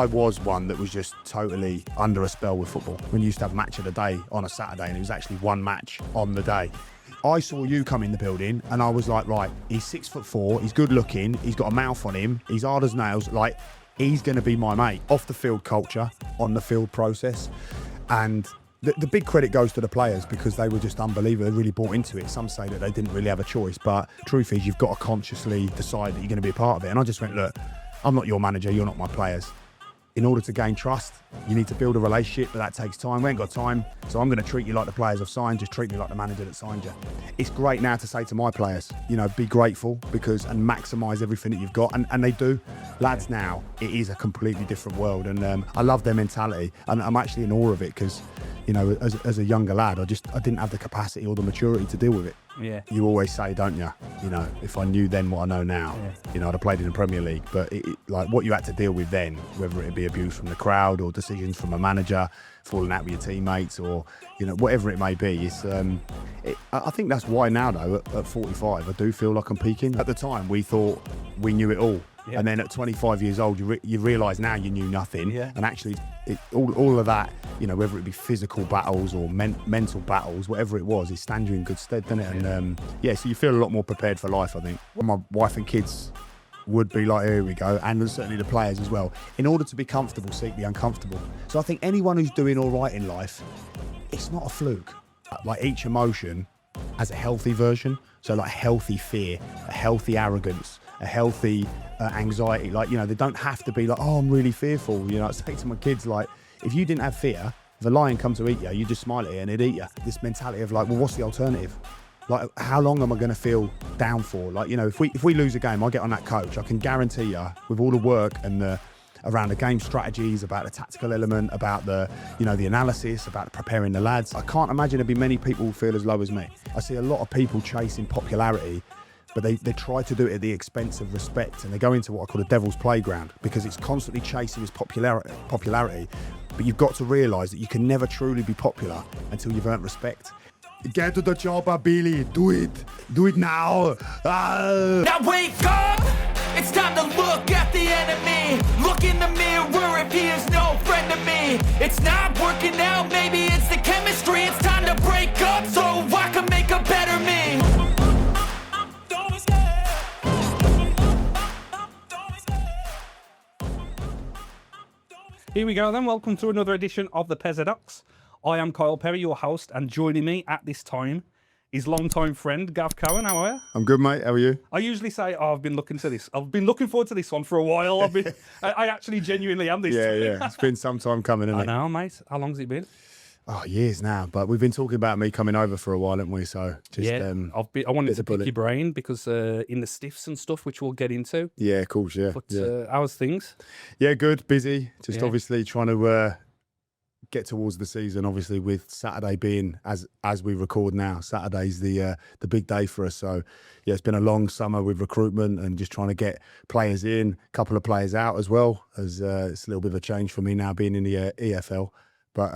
I was one that was just totally under a spell with football. When you used to have match of the day on a Saturday and it was actually one match on the day. I saw you come in the building and I was like, right, he's 6'4", he's good looking, he's got a mouth on him, he's hard as nails, like, he's going to be my mate. Off the field culture, on the field process. And the big credit goes to the players because they were just unbelievable. They really bought into it. Some say that they didn't really have a choice, but truth is you've got to consciously decide that you're going to be a part of it. And I just went, look, I'm not your manager, you're not my players. In order to gain trust, you need to build a relationship, but that takes time. We ain't got time, so I'm going to treat you like the players I've signed, just treat me like the manager that signed you. It's great now to say to my players, you know, be grateful and maximise everything that you've got, and they do. Lads now, it is a completely different world, and I love their mentality, and I'm actually in awe of it because, you know, as a younger lad, I didn't have the capacity or the maturity to deal with it. Yeah. You always say, don't you? You know, if I knew then what I know now, you know, I'd have played in the Premier League. But like what you had to deal with then, whether it be abuse from the crowd or decisions from a manager, falling out with your teammates, or you know, whatever it may be, it's. I think that's why now, though, at 45, I do feel like I'm peaking. At the time, we thought we knew it all. Yeah. And then at 25 years old, you realise now you knew nothing. Yeah. And actually, all of that, you know, whether it be physical battles or mental battles, whatever it was, it stands you in good stead, doesn't it? And so you feel a lot more prepared for life, I think. My wife and kids would be like, here we go, and certainly the players as well. In order to be comfortable, seek the uncomfortable. So I think anyone who's doing all right in life, it's not a fluke. Like each emotion has a healthy version. So like healthy fear, a healthy arrogance, a healthy anxiety. Like, you know, they don't have to be like, oh, I'm really fearful. You know, I say to my kids, like, if you didn't have fear, if a lion come to eat you, you just smile at it and it'd eat you. This mentality of like, well, what's the alternative? Like, how long am I going to feel down for? Like, you know, if we lose a game, I get on that coach, I can guarantee you, with all the work and around the game strategies, about the tactical element, about the, you know, the analysis, about preparing the lads, I can't imagine there'd be many people who feel as low as me. I see a lot of people chasing popularity, but they try to do it at the expense of respect, and they go into what I call the devil's playground because it's constantly chasing this popularity. But you've got to realise that you can never truly be popular until you've earned respect. Get to the chopper, Billy. Do it. Do it now. Now wake up. It's time to look at the enemy. Look in the mirror if he is no friend to me. It's not working out. Maybe it's the chemistry. It's time to break up so I can make a better me. Here we go then, welcome to another edition of the Pezzadox. I am Kyle Perry, your host, and joining me at this time is longtime friend Gav Cowan. How are you? I'm good, mate. How are you? I usually say, I've been looking forward to this one for a while. I actually genuinely am this time. Yeah. It's been some time coming, hasn't it? I know, mate. How long's it been? Oh, years now, but we've been talking about me coming over for a while, haven't we? So just, I wanted to pick your brain because in the stiffs and stuff, which we'll get into. Yeah, of course, yeah. But how's things? Yeah, good, busy. Just obviously trying to get towards the season. Obviously, with Saturday being as we record now, Saturday's the big day for us. So yeah, it's been a long summer with recruitment and just trying to get players in, a couple of players out as well. As it's a little bit of a change for me now being in the EFL. But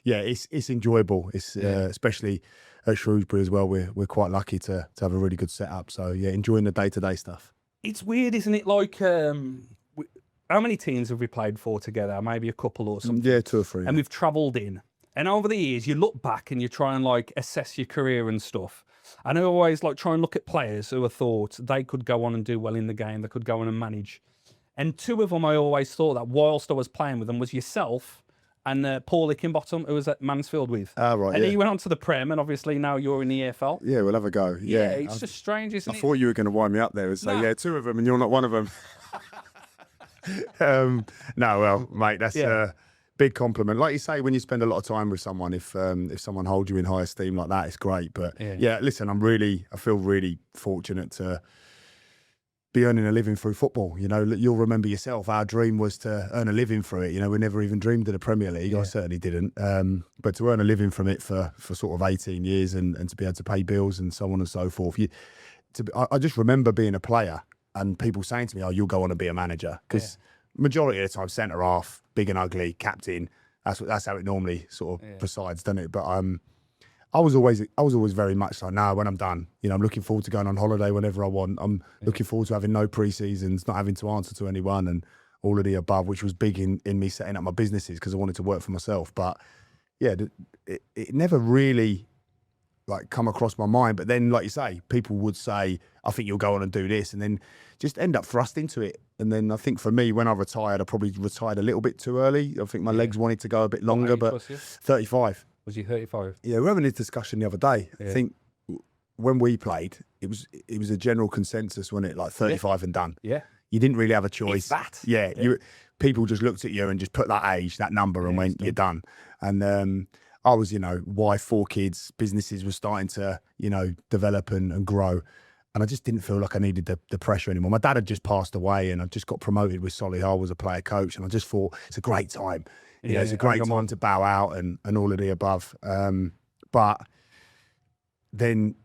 it's enjoyable. It's especially at Shrewsbury as well. We're quite lucky to have a really good setup. So yeah, enjoying the day-to-day stuff. It's weird, isn't it? Like, how many teams have we played for together? Maybe a couple or something. Yeah, 2 or 3. And we've travelled in. And over the years, you look back and you try and like assess your career and stuff. And I always like try and look at players who I thought they could go on and do well in the game. They could go on and manage. And 2 of them I always thought that whilst I was playing with them was yourself and Paul Ickenbottom, who was at Mansfield with. Ah, right, and he went on to the Prem, and obviously now you're in the EFL. Yeah, we'll have a go. Yeah, it's just strange, isn't it? I thought you were going to wind me up there and say, yeah, 2 of them, and you're not one of them. No, well, mate, that's a big compliment. Like you say, when you spend a lot of time with someone, if someone holds you in high esteem like that, it's great. But yeah listen, I feel really fortunate to be earning a living through football. You know, you'll remember yourself, our dream was to earn a living through it. You know, we never even dreamed of the Premier League. I certainly didn't. But to earn a living from it for sort of 18 years and to be able to pay bills and so on and so forth. I just remember being a player and people saying to me, oh, you'll go on and be a manager. Because majority of the time, centre half, big and ugly, captain, that's how it normally sort of presides, doesn't it? But I was always very much like, no, when I'm done, you know, I'm looking forward to going on holiday whenever I want. I'm looking forward to having no pre-seasons, not having to answer to anyone, and all of the above, which was big in me setting up my businesses because I wanted to work for myself. But yeah, it never really like come across my mind. But then, like you say, people would say, I think you'll go on and do this, and then just end up thrust into it. And then I think for me, when I retired, I probably retired a little bit too early. I think my legs wanted to go a bit longer, but 35. Was you 35? Yeah, we were having this discussion the other day. I think when we played, it was a general consensus, wasn't it? Like 35 and done. Yeah. You didn't really have a choice. It's that. Yeah. People just looked at you and just put that age, that number, and went, you're done. And I was, wife, 4 kids, businesses were starting to, develop and grow. And I just didn't feel like I needed the pressure anymore. My dad had just passed away and I just got promoted with Solihull as a player coach. And I just thought it's a great time. It's a great time to bow out and all of the above. But then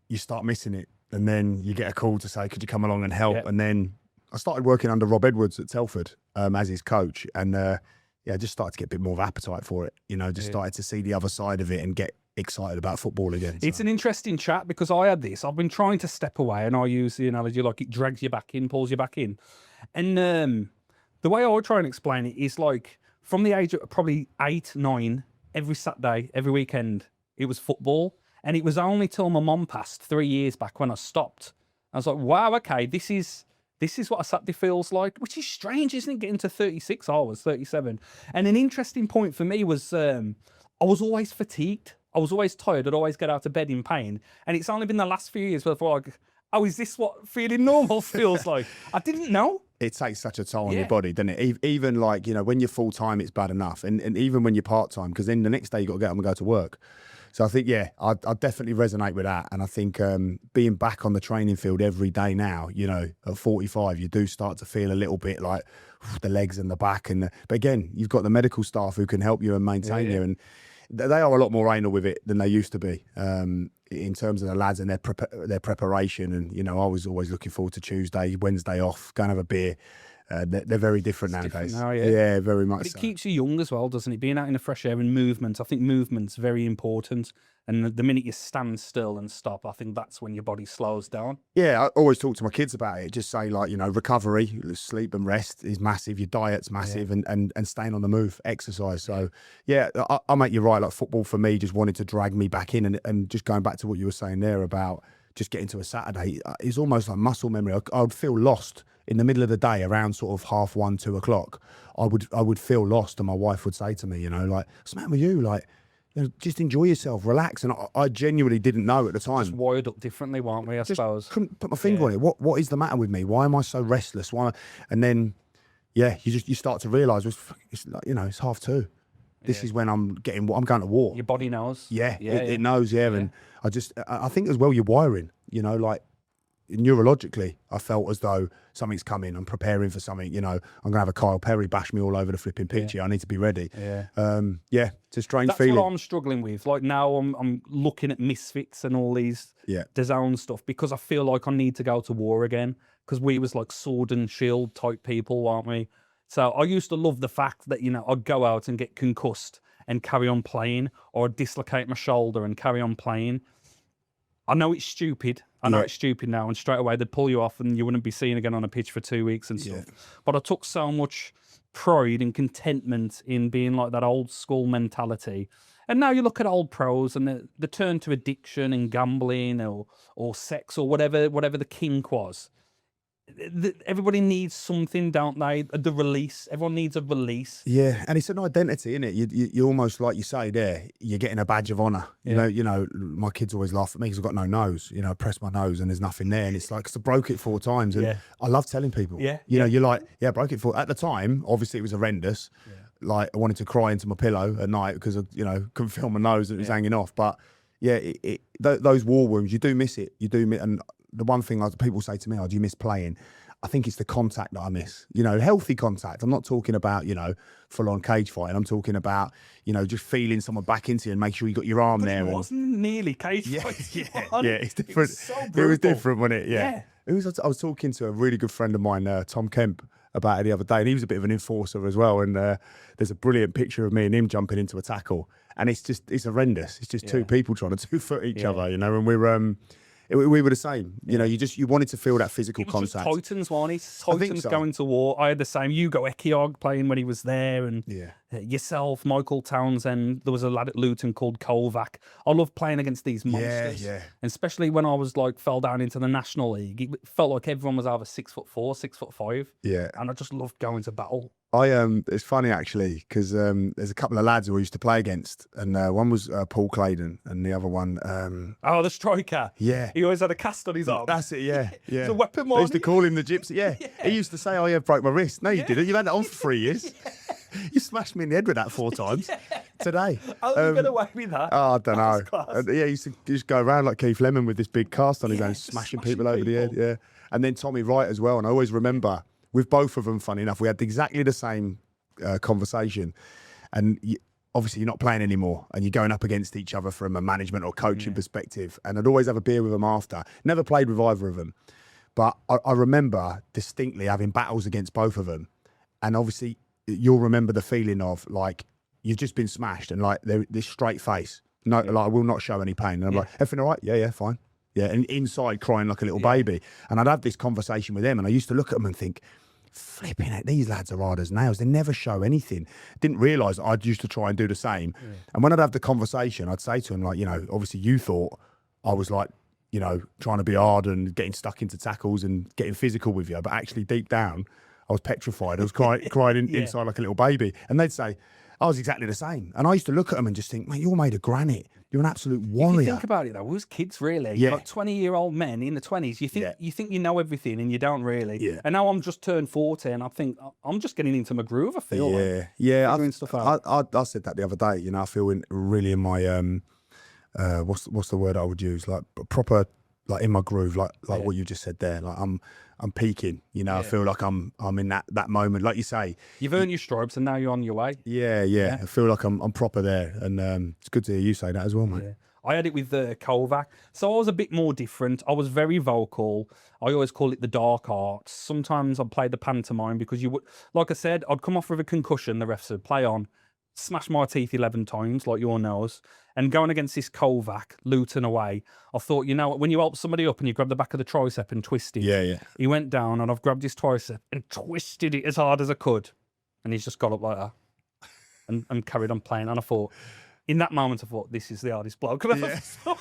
you start missing it. And then you get a call to say, could you come along and help? And then I started working under Rob Edwards at Telford as his coach. And I just started to get a bit more of appetite for it. Started to see the other side of it and get excited about football again. It's an interesting chat because I've been trying to step away, and I use the analogy like it drags you back in, pulls you back in. And the way I would try and explain it is like from the age of probably 8, 9, every Saturday, every weekend, it was football. And it was only till my mum passed 3 years back when I stopped. I was like, wow, okay, this is what a Saturday feels like, which is strange, isn't it? Getting to 36, I was 37. And an interesting point for me was I was always fatigued. I was always tired. I'd always get out of bed in pain. And it's only been the last few years where I thought, like, oh, is this what feeling normal feels like? I didn't know. It takes such a toll on your body, doesn't it? Even like, when you're full-time, it's bad enough. And even when you're part-time, because then the next day you've got to get up and go to work. So I think, I definitely resonate with that. And I think being back on the training field every day now, at 45, you do start to feel a little bit like the legs and the back. But again, you've got the medical staff who can help you and maintain you. And they are a lot more anal with it than they used to be in terms of the lads and their preparation. And, I was always looking forward to Tuesday, Wednesday off, go and have a beer. They're very different nowadays. Different now, yeah, very much. But it keeps you young as well, doesn't it? Being out in the fresh air and movement. I think movement's very important. And the minute you stand still and stop, I think that's when your body slows down. Yeah, I always talk to my kids about it. Just say, like, recovery, sleep and rest is massive. Your diet's massive, and staying on the move, exercise. So, I make you right. Like, football for me just wanted to drag me back in. And just going back to what you were saying there about just getting to a Saturday, it's almost like muscle memory. I would feel lost in the middle of the day around sort of 1:30, 2 o'clock. I would feel lost, and my wife would say to me, like, what's the matter with you? Like, just enjoy yourself, relax. And I genuinely didn't know at the time. Just wired up differently, weren't we, I suppose? Couldn't put my finger on it. What is the matter with me? Why am I so restless? And then, you start to realise it's like, it's 2:30. This is when I'm going to war. Your body knows. It knows, And I think as well, you're wiring, like, neurologically, I felt as though something's coming. I'm preparing for something. I'm going to have a Kyle Perry bash me all over the flipping pitch. I need to be ready. It's a strange feeling. That's what I'm struggling with. Like now, I'm looking at Misfits and all these DAZN stuff because I feel like I need to go to war again. Because we was like sword and shield type people, weren't we? So I used to love the fact that I'd go out and get concussed and carry on playing, or I'd dislocate my shoulder and carry on playing. I know it's stupid. I know it's stupid now, and straight away they'd pull you off and you wouldn't be seen again on a pitch for 2 weeks and stuff. But I took so much pride and contentment in being like that old school mentality. And now you look at old pros and they turn to addiction and gambling or sex or whatever the kink was. Everybody needs something, don't they? The release. Everyone needs a release. Yeah, and it's an identity, isn't it? You almost, like you say there, you're getting a badge of honour. You know, my kids always laugh at me because I've got no nose. I press my nose and there's nothing there, and it's like, 'cause I broke it 4 times, and I love telling people. You're like, I broke it 4. At the time, obviously it was horrendous. Like I wanted to cry into my pillow at night because couldn't feel my nose and it was hanging off. But those war wounds, you do miss it. And the one thing people say to me, do you miss playing? I think it's the contact that I miss. Healthy contact. I'm not talking about, full-on cage fighting. I'm talking about, just feeling someone back into you and make sure you got your arm there. It wasn't nearly cage fighting. It's different. It was different, wasn't it? Yeah. I was talking to a really good friend of mine, Tom Kemp, about it the other day, and he was a bit of an enforcer as well. And there's a brilliant picture of me and him jumping into a tackle, and it's horrendous. It's just 2 people trying to 2-foot each other, and we're We were the same. You know, you wanted to feel that physical It was just contact. Titans, weren't it? think Titans so. going to war. I had the same. Hugo Ekiog playing when he was there, and Yeah. yourself, Michael Townsend. There was a lad at Luton called Kovac. I loved playing against these monsters. Yeah. And especially when I was like fell down into the National League, it felt like everyone was either 6'4", 6'5". Yeah. And I just loved going to battle. It's funny actually because there's a couple of lads who I used to play against, and one was Paul Claydon, and the other one, Oh, the striker. yeah, He always had a cast on his arm. that's it. Yeah, yeah. It's a weapon, They used to wasn't call him the Gypsy. Yeah. He used to say, "Oh yeah, broke my wrist." No, you didn't. You've had it on for 3 years. You smashed me in the head with that 4 times today. How did you get away with that? Oh, I don't know. That's class. Yeah, he used to just go around like Keith Lemon with this big cast on his own, just smashing smashing people over the head. people. Yeah, and then Tommy Wright as well. And I always remember with both of them. Funny enough, we had exactly the same conversation, and obviously you're not playing anymore, and you're going up against each other from a management or coaching perspective. And I'd always have a beer with them after. Never played with either of them, but I remember distinctly having battles against both of them, and obviously you'll remember the feeling of like you've just been smashed and like this straight face. No, like I will not show any pain. And I'm like, everything all right? Yeah, fine. Yeah, and inside crying like a little baby. And I'd have this conversation with them, and I used to look at them and think, flipping it, these lads are hard as nails. They never show anything. Didn't realise that I'd used to try and do the same. And when I'd have the conversation, I'd say to him, like, you know, obviously you thought I was like, you know, trying to be hard and getting stuck into tackles and getting physical with you. But actually deep down, I was petrified. I was crying inside like a little baby. And they'd say, I was exactly the same. And I used to look at them and just think, mate, you're made of granite. You're an absolute warrior. If you think about it though, we was kids really. Yeah. Like 20-year-old men in the 20s. You think you know everything and you don't really. Yeah. And now I'm just turned 40 and I think I'm just getting into my groove, I feel like. Yeah. Figuring stuff out. I said that the other day. You know, I feel really in my what's the word I would use? Like proper, like in my groove, like what you just said there. Like I'm peaking. You know, I feel like I'm in that moment. Like you say, You've earned your stripes and now you're on your way. Yeah. I feel like I'm proper there, and it's good to hear you say that as well, mate. Yeah. I had it with Kovac. So I was a bit more different. I was very vocal. I always call it the dark arts. Sometimes I'd play the pantomime because you would, like I said, I'd come off with a concussion. The ref said, play on. Smash my teeth 11 times, like your nose. And going against this Kovac, Luton away, I thought, you know, when you help somebody up and you grab the back of the tricep and twist it. Yeah. He went down and I've grabbed his tricep and twisted it as hard as I could. And he's just got up like that and carried on playing. And I thought, in that moment, I thought, this is the hardest bloke I've ever seen.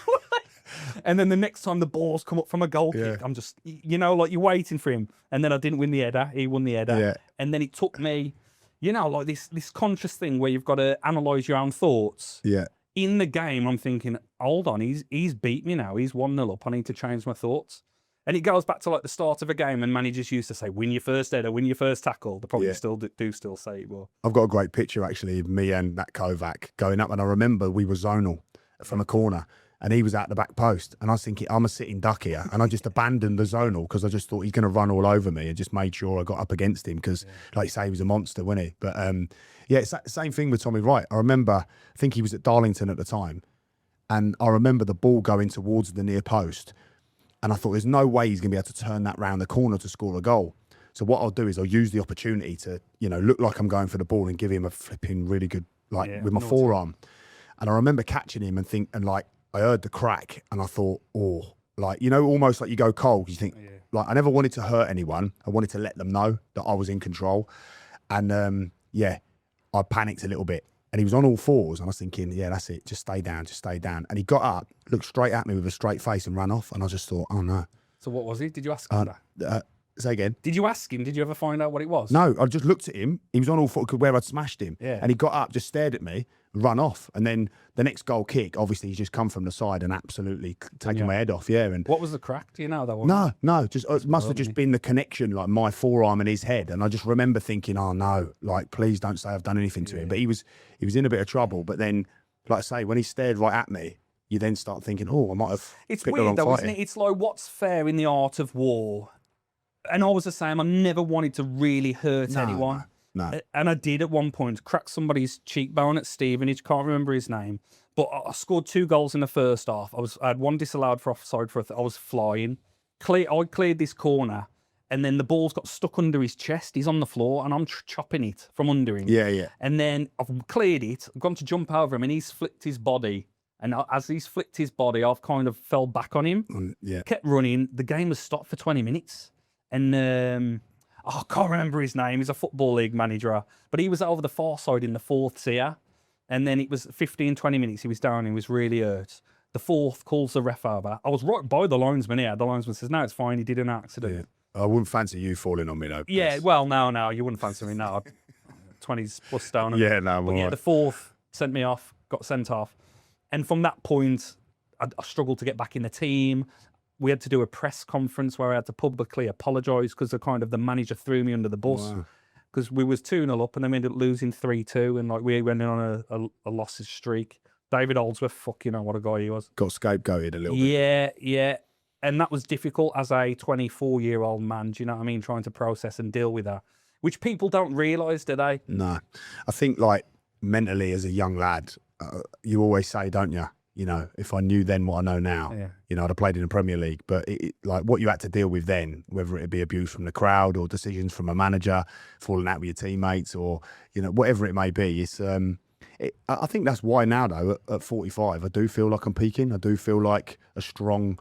And then the next time the balls come up from a goal kick, I'm just, you know, like you're waiting for him. And then I didn't win the header. He won the header. Yeah. And then it took me, you know, like this conscious thing where you've got to analyse your own thoughts. Yeah. In the game, I'm thinking, hold on, he's beat me now. He's 1-0 up. I need to change my thoughts. And it goes back to like the start of a game, and managers used to say, win your first header, win your first tackle. They probably still do say it more. I've got a great picture actually of me and that Kovac going up, and I remember we were zonal from a corner, and he was at the back post, and I was thinking, I'm a sitting duck here, and I just abandoned the zonal because I just thought he's going to run all over me, and just made sure I got up against him because, like you say, he was a monster, wasn't he? But it's that same thing with Tommy Wright. I remember, I think he was at Darlington at the time, and I remember the ball going towards the near post, and I thought there's no way he's going to be able to turn that round the corner to score a goal. So what I'll do is I'll use the opportunity to, you know, look like I'm going for the ball and give him a flipping really good, like with my forearm. And I remember catching him and like I heard the crack and I thought, oh, like, you know, almost like you go cold. You think, like, I never wanted to hurt anyone. I wanted to let them know that I was in control. And I panicked a little bit. And he was on all fours, and I was thinking, yeah, that's it. Just stay down, just stay down. And he got up, looked straight at me with a straight face and ran off. And I just thought, oh, no. So what was he? Did you ask him that? Say again? Did you ask him? Did you ever find out what it was? No, I just looked at him. He was on all fours where I'd smashed him. Yeah. And he got up, just stared at me, run off. And then the next goal kick, obviously, he's just come from the side and absolutely taken my head off. Yeah. And What was the crack? Do you know that one? No, just it must have just been the connection, like my forearm and his head. And I just remember thinking, oh no, like please don't say I've done anything to him. But he was in a bit of trouble. But then, like I say, when he stared right at me, you then start thinking, oh, I might have. It's picked the weird wrong though, fight isn't it? here. It's like what's fair in the art of war. And I was the same. I never wanted to really hurt anyone. No. And I did at one point crack somebody's cheekbone at Stevenage. Can't remember his name, but I scored 2 goals in the first half. I had 1 disallowed for offside for I was flying. I cleared this corner, and then the ball's got stuck under his chest. He's on the floor, and I'm chopping it from under him. Yeah. And then I've cleared it. I've gone to jump over him, and he's flipped his body And as he's flicked his body, I've kind of fell back on him. Yeah. Kept running. The game was stopped for 20 minutes. And I can't remember his name. He's a Football League manager. But he was over the far side in the fourth tier. And then it was 15, 20 minutes. He was down. He was really hurt. The fourth calls the ref over. I was right by the linesman here. The linesman says, no, it's fine. He did an accident. Yeah. I wouldn't fancy you falling on me, though. Yeah, well, no, you wouldn't fancy me now. 20s plus down. Yeah, no, but yeah, the fourth sent me off, got sent off. And from that point, I struggled to get back in the team. We had to do a press conference where I had to publicly apologise because the manager threw me under the bus. Because we was 2-0 up and then we ended up losing 3-2 and like we went in on a losses streak. David Oldsworth, fucking hell, what a guy he was. Got scapegoated a little bit. Yeah. And that was difficult as a 24-year-old man, do you know what I mean? Trying to process and deal with that, which people don't realise, do they? No. I think, like, mentally as a young lad, you always say, don't you? You know, if I knew then what I know now, you know, I'd have played in the Premier League. But, like, what you had to deal with then, whether it be abuse from the crowd or decisions from a manager, falling out with your teammates or, you know, whatever it may be, it's... I think that's why now, though, at 45, I do feel like I'm peaking. I do feel like a strong...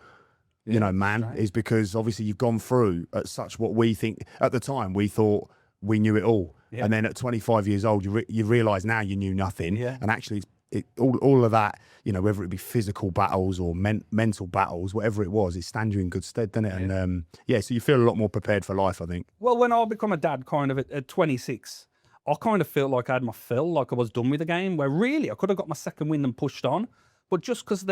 you know, man, right. Is because obviously you've gone through at such what we think at the time we thought we knew it all, and then at 25 years old you realise now you knew nothing, and actually all of that, you know, whether it be physical battles or mental battles, whatever it was, it stands you in good stead, doesn't it? And so you feel a lot more prepared for life, I think. Well, when I become a dad, kind of at 26, I kind of felt like I had my fill, like I was done with the game. Where really I could have got my second win and pushed on, but just because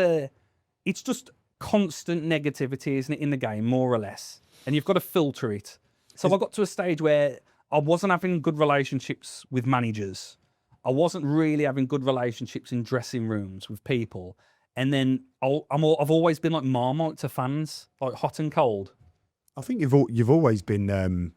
it's just constant negativity, isn't it, in the game, more or less, and you've got to filter it. So I got to a stage where I wasn't having good relationships with managers. I wasn't really having good relationships in dressing rooms with people, and then I've always been like Marmite to fans, like hot and cold. I think you've always been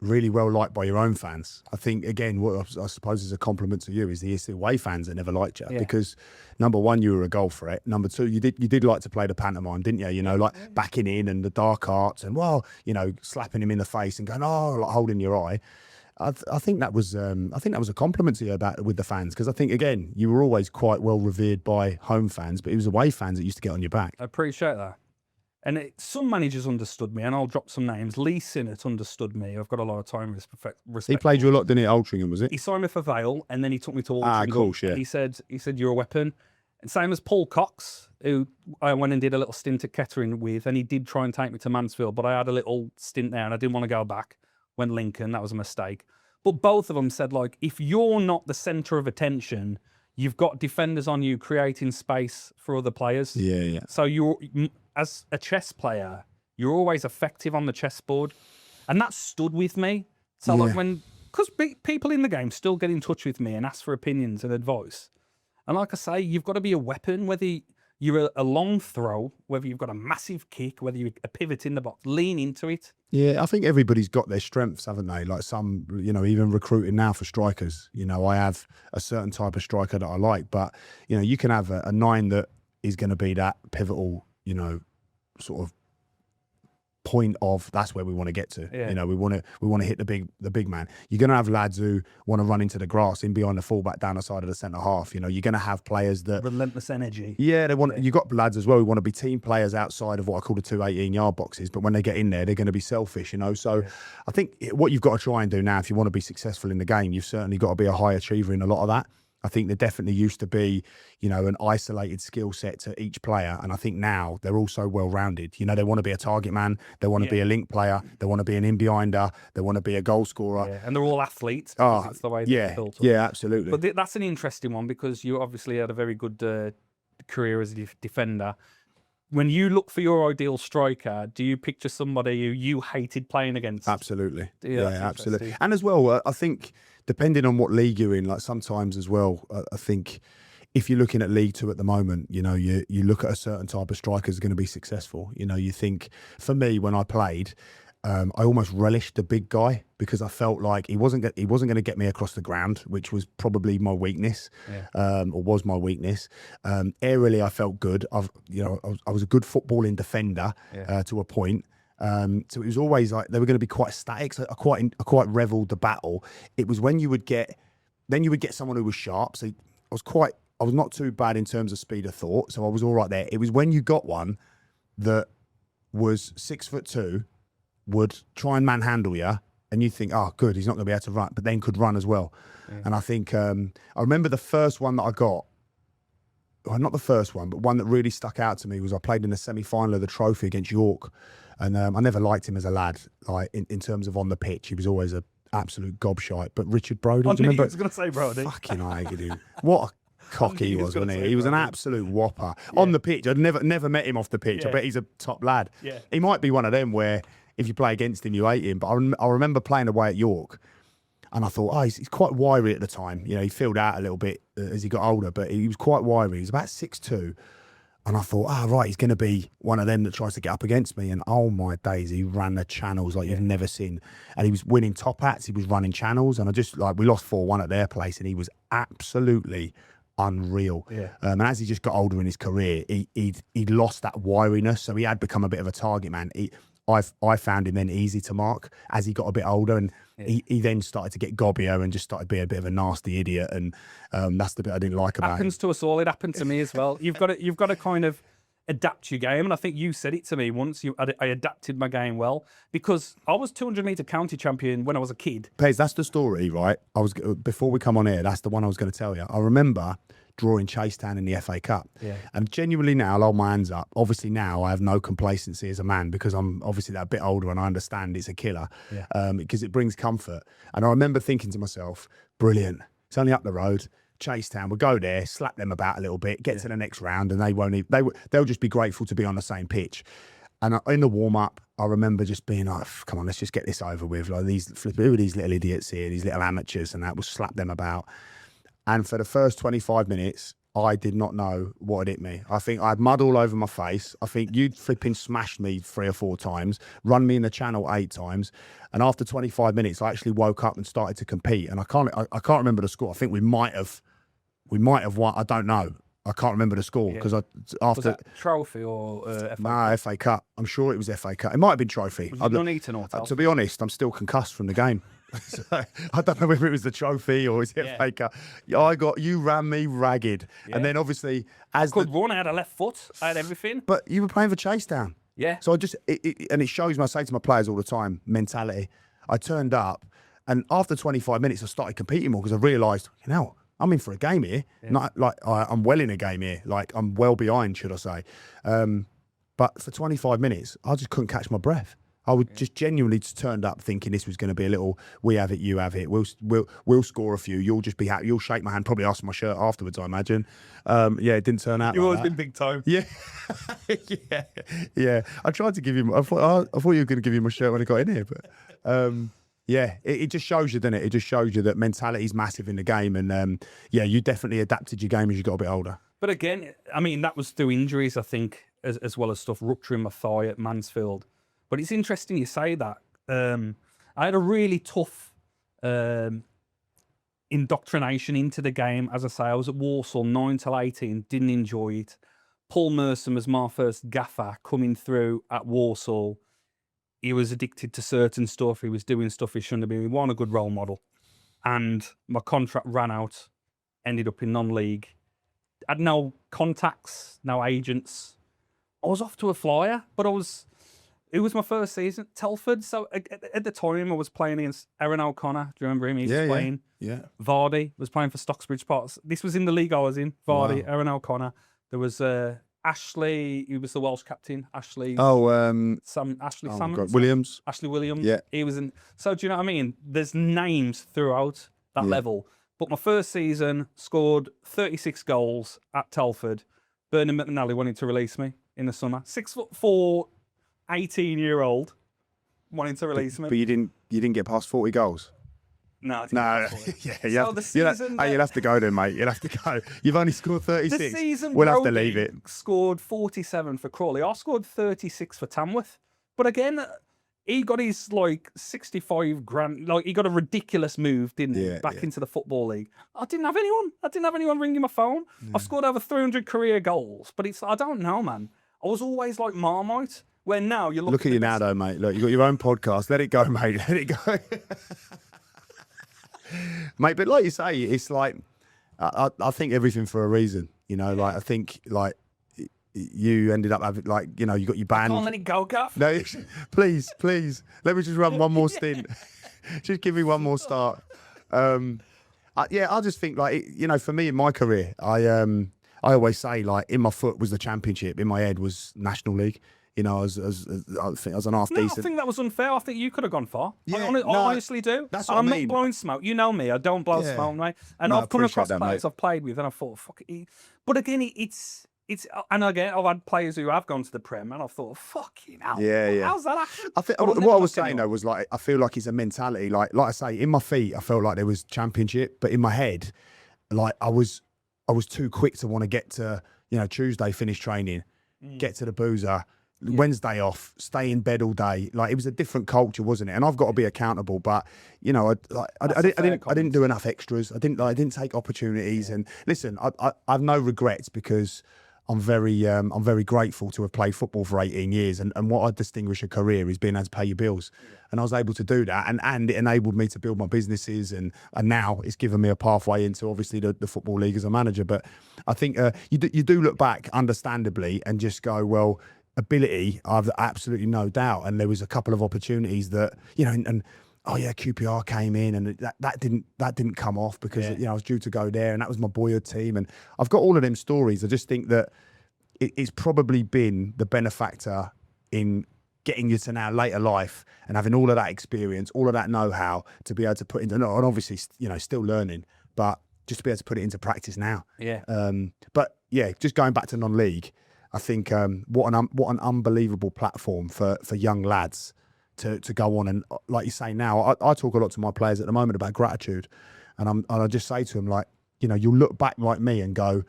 really well liked by your own fans. I think, again, what I suppose is a compliment to you is the away fans that never liked you, because number one, you were a goal threat. Number two, you did like to play the pantomime, didn't you? You know, like backing in and the dark arts and, well, you know, slapping him in the face and going, oh, like holding your eye. I think that was a compliment to you with the fans, because I think, again, you were always quite well revered by home fans, but it was away fans that used to get on your back. I appreciate that. And some managers understood me, and I'll drop some names. Lee Sinnott understood me. I've got a lot of time respect. He played you a lot, didn't he, at Altrincham, was it? He signed me for Vale, and then he took me to Altrincham. Ah, cool, shit. He said, you're a weapon. And same as Paul Cox, who I went and did a little stint at Kettering with, and he did try and take me to Mansfield, but I had a little stint there, and I didn't want to go back. Went Lincoln, that was a mistake. But both of them said, like, if you're not the centre of attention, you've got defenders on you creating space for other players. Yeah. So as a chess player, you're always effective on the chessboard. And that stood with me. So like because people in the game still get in touch with me and ask for opinions and advice. And like I say, you've got to be a weapon, whether you're a long throw, whether you've got a massive kick, whether you're a pivot in the box, lean into it. Yeah, I think everybody's got their strengths, haven't they? Like some, you know, even recruiting now for strikers, you know, I have a certain type of striker that I like, but, you know, you can have a 9 that is going to be that pivotal, you know, sort of point of that's where we want to get to. You know, we want to hit the big man. You're going to have lads who want to run into the grass in behind the fullback down the side of the centre half. You know, you're going to have players that relentless energy. Yeah, they want. You've got lads as well who want to be team players outside of what I call the 2 18-yard boxes. But when they get in there, they're going to be selfish. You know, so I think what you've got to try and do now, if you want to be successful in the game, you've certainly got to be a high achiever in a lot of that. I think there definitely used to be, you know, an isolated skill set to each player. And I think now they're all so well-rounded. You know, they want to be a target man. They want to be a link player. They want to be an in-behinder. They want to be a goal scorer. Yeah. And they're all athletes. It's the way they're built up. Yeah, absolutely. But that's an interesting one, because you obviously had a very good career as a defender. When you look for your ideal striker, do you picture somebody who you hated playing against? Absolutely. Yeah, absolutely. And as well, I think, depending on what league you're in, like sometimes as well, I think if you're looking at League Two at the moment, you know, you look at a certain type of striker is going to be successful. You know, you think, for me, when I played, I almost relished the big guy, because I felt like he wasn't going to get me across the ground, which was probably my weakness, or was my weakness. Aerially, I felt good. I was a good footballing defender to a point. So it was always like they were going to be quite static. So I quite revelled the battle. It was when you would get someone who was sharp. So I was quite was not too bad in terms of speed of thought, so I was all right there. It was when you got one that was 6'2", would try and manhandle you, and you think, oh, good, he's not going to be able to run, but then could run as well. Yeah. And I think I remember the first one that I got. Well, not the first one, but one that really stuck out to me was I played in the semi-final of the trophy against York, and I never liked him as a lad. Like in terms of on the pitch, he was always an absolute gobshite. But Richard Brody, do you remember? I was going to say Brody. Fucking I hated him. What a cock he was, wasn't he? He was an absolute whopper on the pitch. I'd never met him off the pitch. I bet he's a top lad. Yeah. He might be one of them where if you play against him, you hate him. But I remember playing away at York. And I thought, he's quite wiry at the time. You know, he filled out a little bit as he got older, but he was quite wiry. He was about 6'2". And I thought, right, he's going to be one of them that tries to get up against me. And oh my days, he ran the channels like you've never seen. And he was winning top hats. He was running channels. And we lost 4-1 at their place. And he was absolutely unreal. Yeah. And as he just got older in his career, he'd lost that wiriness. So he had become a bit of a target man. I found him then easy to mark as he got a bit older, and he then started to get gobbier and just started being a bit of a nasty idiot, and that's the bit I didn't like about him. Happens to us all. It happened to me as well. You've got to kind of adapt your game, and I think you said it to me once. I adapted my game well because I was 200-meter county champion when I was a kid. Pez, that's the story, right? Before we come on here, that's the one I was going to tell you. I remember drawing Chasetown in the FA Cup. Yeah. And genuinely now, I'll hold my hands up. Obviously now I have no complacency as a man because I'm obviously that bit older and I understand it's a killer because it brings comfort. And I remember thinking to myself, brilliant, it's only up the road. Chasetown, we'll go there, slap them about a little bit, get to the next round, and they'll just be grateful to be on the same pitch. And in the warm-up, I remember just being like, come on, let's just get this over with. Like who are these little idiots here, these little amateurs, and that will slap them about. And for the first 25 minutes, I did not know what had hit me. I think I had mud all over my face. I think you'd flipping smashed me 3 or 4 times, run me in the channel 8 times. And after 25 minutes, I actually woke up and started to compete. And I can't remember the score. I think we might have won. I don't know. I can't remember the score because was that trophy or FA Cup? No, FA Cup. I'm sure it was FA Cup. It might have been trophy. Was it Nuneaton or Telford? To be honest, I'm still concussed from the game. So, I don't know whether it was the trophy or it's FA Cup. You ran me ragged, and then obviously I could run. I had a left foot. I had everything. But you were playing for Chasetown. Yeah. So and it shows me. I say to my players all the time, mentality. I turned up, and after 25 minutes, I started competing more because I realised, I'm in for a game here. Yeah. Not like I'm well in a game here. Like I'm well behind, should I say? But for 25 minutes, I just couldn't catch my breath. I would just genuinely just turned up thinking this was going to be a little, we have it, you have it. We'll score a few. You'll just be happy. You'll shake my hand, probably ask for my shirt afterwards, I imagine. It didn't turn out. You've always been big time. Yeah, yeah. I tried to give you. I thought you were going to give you my shirt when I got in here, but it just shows you, doesn't it? It just shows you that mentality is massive in the game, and you definitely adapted your game as you got a bit older. But again, I mean, that was through injuries, I think, as well as stuff rupturing my thigh at Mansfield. But it's interesting you say that. I had a really tough indoctrination into the game. As I say, I was at Walsall 9 till 18, didn't enjoy it. Paul Merson was my first gaffer coming through at Walsall. He was addicted to certain stuff. He was doing stuff he shouldn't have been. He wasn't a good role model. And my contract ran out, ended up in non-league. I had no contacts, no agents. I was off to a flyer, but it was my first season at Telford. So at the time, I was playing against Aaron O'Connor. Do you remember him? He was playing. Yeah. Vardy was playing for Stocksbridge Park. This was in the league I was in. Vardy, Aaron O'Connor. There was Ashley. He was the Welsh captain. Ashley. Ashley Williams. Ashley Williams. Yeah. He was in. So do you know what I mean? There's names throughout that level. But my first season, scored 36 goals at Telford. Bernard McNally wanted to release me in the summer. 6'4", 18-year-old wanting to release me. But you didn't get past 40 goals? No. You'll have to go then, mate. You'll have to go. You've only scored 36. The season we'll have to leave it. Scored 47 for Crawley. I scored 36 for Tamworth. But again, he got his 65 grand. He got a ridiculous move, didn't he? Back into the Football League. I didn't have anyone ringing my phone. I've scored over 300 career goals. But I don't know, man. I was always like Marmite. Where now you look at you now, though, mate. Look, you've got your own podcast. Let it go, mate. Let it go. Mate, but like you say, it's like I think everything for a reason. You know, like I think like you ended up having like you got your band. Can't let it go, Gav. No, please, let me just run one more stint. Just give me one more start. I just think like for me in my career, I always say like in my foot was the championship, in my head was National League. I think I was an half decent. I think that was unfair. I think you could have gone far. Yeah, I honestly do. That's what I'm I mean. not blowing smoke. You know me. I don't blow smoke, mate. And No, I've come across that, players mate. I've played with, and I thought, fuck it. But again, it's. And again, I've had players who have gone to the Prem, and I thought, fucking hell. Yeah. How's that happen? I think But I've what never I was looked at saying anyone. though was like I feel like it's a mentality. Like I say, in my feet, I felt like there was championship, but in my head, like I was too quick to want to get to Tuesday finish training, get to the boozer, Wednesday off, stay in bed all day. Like it was a different culture, wasn't it? And I've got to be accountable, but I didn't do enough extras. I didn't take opportunities. And listen, I have no regrets because I'm very grateful to have played football for 18 years. And what I distinguish a career is being able to pay your bills. And I was able to do that. And it enabled me to build my businesses. And now it's given me a pathway into obviously the Football League as a manager. But I think you do look back understandably and just go, well, ability, I've absolutely no doubt. And there was a couple of opportunities that, and oh yeah, QPR came in and that didn't come off because I was due to go there and that was my boyhood team. And I've got all of them stories. I just think that it's probably been the benefactor in getting you to now later life and having all of that experience, all of that know-how to be able to put into, and obviously, still learning, but just to be able to put it into practice now. Yeah. But yeah, just going back to non-league, I think what an unbelievable platform for young lads to go on. And like you say now, I talk a lot to my players at the moment about gratitude. And I just say to them, like, you'll look back like me and go,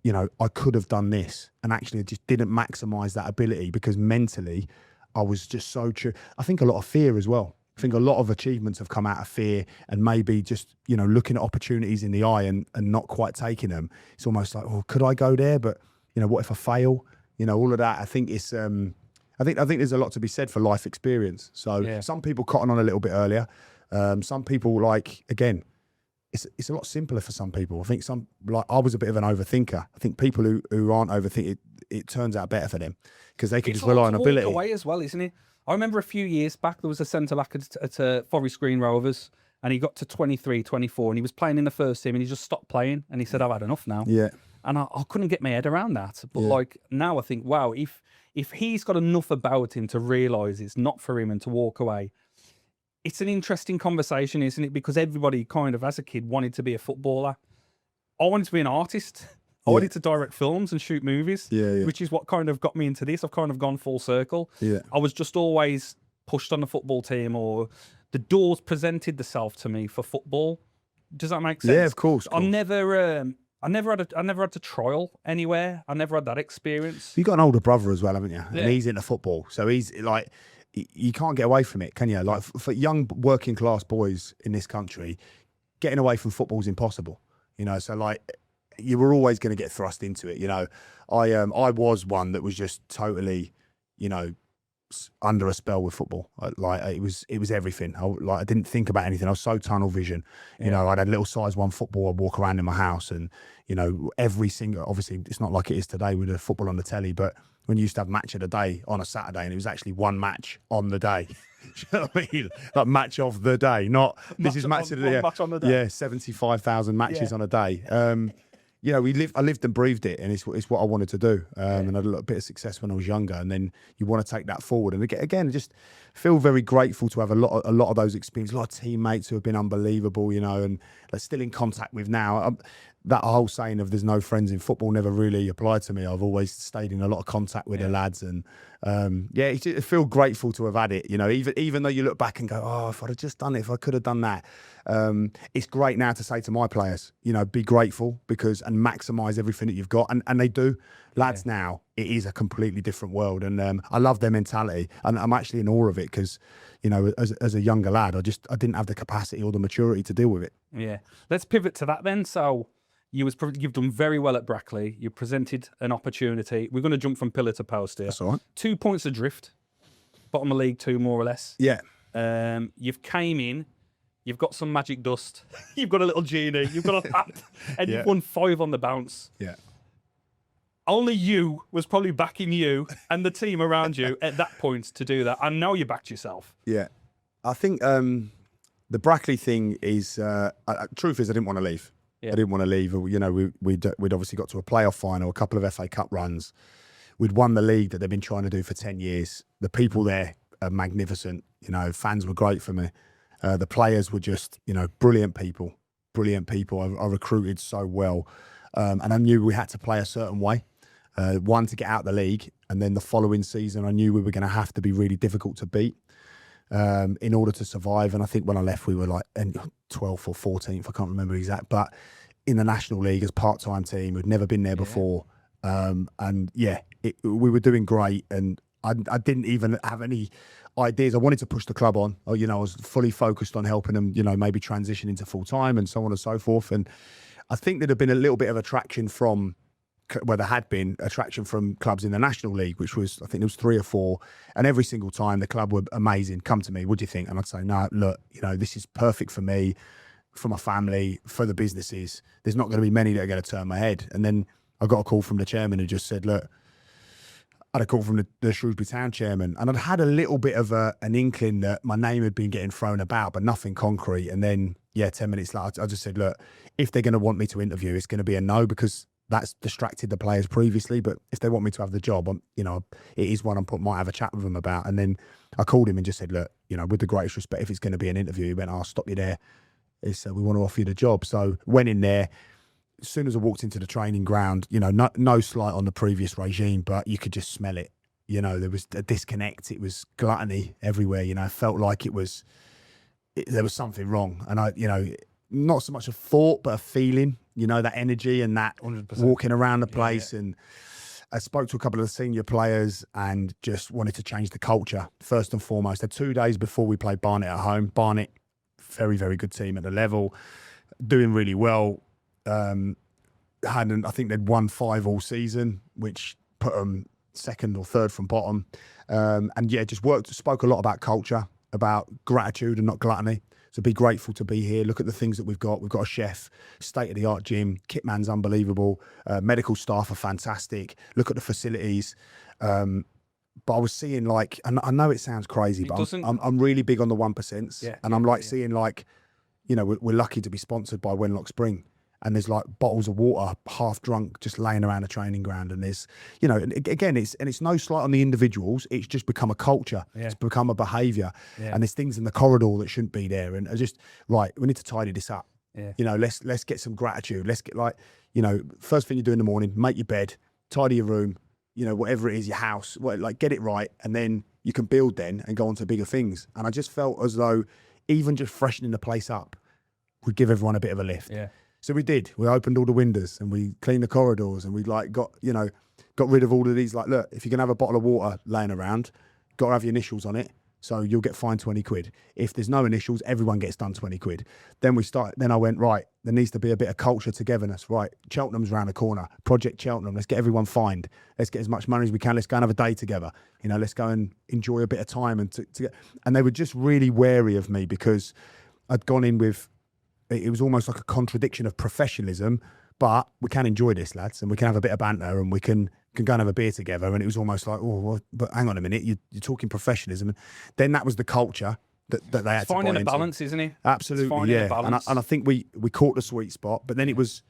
I could have done this. And actually I just didn't maximise that ability because mentally I was just so true. I think a lot of fear as well. I think a lot of achievements have come out of fear and maybe just, looking at opportunities in the eye and not quite taking them. It's almost like, oh, could I go there? But, what if I fail? All of that. I think it's, I think there's a lot to be said for life experience. So some people cotton on a little bit earlier. Some people again, it's a lot simpler for some people. I think I was a bit of an overthinker. I think people who aren't overthinking, it turns out better for them because they can just rely on ability. Walk away as well, isn't it? I remember a few years back, there was a centre-back at Forest Green Rovers and he got to 23, 24 and he was playing in the first team and he just stopped playing and he said, I've had enough now. Yeah. And I couldn't get my head around that. But now I think, wow, if he's got enough about him to realise it's not for him and to walk away, it's an interesting conversation, isn't it? Because everybody kind of, as a kid, wanted to be a footballer. I wanted to be an artist. I wanted to direct films and shoot movies, which is what kind of got me into this. I've kind of gone full circle. Yeah. I was just always pushed on the football team or the doors presented themselves to me for football. Does that make sense? Yeah, of course. I never had to trial anywhere. I never had that experience. You've got an older brother as well, haven't you? Yeah. And he's into football. So he's like, you can't get away from it, can you? Like for young working class boys in this country, getting away from football is impossible. So like you were always going to get thrust into it. I was one that was just totally, under a spell with football. Like it was everything. I didn't think about anything. I was so tunnel vision. I had a little size 1 football. I'd walk around in my house and, every single, obviously it's not like it is today with the football on the telly, but when you used to have match of the day on a Saturday and it was actually one match on the day. Do you know what I mean? Like match of the day, not this is match of the day. Match on the day. Yeah, 75,000 matches on a day. I lived and breathed it, and it's what I wanted to do. And I had a little bit of success when I was younger, and then you want to take that forward. And again, just feel very grateful to have a lot of those experiences. A lot of teammates who have been unbelievable, and they're still in contact with now. That whole saying of "there's no friends in football" never really applied to me. I've always stayed in a lot of contact with the lads, and I feel grateful to have had it. Even though you look back and go, "Oh, if I'd have just done it, if I could have done that." It's great now to say to my players, be grateful and maximise everything that you've got, and they do. Lads now, it is a completely different world, and I love their mentality, and I'm actually in awe of it because, as a younger lad, I didn't have the capacity or the maturity to deal with it. Yeah, let's pivot to that then. So. You've done very well at Brackley. You presented an opportunity. We're going to jump from pillar to post here. That's all right. 2 points adrift, bottom of League 2 more or less. Yeah. You've came in You've got some magic dust. You've got a little genie. You've got a hat. And Yeah. you've won 5 on the bounce. Yeah. Only you was probably backing you and the team around you at that point to do that. And now you backed yourself. Yeah. I think the Brackley thing is, truth is I didn't want to leave. Yeah. I didn't want to leave. You know, we'd obviously got to a playoff final, a couple of FA Cup runs. We'd won the league that they've been trying to do for 10 years. The people there are magnificent. You know, fans were great for me. The players were just, you know, brilliant people. I recruited so well. And I knew we had to play a certain way. One, to get out the league. And then the following season, I knew we were going to have to be really difficult to beat in order to survive. And I think when I left, we were like 12th or 14th. I can't remember exact. But in the National League as part-time team, we'd never been there before. And yeah, we were doing great. And I didn't even have any ideas. I wanted to push the club on. You know, I was fully focused on helping them, you know, maybe transition into full-time and so on and so forth. And I think there'd have been a little bit of attraction from, well, there had been attraction from clubs in the National League, which was, I think there was 3 or 4. And every single time the club were amazing. Come to me, what do you think? And I'd say, no, look, you know, this is perfect for me, for my family, for the businesses. There's not going to be many that are going to turn my head. And then I got a call from the chairman who just said, look, I had a call from the Shrewsbury Town chairman, and I'd had a little bit of an inkling that my name had been getting thrown about, but nothing concrete. And then, 10 minutes later, I just said, look, if they're going to want me to interview, it's going to be a no, because that's distracted the players previously. But if they want me to have the job, you know, it is one might have a chat with them about. And then I called him and just said, look, you know, with the greatest respect, if it's going to be an interview, he went, I'll stop you there. We want to offer you the job. So went in there. As soon as I walked into the training ground, you know, no slight on the previous regime, but you could just smell it. You know, there was a disconnect. It was gluttony everywhere. You know, I felt like there was something wrong. And I, you know, not so much a thought, but a feeling, you know, that energy and that 100%. Walking around the place. And I spoke to a couple of the senior players and just wanted to change the culture, first and foremost. 2 days before we played Barnet at home. Barnet, very, very good team at the level, doing really well. I think they'd won 5 all season, which put them second or third from bottom. And yeah, just spoke a lot about culture, about gratitude and not gluttony. So be grateful to be here. Look at the things that we've got. We've got a chef, state-of-the-art gym, kitman's unbelievable, medical staff are fantastic. Look at the facilities. But I was seeing, like, and I know it sounds crazy, but I'm really big on the 1%. Yeah, and I'm like seeing, like, you know, we're lucky to be sponsored by Wenlock Spring. And there's like bottles of water, half drunk, just laying around a training ground. And there's, you know, again, it's no slight on the individuals. It's just become a culture. Yeah. It's become a behaviour. Yeah. And there's things in the corridor that shouldn't be there. And I just, right, we need to tidy this up. Yeah. You know, let's get some gratitude. Let's get, like, you know, first thing you do in the morning, make your bed, tidy your room, you know, whatever it is, your house, like, get it right. And then you can build then and go on to bigger things. And I just felt as though even just freshening the place up would give everyone a bit of a lift. Yeah. So we did. We opened all the windows and we cleaned the corridors, and we got rid of all of these, like, look, if you're going to have a bottle of water laying around, got to have your initials on it. So you'll get fined 20 quid. If there's no initials, everyone gets done 20 quid. Then I went, right, there needs to be a bit of culture togetherness. Right, Cheltenham's round the corner. Project Cheltenham. Let's get everyone fined. Let's get as much money as we can. Let's go and have a day together. You know, let's go and enjoy a bit of time. And they were just really wary of me, because I'd gone in with, it was almost like a contradiction of professionalism, but we can enjoy this, lads, and we can have a bit of banter, and we can go and have a beer together. And it was almost like, oh, well, but hang on a minute, you're talking professionalism. And then that was the culture that they had to buy into. Finding a balance, isn't it? Absolutely, yeah. And I think we caught the sweet spot. But then it was,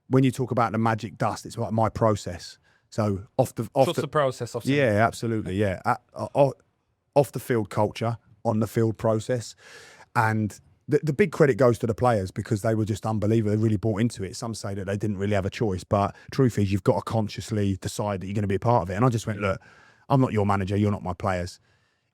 when you talk about the magic dust, it's like my process. So Trust the process. Yeah, absolutely, yeah. Off the field culture, on the field process, and the big credit goes to the players, because they were just unbelievable. They really bought into it. Some say that they didn't really have a choice, but truth is, you've got to consciously decide that you're going to be a part of it. And I just went, look, I'm not your manager, you're not my players.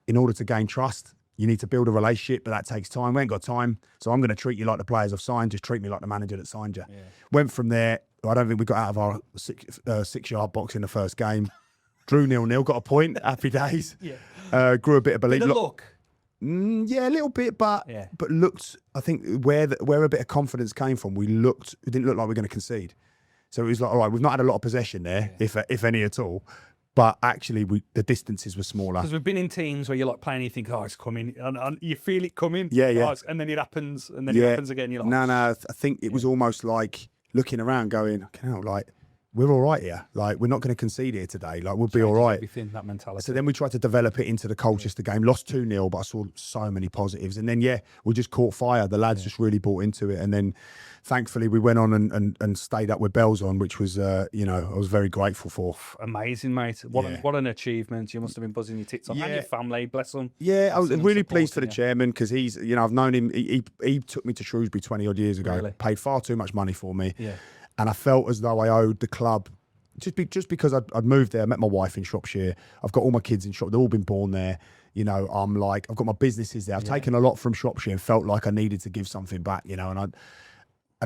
In order to gain trust, you need to build a relationship, but that takes time. We ain't got time, so I'm going to treat you like the players I've signed. Just treat me like the manager that signed you. Yeah. Went from there. I don't think we got out of our 6-yard box in the first game. Drew 0-0, got a point. Happy days. Yeah. Grew a bit of belief. Bit of luck. Yeah, a little bit, but looked, I think where a bit of confidence came from, it didn't look like we were going to concede. So it was like, all right, we've not had a lot of possession there, if any at all, but actually the distances were smaller. Because we've been in teams where you're like playing, you think, oh, it's coming, and you feel it coming. Yeah, yeah. Oh, and then it happens, and then it happens again. You're like, no, I think it was almost like looking around, going, like, we're all right here. Like, we're not going to concede here today. Like, we'll be all right. Everything, that mentality. So then we tried to develop it into the Colchester game. Lost 2-0, but I saw so many positives. And then, we just caught fire. The lads just really bought into it. And then, thankfully, we went on and stayed up with bells on, which was, I was very grateful for. Amazing, mate. What an achievement. You must have been buzzing your tits off. And your family, bless them. Yeah, I was really pleased for the chairman, because he's, I've known him. He took me to Shrewsbury 20-odd years ago. Really? Paid far too much money for me. Yeah. And I felt as though I owed the club, just because I'd moved there, I met my wife in Shropshire. I've got all my kids in Shropshire. They've all been born there. I'm like, I've got my businesses there. I've taken a lot from Shropshire and felt like I needed to give something back, and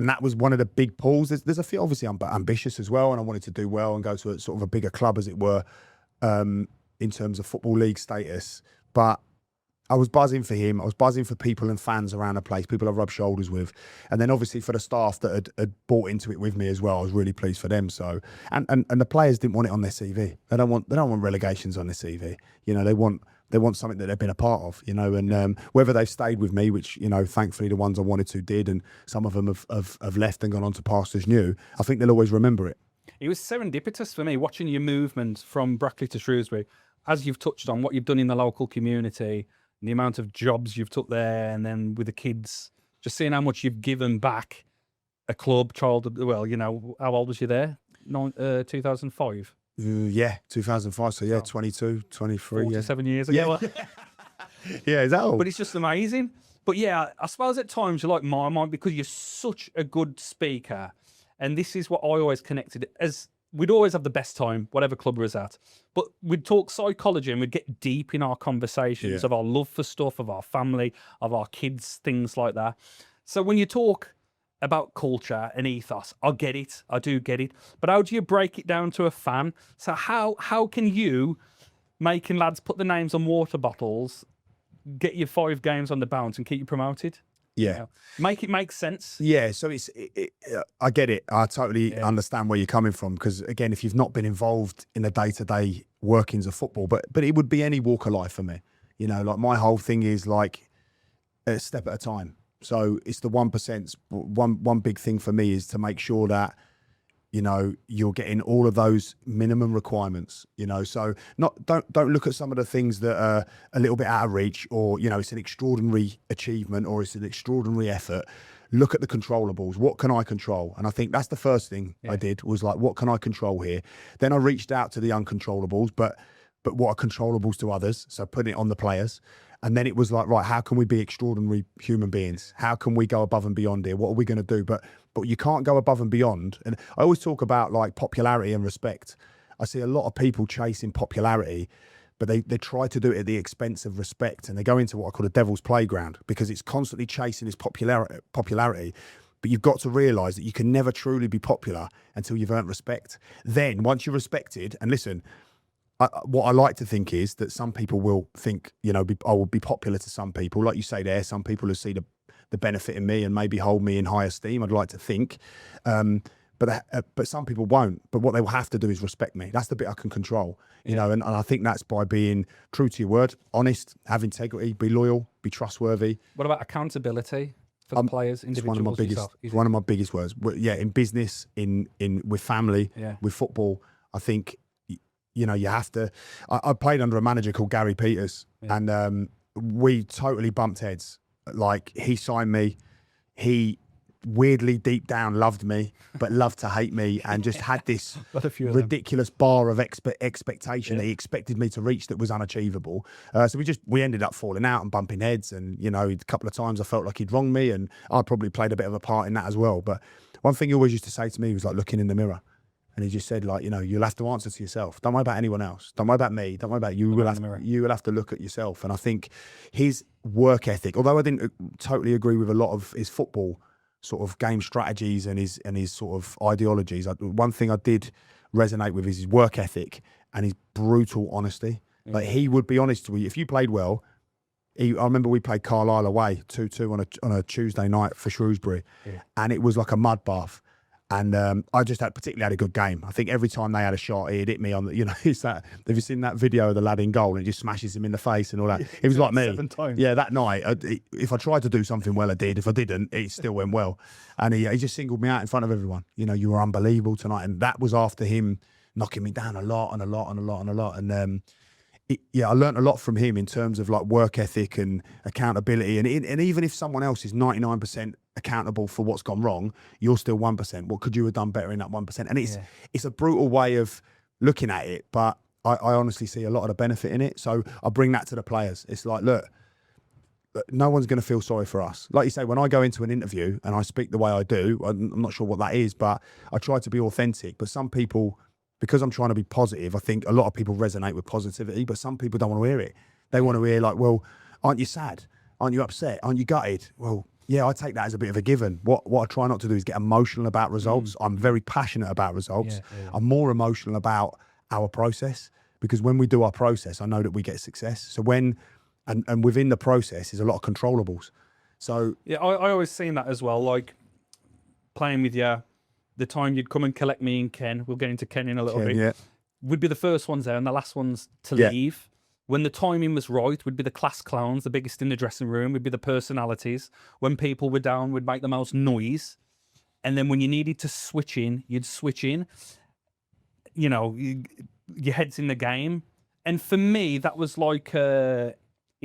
that was one of the big pulls. There's a few, obviously I'm ambitious as well, and I wanted to do well and go to a sort of a bigger club, as it were, in terms of Football League status. But I was buzzing for him. I was buzzing for people and fans around the place, people I rubbed shoulders with. And then obviously for the staff that had bought into it with me as well, I was really pleased for them. So, and the players didn't want it on their CV. They don't want relegations on their CV. They want something that they've been a part of, and whether they've stayed with me, which, thankfully the ones I wanted to did, and some of them have left and gone on to pastures new, I think they'll always remember it. It was serendipitous for me, watching your movement from Brackley to Shrewsbury, as you've touched on, what you've done in the local community, the amount of jobs you've took there, and then with the kids, just seeing how much you've given back a club, childhood. Well, how old was you there? 2005? 2005. So, 22, 23. 47 years ago. Yeah, is that all? But it's just amazing. But yeah, I suppose at times you're like Marmite, because you're such a good speaker. And this is what I always connected as. We'd always have the best time, whatever club we was at. But we'd talk psychology and we'd get deep in our conversations of our love for stuff, of our family, of our kids, things like that. So when you talk about culture and ethos, I get it. I do get it. But how do you break it down to a fan? So how can you, making lads put the names on water bottles, get your 5 games on the bounce and keep you promoted? Yeah. Make it make sense. Yeah, so I get it. I totally understand where you're coming from, because, again, if you've not been involved in the day-to-day workings of football, but it would be any walk of life for me. Like, my whole thing is like a step at a time. So it's the 1%. One big thing for me is to make sure that, you're getting all of those minimum requirements, so don't look at some of the things that are a little bit out of reach, or, it's an extraordinary achievement or it's an extraordinary effort. Look at the controllables. What can I control? And I think that's the first thing I did, was like, what can I control here? Then I reached out to the uncontrollables, but what are controllables to others? So putting it on the players. And then it was like, right, how can we be extraordinary human beings? How can we go above and beyond here? What are we going to do? But you can't go above and beyond. And I always talk about like popularity and respect. I see a lot of people chasing popularity, but they try to do it at the expense of respect. And they go into what I call a devil's playground, because it's constantly chasing this popularity. But you've got to realise that you can never truly be popular until you've earned respect. Then once you're respected, and listen, what I like to think is that some people will think, I will be popular to some people. Like you say there, some people will see the benefit in me and maybe hold me in high esteem, I'd like to think. But some people won't. But what they will have to do is respect me. That's the bit I can control, and I think that's by being true to your word, honest, have integrity, be loyal, be trustworthy. What about accountability for the players, individuals? It's one of my biggest words. Yeah, in business, in with family, with football, I think, you have to. I played under a manager called Gary Peters, and we totally bumped heads. Like, he signed me, he weirdly deep down loved me, but loved to hate me, and just had this ridiculous bar of expectation that he expected me to reach that was unachievable. So we ended up falling out and bumping heads, and a couple of times I felt like he'd wronged me, and I probably played a bit of a part in that as well. But one thing he always used to say to me was like looking in the mirror. And he just said, like, you'll have to answer to yourself. Don't worry about anyone else. Don't worry about me. Don't worry about you. You will have to look at yourself. And I think his work ethic, although I didn't totally agree with a lot of his football sort of game strategies and his sort of ideologies, one thing I did resonate with is his work ethic and his brutal honesty. Like, he would be honest with you. If you played well, I remember we played Carlisle away 2-2 on a Tuesday night for Shrewsbury, and it was like a mud bath. And I just particularly had a good game. I think every time they had a shot, he'd hit me on the, it's that, have you seen that video of the lad in goal and it just smashes him in the face and all that? It was like me. 7 times. Yeah, that night, if I tried to do something well, I did. If I didn't, it still went well. And he just singled me out in front of everyone. You were unbelievable tonight. And that was after him knocking me down a lot. And I learned a lot from him in terms of like work ethic and accountability. And even if someone else is 99% accountable for what's gone wrong, you're still 1%. What could you have done better in that 1%? And it's a brutal way of looking at it, but I honestly see a lot of the benefit in it. So I bring that to the players. It's like, look, no one's going to feel sorry for us. Like you say, when I go into an interview and I speak the way I do, I'm not sure what that is, but I try to be authentic. But some people, because I'm trying to be positive, I think a lot of people resonate with positivity, but some people don't want to hear it. They want to hear like, well, aren't you sad? Aren't you upset? Aren't you gutted? Well, yeah, I take that as a bit of a given. What I try not to do is get emotional about results. I'm very passionate about results. I'm more emotional about our process, because when we do our process, I know that we get success. So and within the process is a lot of controllables. So yeah, I always seen that as well, like playing with you. The time you'd come and collect me and Ken, we'll get into Ken in a little bit, we'd be the first ones there and the last ones to leave. When the timing was right, we'd be the class clowns, the biggest in the dressing room. We'd be the personalities. When people were down, we'd make the most noise. And then when you needed to switch in, you'd switch in. Your head's in the game. And for me, that was like, it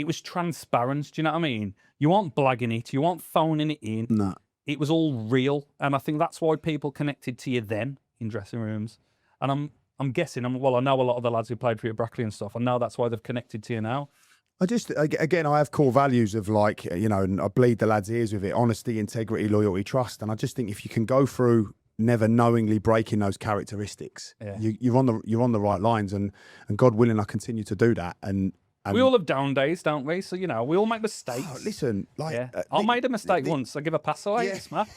was transparent. Do you know what I mean? You aren't blagging it. You aren't phoning it in. No. It was all real, and I think that's why people connected to you then in dressing rooms. And I'm guessing, I know a lot of the lads who played for you at Brackley and stuff. I know that's why they've connected to you now. I have core values of like, and I bleed the lads' ears with it: honesty, integrity, loyalty, trust. And I just think if you can go through never knowingly breaking those characteristics, you're on the right lines, and God willing, I continue to do that. And we all have down days, don't we? So, we all make mistakes. Oh, listen, like... I made a mistake once. I give a pass away. Yeah. Yes, man.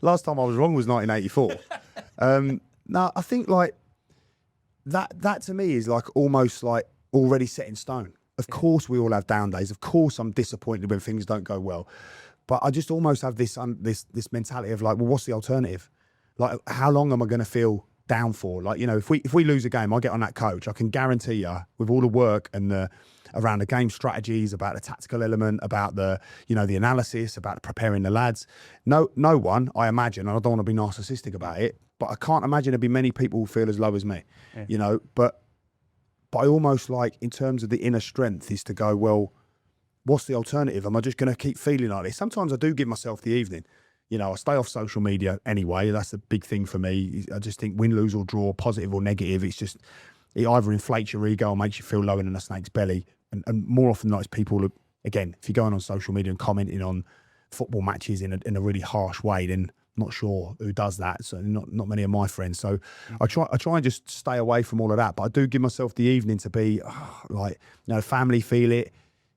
Last time I was wrong was 1984. No, I think like that to me is like almost like already set in stone. Of course we all have down days. Of course I'm disappointed when things don't go well. But I just almost have this mentality of like, well, what's the alternative? Like, how long am I going to feel down for? Like, if we lose a game, I get on that coach, I can guarantee you, with all the work and around the game strategies, about the tactical element, about the the analysis, about preparing the lads, no one, I imagine, and I don't want to be narcissistic about it, but I can't imagine there'd be many people who feel as low as me. But I almost like, in terms of the inner strength, is to go, well, what's the alternative? Am I just going to keep feeling like this? Sometimes I do give myself the evening. I stay off social media anyway. That's a big thing for me. I just think win, lose or draw, positive or negative, it either inflates your ego or makes you feel lower than a snake's belly. And more often than not, it's people, again, if you're going on social media and commenting on football matches in a really harsh way, then I'm not sure who does that. So not many of my friends. So I try and just stay away from all of that. But I do give myself the evening to be family feel it.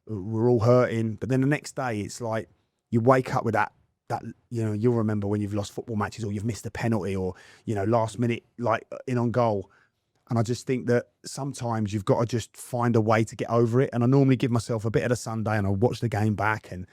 We're all hurting. But then the next day, it's like you wake up with that you'll remember when you've lost football matches or you've missed a penalty or last minute like in on goal, and I just think that sometimes you've got to just find a way to get over it. And I normally give myself a bit of the Sunday and I watch the game back and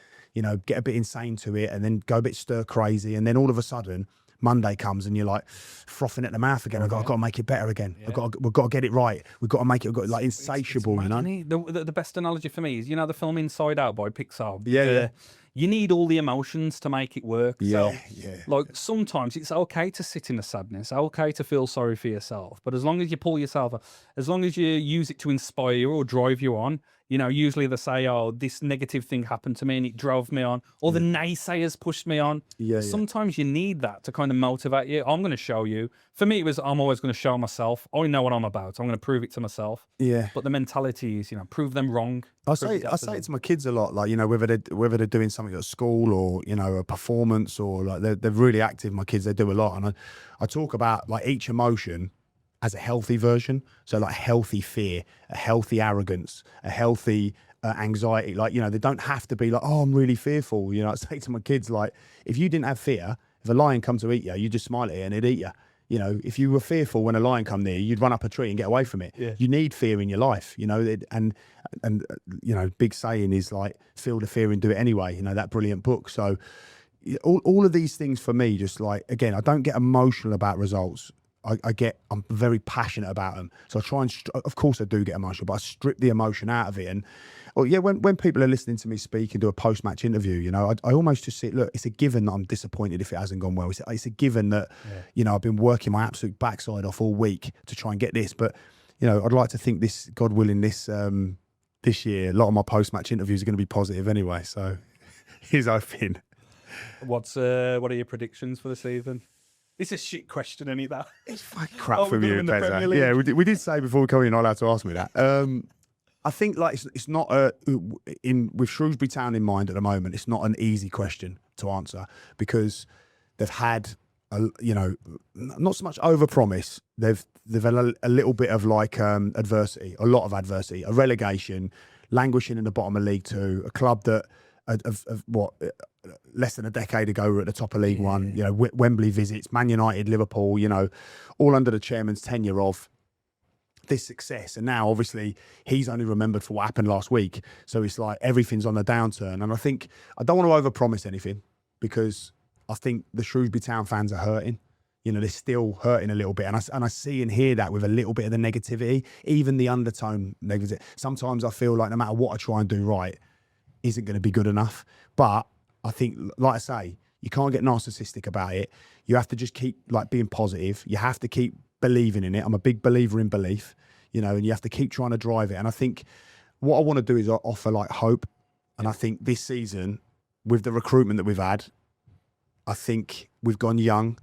get a bit insane to it and then go a bit stir crazy, and then all of a sudden Monday comes and you're like frothing at the mouth again. I've got to make it better again. We've got to get it right. We've got to make it like insatiable. It's the best analogy for me is the film Inside Out by Pixar. Yeah. You need all the emotions to make it work. Yeah. Like sometimes it's okay to sit in the sadness, okay to feel sorry for yourself, but as long as you pull yourself up, as long as you use it to inspire you or drive you on, usually they say, oh, this negative thing happened to me and it drove me on, or the naysayers pushed me on. Sometimes you need that to kind of motivate you. I'm going to show you. For me, it was, I'm always going to show myself. I know what I'm about. I'm going to prove it to myself. Yeah. But the mentality is, prove them wrong. I say it to my kids a lot, like, whether they're doing something at school or, a performance or like they're really active. My kids, they do a lot. And I talk about like each emotion as a healthy version. So like healthy fear, a healthy arrogance, a healthy anxiety. Like, they don't have to be like, oh, I'm really fearful. I say to my kids, like, if you didn't have fear, if a lion come to eat you, you just smile at it and it'd eat you. If you were fearful when a lion come near you, you'd run up a tree and get away from it. Yeah. You need fear in your life, and big saying is like, feel the fear and do it anyway. That brilliant book. So, all of these things for me, just like, again, I don't get emotional about results. I'm very passionate about them. So I try and, of course I do get emotional, but I strip the emotion out of it. And when people are listening to me speak and do a post-match interview, you know, I almost just say, look, it's a given that I'm disappointed if it hasn't gone well. It's a given that, you know, I've been working my absolute backside off all week to try and get this. But, you know, I'd like to think this, God willing, this year, a lot of my post-match interviews are going to be positive anyway. So here's hoping. What are your predictions for the season? It's a shit question, isn't it, that? It's fucking crap from you, Pezza. Yeah, we did say before we come in, you're not allowed to ask me that. I think like it's not with Shrewsbury Town in mind at the moment, it's not an easy question to answer because they've had not so much overpromise. They've had a little bit of like adversity, a lot of adversity, a relegation, languishing in the bottom of League Two, a club that of less than a decade ago were at the top of League One. You know, Wembley visits, Man United, Liverpool. You know, all under the chairman's tenure of this success. And now, obviously, he's only remembered for what happened last week. So it's like everything's on the downturn. And I think I don't want to overpromise anything because I think the Shrewsbury Town fans are hurting. You know, they're still hurting a little bit. And I see and hear that with a little bit of the negativity, even the undertone negativity. Sometimes I feel like no matter what I try and do right, isn't going to be good enough. But I think, like I say, you can't get narcissistic about it. You have to just keep like being positive. You have to keep believing in it. I'm a big believer in belief, you know, and you have to keep trying to drive it. And I think what I want to do is offer like hope. And I think this season, with the recruitment that we've had, I think we've gone young,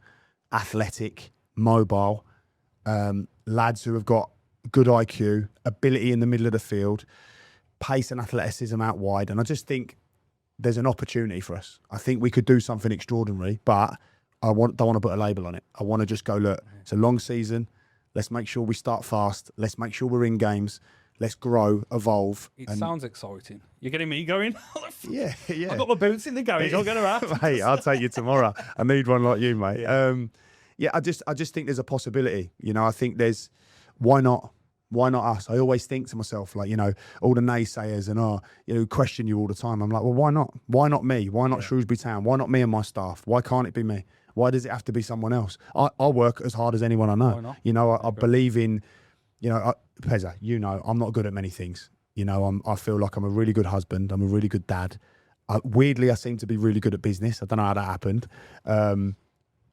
athletic, mobile, lads who have got good IQ, ability in the middle of the field, pace and athleticism out wide. And I just think there's an opportunity for us. I think we could do something extraordinary, but I don't want to put a label on it. I want to just go, look, it's a long season. Let's make sure we start fast. Let's make sure we're in games. Let's grow, evolve. It sounds exciting. You're getting me going? Yeah. I've got my boots in the garage. I'll get around. Mate, I'll take you tomorrow. I need one like you, mate. I just think there's a possibility. You know, I think there's, why not us? I always think to myself, like, you know, all the naysayers and, question you all the time. I'm like, well, why not? Why not me? Why not Shrewsbury Town? Why not me and my staff? Why can't it be me? Why does it have to be someone else? I work as hard as anyone I know. Why not? You know, I believe in, Pezza, I'm not good at many things. You know, I feel like I'm a really good husband. I'm a really good dad. Weirdly, I seem to be really good at business. I don't know how that happened.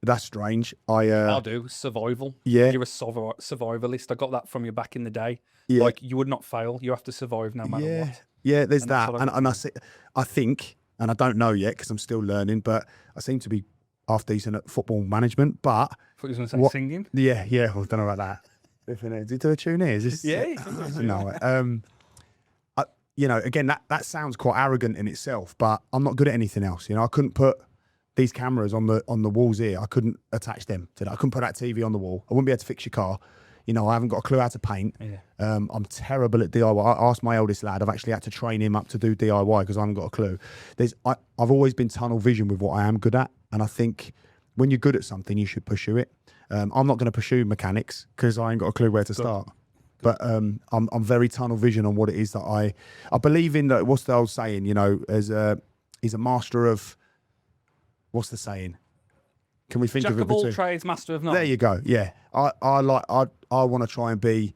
That's strange. I'll do survival. Yeah, you're a survivalist. I got that from you back in the day. Yeah, like you would not fail. You have to survive no matter what. Yeah, there's that. And I think, and I don't know yet because I'm still learning, but I seem to be half decent at football management. But I thought you was going to say singing. Yeah. Well, I don't know about that. Did you do a tune here? Is this? Yeah. No. Again, that sounds quite arrogant in itself, but I'm not good at anything else. You know, I couldn't put these cameras on the walls here. I couldn't attach them to that. I couldn't put that TV on the wall. I wouldn't be able to fix your car. You know, I haven't got a clue how to paint. Yeah. I'm terrible at DIY. I asked my eldest lad. I've actually had to train him up to do DIY because I haven't got a clue. I've always been tunnel vision with what I am good at, and I think when you're good at something, you should pursue it. I'm not going to pursue mechanics because I ain't got a clue where to start. But I'm very tunnel vision on what it is that I believe in. That what's the old saying? You know, he's a master of. What's the saying? Can we think Jack of it? Jack of all trades, master of none. There you go. Yeah, I want to try and be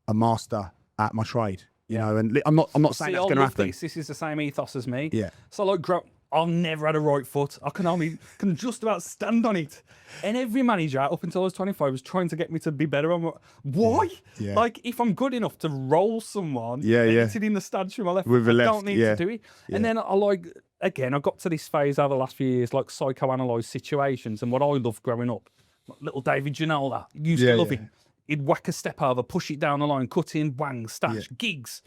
a master at my trade. You know, and I'm not saying that's going to happen. This is the same ethos as me. Yeah. So like, I've never had a right foot. I can just about stand on it. And every manager up until I was 25 was trying to get me to be better. Why? Yeah. Like, if I'm good enough to roll someone, sit in the stand through my left, I don't need to do it. Yeah. And then I got to this phase over the last few years, like psychoanalyze situations. And what I loved growing up, like little David Ginola, used to love him. He'd whack a step over, push it down the line, cut in, wang, stash, gigs.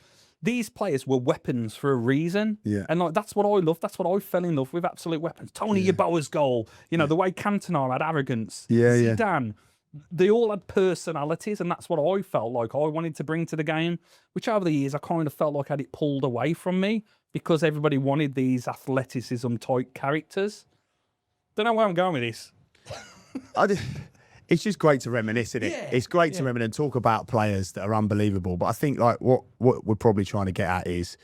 These players were weapons for a reason. Yeah. And like that's what I love. That's what I fell in love with, absolute weapons. Tony Yeboah's goal, the way Cantona had arrogance. Zidane. They all had personalities, and that's what I felt like I wanted to bring to the game, which over the years I kind of felt like I had it pulled away from me because everybody wanted these athleticism type characters. Don't know where I'm going with this. It's just great to reminisce, isn't it? Yeah, it's great to reminisce and talk about players that are unbelievable. But I think like what we're probably trying to get at is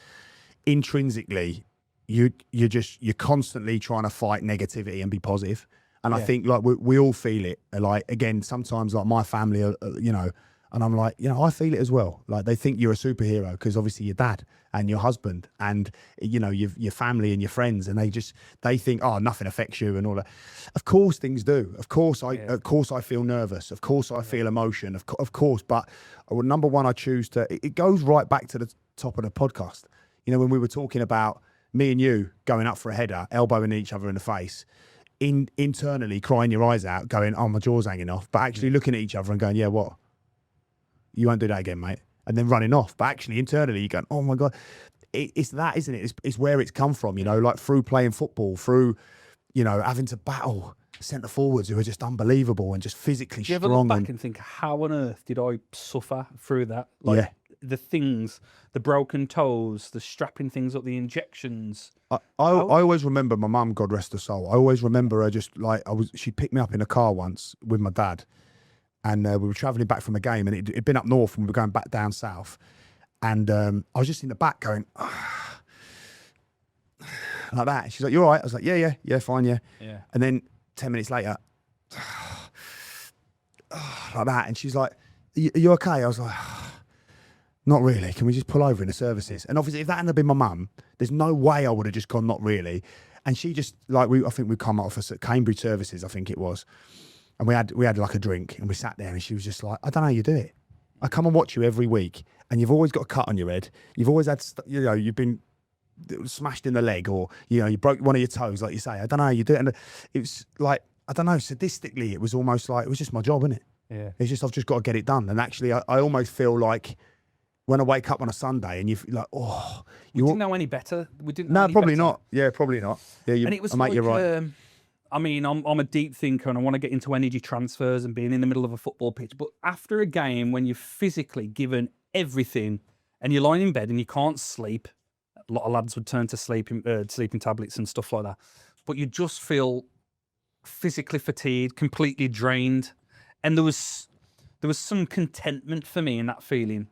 intrinsically, you're constantly trying to fight negativity and be positive. And I think like we all feel it. Like, again, sometimes like my family, you know, and I'm like, you know, I feel it as well. Like, they think you're a superhero because obviously your dad and your husband and, you know, your family and your friends, and they think, oh, nothing affects you and all that. Of course things do. Of course I feel nervous. Of course I feel emotion. Of course. But number one, I choose to, it goes right back to the top of the podcast. You know, when we were talking about me and you going up for a header, elbowing each other in the face, internally crying your eyes out, going, oh, my jaw's hanging off, but actually looking at each other and going, yeah, what? You won't do that again, mate. And then running off. But actually, internally, you're going, oh, my God. It's that, isn't it? It's where it's come from, you know, like through playing football, through, you know, having to battle centre forwards who are just unbelievable and just physically Do you strong. ever look back and think, how on earth did I suffer through that? Like, the things, the broken toes, the strapping things up, the injections. I always remember my mum, God rest her soul. I always remember her just like, she picked me up in a car once with my dad. And we were travelling back from a game, and it'd been up north, and we were going back down south. And I was just in the back going, like that. And she's like, you all right? I was like, yeah, fine, yeah. And then 10 minutes later, like that. And she's like, are you okay? I was like, not really. Can we just pull over in the services? And obviously, if that hadn't been my mum, there's no way I would have just gone, not really. And she just, like, I think we come off at Cambridge services, I think it was. And we had like a drink, and we sat there, and she was just like, I don't know how you do it. I come and watch you every week, and you've always got a cut on your head. You've always had, you know, you've been smashed in the leg, or, you know, you broke one of your toes, like you say. I don't know how you do it. And it was like, I don't know, sadistically, it was almost like, it was just my job, isn't it? Yeah. It's just, I've just got to get it done. And actually, I almost feel like when I wake up on a Sunday and you feel like, oh. We didn't know any better. We didn't know No, any probably better. not. Yeah, probably not. Yeah, and it was mate, like, you're right. I mean, I'm a deep thinker, and I want to get into energy transfers and being in the middle of a football pitch. But after a game, when you're physically given everything and you're lying in bed and you can't sleep, a lot of lads would turn to sleeping tablets and stuff like that. But you just feel physically fatigued, completely drained. And there was some contentment for me in that feeling.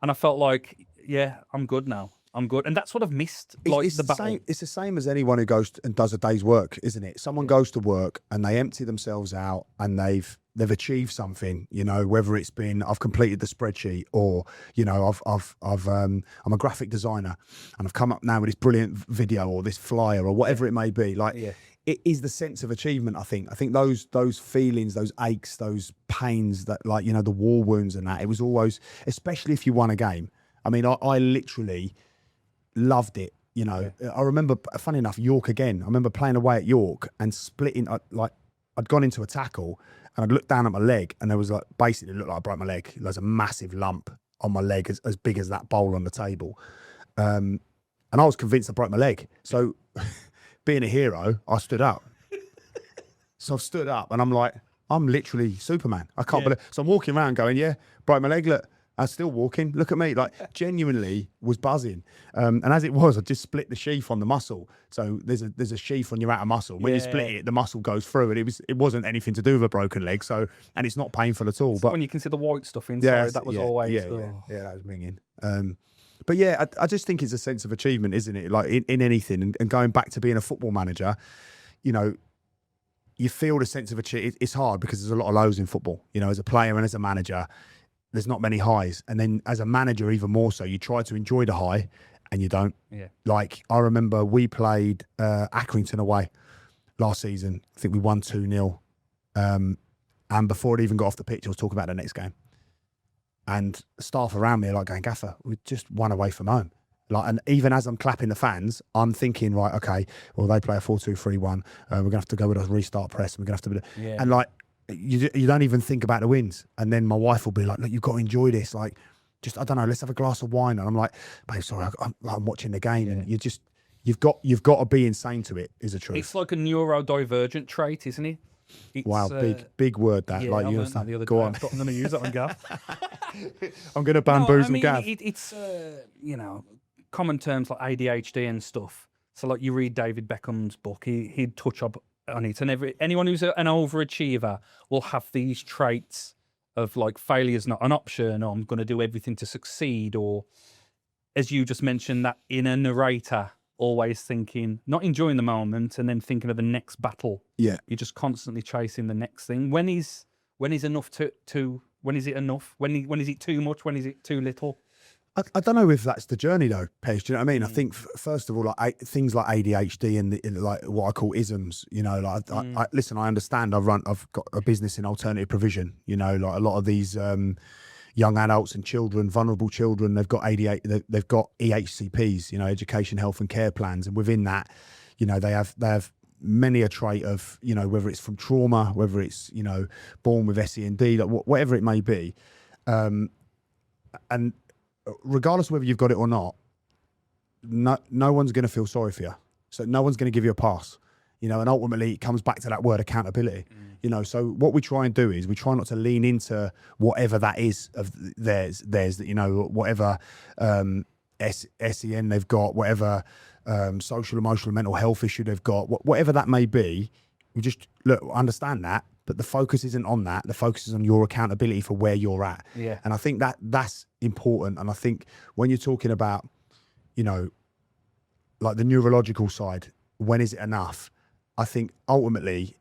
And I felt like, yeah, I'm good now. I'm good. And that's what I've missed. Like, it's the same as anyone who goes and does a day's work, isn't it? Someone goes to work and they empty themselves out and they've achieved something, you know, whether it's been, I've completed the spreadsheet, or, you know, I'm a graphic designer and I've come up now with this brilliant video or this flyer or whatever it may be. Like, it is the sense of achievement, I think. I think those feelings, those aches, those pains that, like, you know, the war wounds and that, it was always, especially if you won a game. I mean, I literally loved it, you know. I remember, funny enough, York again. I remember playing away at York and splitting, like, I'd gone into a tackle and I'd looked down at my leg, and there was, like, basically, it looked like I broke my leg. There was a massive lump on my leg as big as that bowl on the table. And I was convinced I broke my leg. So being a hero, I stood up. So I've stood up and I'm like, I'm literally Superman. I can't believe. So I'm walking around going, yeah, broke my leg, look. I'm still walking. Look at me. Like, genuinely was buzzing. And as it was, I just split the sheath on the muscle. So there's a sheath on your outer muscle. When you split it, the muscle goes through, and it wasn't anything to do with a broken leg. So, and it's not painful at all. But when you can see the white stuff inside, that was always that was ringing. But yeah, I just think it's a sense of achievement, isn't it? Like in anything, and going back to being a football manager, you know, you feel the sense of achievement. It's hard because there's a lot of lows in football. You know, as a player and as a manager, there's not many highs. And then as a manager, even more so, you try to enjoy the high and you don't. Yeah. Like, I remember we played Accrington away last season. I think we won 2-0. And before it even got off the pitch, I was talking about the next game. And staff around me are like going, Gaffer, we just won away from home. Like, and even as I'm clapping the fans, I'm thinking, right, okay, well, they play a 4-2-3-1. We're going to have to go with a restart press. And we're going to have to and like, you don't even think about the wins. And then my wife will be like, look, you've got to enjoy this. Like, just, I don't know, let's have a glass of wine. And I'm like, babe, sorry, I'm watching the game. And you've got to be insane to it, is the truth. It's like a neurodivergent trait, isn't it? It's, wow, big word that. Yeah, like, you understand. the other Go day. on. I'm going to use that on Gav. I'm going to bamboozle Gav. It's you know, common terms like ADHD and stuff. So like, you read David Beckham's book, he'd touch up on it, and anyone who's an overachiever will have these traits of, like, failure's not an option, or I'm going to do everything to succeed, or, as you just mentioned, that inner narrator always thinking, not enjoying the moment and then thinking of the next battle. Yeah. You're just constantly chasing the next thing. When is enough to when is it enough? When is it too much? When is it too little? I don't know if that's the journey though, Pez. Do you know what I mean? I think first of all, like things like ADHD and like what I call isms. You know, like listen, I understand. I've got a business in alternative provision. You know, like a lot of these young adults and children, vulnerable children, they've got ADHD, they've got EHCPs. You know, education, health, and care plans, and within that, you know, they have many a trait of, you know, whether it's from trauma, whether it's, you know, born with SEND, like whatever it may be, and regardless of whether you've got it or not, no one's going to feel sorry for you. So no one's going to give you a pass, you know, and ultimately it comes back to that word accountability, you know. So what we try and do is we try not to lean into whatever that is of theirs, you know, whatever SEN they've got, whatever social, emotional, mental health issue they've got, whatever that may be. We just understand that, but the focus isn't on that. The focus is on your accountability for where you're at. Yeah. And I think that's important. And I think when you're talking about, you know, like the neurological side, when is it enough? I think ultimately,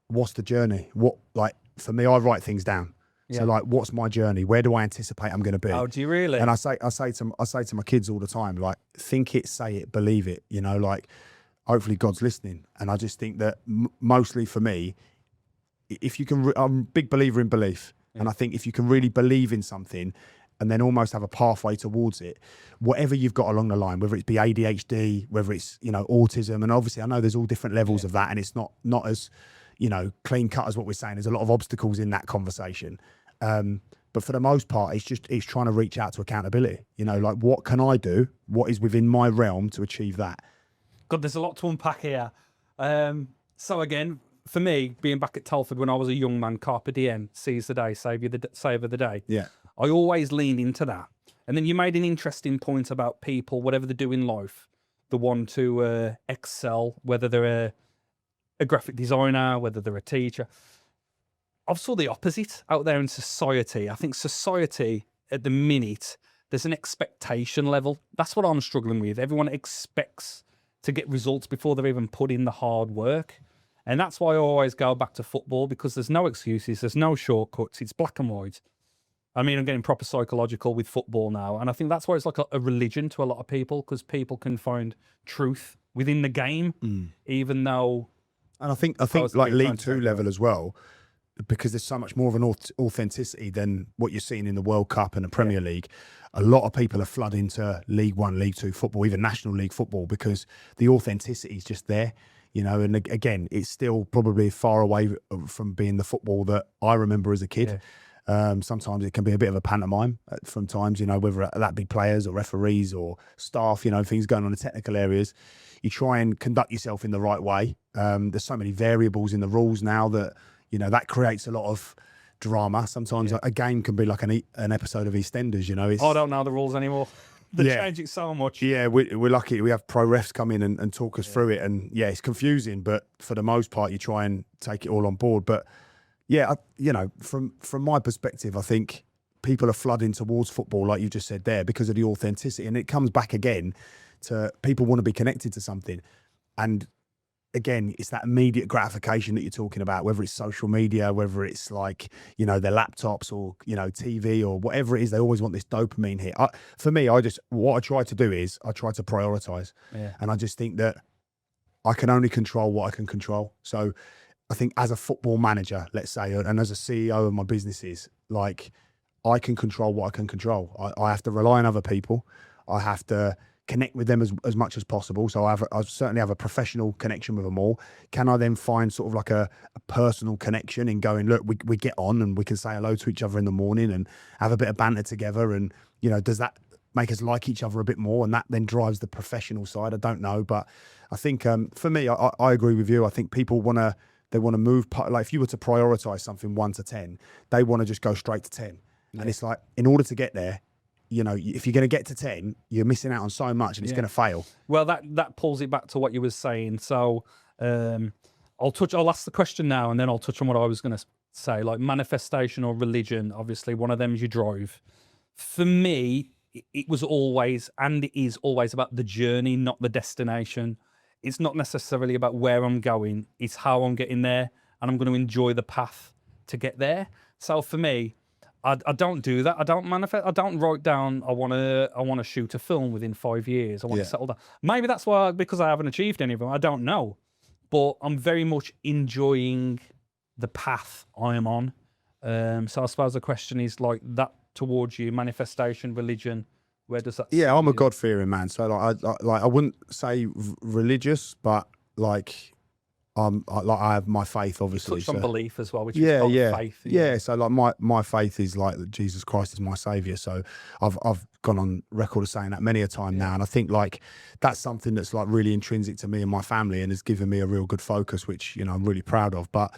what's the journey? What, like, for me, I write things down. Yeah. So like, what's my journey? Where do I anticipate I'm going to be? Oh, do you really? And I say to my kids all the time, like, think it, say it, believe it. You know, like, hopefully God's listening. And I just think that mostly for me, if you can, I'm a big believer in belief. Yeah. And I think if you can really believe in something and then almost have a pathway towards it, whatever you've got along the line, whether it's be ADHD, whether it's, you know, autism, and obviously I know there's all different levels of that, and it's not as, you know, clean cut as what we're saying. There's a lot of obstacles in that conversation. But for the most part, it's trying to reach out to accountability. You know, like, what can I do? What is within my realm to achieve that? God, there's a lot to unpack here. So again, for me, being back at Telford when I was a young man, carpe diem, seize the day, savour the day. Yeah. I always leaned into that. And then you made an interesting point about people, whatever they do in life, the one to excel, whether they're a graphic designer, whether they're a teacher. I've saw the opposite out there in society. I think society at the minute, there's an expectation level. That's what I'm struggling with. Everyone expects to get results before they've even put in the hard work. And that's why I always go back to football, because there's no excuses, there's no shortcuts, it's black and white. I mean, I'm getting proper psychological with football now. And I think that's why it's like a religion to a lot of people, because people can find truth within the game, even though... And I think like League Two level as well, because there's so much more of an authenticity than what you're seeing in the World Cup and the Premier League. A lot of people are flooding to League One, League Two football, even National League football, because the authenticity is just there, you know. And again, it's still probably far away from being the football that I remember as a kid. Yeah. Sometimes it can be a bit of a pantomime from times, you know, whether that be players or referees or staff, you know, things going on in the technical areas. You try and conduct yourself in the right way. There's so many variables in the rules now that, you know, that creates a lot of drama. Sometimes a game can be like an episode of EastEnders, you know. I don't know the rules anymore. They change it so much. Yeah, we're lucky. We have pro refs come in and talk us through it. And yeah, it's confusing, but for the most part, you try and take it all on board. But yeah, you know, from my perspective, I think people are flooding towards football, like you just said there, because of the authenticity. And it comes back again to people want to be connected to something. And again, it's that immediate gratification that you're talking about, whether it's social media, whether it's like, you know, their laptops or, you know, TV or whatever it is. They always want this dopamine hit. For me, what I try to do is I try to prioritize. Yeah. And I just think that I can only control what I can control. So I think as a football manager, let's say, and as a CEO of my businesses, like, I can control what I can control. I have to rely on other people. I have to connect with them as much as possible. So I certainly have a professional connection with them all. Can I then find sort of like a personal connection in going, look, we get on and we can say hello to each other in the morning and have a bit of banter together, and, you know, does that make us like each other a bit more? And that then drives the professional side. I don't know, but I think for me, I agree with you. I think people want to move, like, if you were to prioritize something 1 to 10, they want to just go straight to 10. Yeah. And it's like, in order to get there, you know, if you're going to get to 10, you're missing out on so much, and it's going to fail. Well, that pulls it back to what you were saying. So I'll ask the question now, and then I'll touch on what I was going to say, like manifestation or religion. Obviously, one of them is your drive. For me, it was always, and it is always about the journey, not the destination. It's not necessarily about where I'm going, it's how I'm getting there, and I'm going to enjoy the path to get there. So for me, I don't do that. I don't manifest. I don't write down, I want to shoot a film within 5 years. I want to settle down. Maybe that's why, because I haven't achieved any of them. I don't know. But I'm very much enjoying the path I am on. So I suppose the question is like that towards you, manifestation, religion. Where does that? Yeah, I'm a God-fearing man. So I wouldn't say religious, but like I have my faith, obviously. You touched on belief as well, which is faith. Yeah. So like my faith is like that Jesus Christ is my savior. So I've gone on record of saying that many a time now, and I think like that's something that's like really intrinsic to me and my family, and has given me a real good focus, which I'm really proud of. But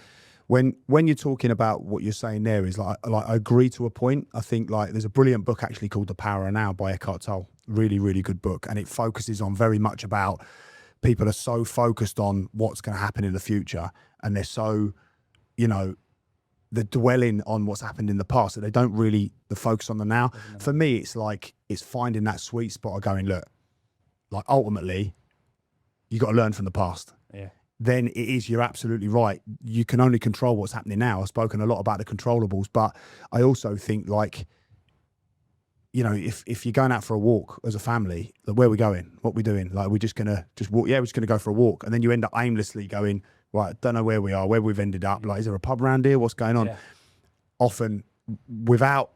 when you're talking about what you're saying there is like I agree to a point. I think like there's a brilliant book actually called The Power of Now by Eckhart Tolle. Really, really good book, and it focuses on very much about. People are so focused on what's going to happen in the future, and they're so, they're dwelling on what's happened in the past, that they don't really focus on the now. For me, it's like, it's finding that sweet spot of going, look, like ultimately, you got to learn from the past. Yeah. Then it is, you're absolutely right. You can only control what's happening now. I've spoken a lot about the controllables, but I also think like, if you're going out for a walk as a family, like where are we going? What are we doing? Like, we're just going to walk. Yeah, we're just going to go for a walk. And then you end up aimlessly going, right, don't know where we are, where we've ended up. Like, is there a pub around here? What's going on? Yeah. Often without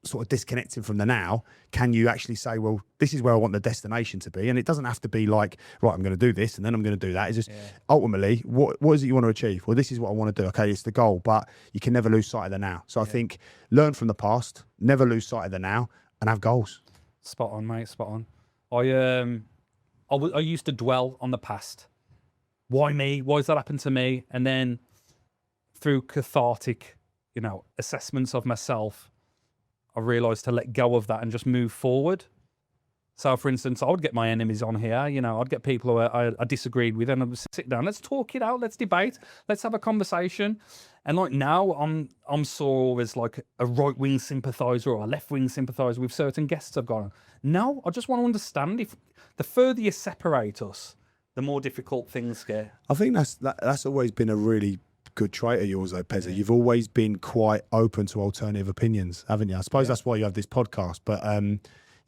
sort of disconnecting from the now, can you actually say, well, this is where I want the destination to be? And it doesn't have to be like, right, I'm going to do this and then I'm going to do that. It's just ultimately, what is it you want to achieve? Well, this is what I want to do. Okay, it's the goal, but you can never lose sight of the now. So I think learn from the past, never lose sight of the now, and have goals. Spot on, mate. Spot on. I used to dwell on the past. Why me? Why has that happened to me? And then through cathartic, assessments of myself, I realised to let go of that and just move forward. So, for instance, I would get my enemies on here. I'd get people who I disagreed with, and I'd sit down. Let's talk it out. Let's debate. Let's have a conversation. And like now, I'm sore as like a right-wing sympathiser or a left-wing sympathiser with certain guests I've got on. No, I just want to understand. If the further you separate us, the more difficult things get. I think that's always been a really good trait of yours, though, Pezza. Yeah. You've always been quite open to alternative opinions, haven't you? I suppose that's why you have this podcast. But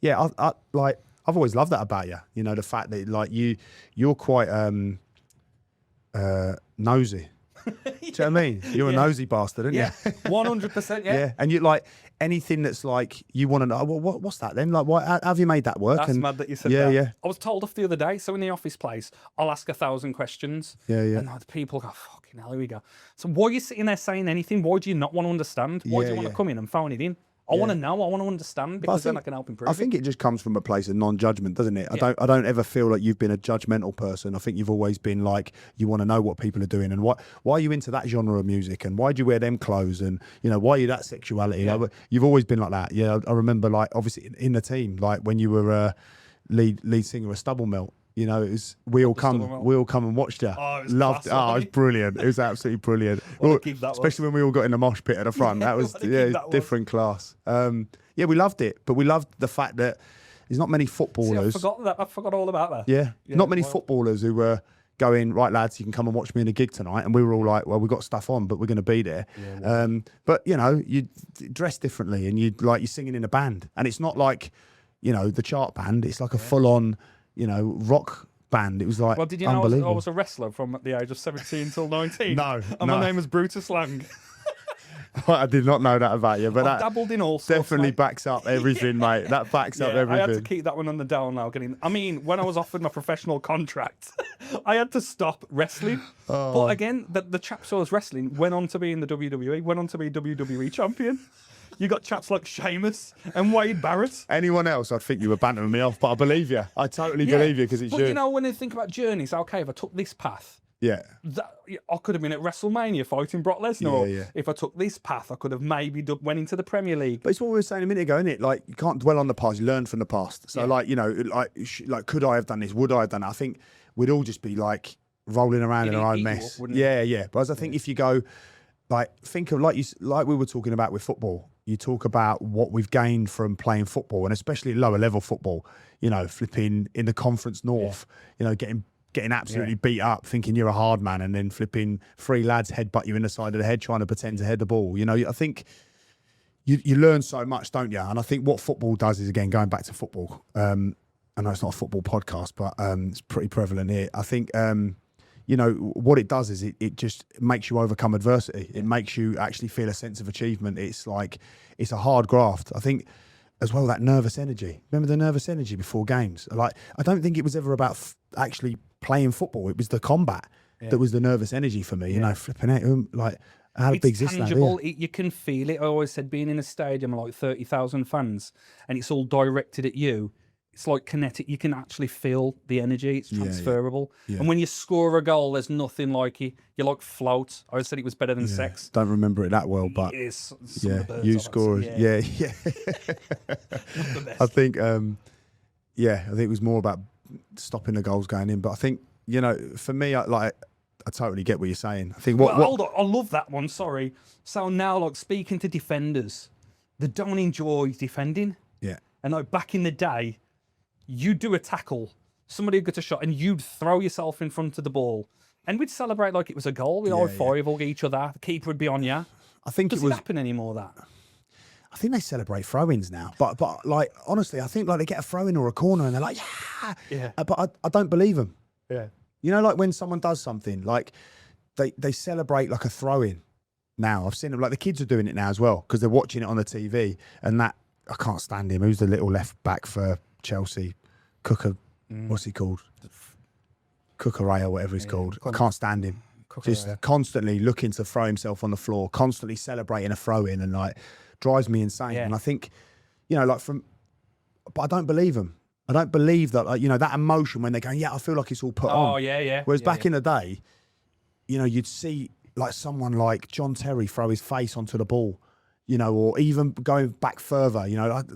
yeah, I've always loved that about you. The fact that like you're quite nosy. Do you know what I mean? You're a nosy bastard, aren't you? 100%. Yeah, and you like anything that's like you want to know. Well, what's that then? Like, how have you made that work? That's mad that you said that. Yeah. I was told off the other day. So in the office place, I'll ask 1,000 questions. Yeah. And like, people go, fucking hell, here we go. So why are you sitting there saying anything? Why do you not want to understand? Why do you want to come in and phone it in? I want to know. I want to understand, because then I can help improve. I think it just comes from a place of non-judgment, doesn't it? I don't ever feel like you've been a judgmental person. I think you've always been like, you want to know what people are doing, and why are you into that genre of music, and why do you wear them clothes, and why are you that sexuality? Yeah. Like, you've always been like that. Yeah, I remember like obviously in the team, like when you were lead singer of Stubble Mill. It was we all come and watched you. Oh, it was loved class, it. Oh, it was brilliant. It was absolutely brilliant. Especially when we all got in the mosh pit at the front. That was different class. Yeah, we loved it, but we loved the fact that there's not many footballers. See, I forgot all about that. Yeah, not many footballers who were going, right, lads, you can come and watch me in a gig tonight. And we were all like, well, we've got stuff on, but we're going to be there. But you dress differently, and you're singing in a band, and it's not like the chart band. It's like a full on rock band. It was like, well, did you know I was a wrestler from the age of 17 till 19? No. My name was Brutus Lang. I did not know that about you, but I've dabbled in all sorts, definitely mate. Backs up everything, mate. That backs up everything. I had to keep that one on the down now. When I was offered my professional contract, I had to stop wrestling. But again, the chaps I was wrestling went on to be in the WWE, went on to be WWE champion. You got chaps like Sheamus and Wade Barrett. Anyone else, I'd think you were bantering me off, but I believe you. I totally believe you, because it's you. But when I think about journeys, okay, if I took this path, I could have been at WrestleMania fighting Brock Lesnar. Yeah. If I took this path, I could have maybe went into the Premier League. But it's what we were saying a minute ago, isn't it? Like, you can't dwell on the past, you learn from the past. So like could I have done this? Would I have done it? I think we'd all just be like rolling around in our own mess. But Yeah. But as I think if you go, like think of like we were talking about with football. You talk about what we've gained from playing football, and especially lower level football. You know, flipping in the Conference North. You know, getting absolutely beat up, thinking you're a hard man, and then flipping 3 lads headbutt you in the side of the head, trying to pretend to head the ball. You know, I think you learn so much, don't you? And I think what football does is, again, going back to football. I know it's not a football podcast, but it's pretty prevalent here. I think. You know, what it does is it just makes you overcome adversity. It makes you actually feel a sense of achievement. It's like, it's a hard graft. I think as well, that nervous energy. Remember the nervous energy before games? Like, I don't think it was ever about actually playing football. It was the combat that was the nervous energy for me. You know, flipping out, like, how big is this tangible. You can feel it. I always said being in a stadium of like 30,000 fans and it's all directed at you. It's like kinetic. You can actually feel the energy. It's transferable. And when you score a goal, there's nothing like you. You like float. I said it was better than sex. Don't remember it that well, but it's you score. Yeah. I think, I think it was more about stopping the goals going in. But I think, you know, for me, I totally get what you're saying. I think hold on. I love that one. Sorry. So now, like, speaking to defenders, they don't enjoy defending. Yeah. And like back in the day, you do a tackle, somebody would get a shot, and you'd throw yourself in front of the ball, and we'd celebrate like it was a goal. We'd all five or each other. The keeper would be on you. I think Does it happen anymore? That I think they celebrate throw-ins now, but like honestly, I think like they get a throw-in or a corner, and they're like, but I don't believe them. Yeah, you know, like when someone does something, like they celebrate like a throw-in. Now I've seen them, like the kids are doing it now as well because they're watching it on the TV, and that I can't stand him. Who's the little left back for Chelsea? Cooker, what's he called? Cookeray or whatever he's called. I can't stand him. Just constantly looking to throw himself on the floor, constantly celebrating a throw-in, and like drives me insane. And I think, you know, like but I don't believe him. I don't believe that, like, you know, that emotion when they're going, I feel like it's all put on. Oh, yeah. Whereas back in the day, you know, you'd see like someone like John Terry throw his face onto the ball, you know, or even going back further, you know, like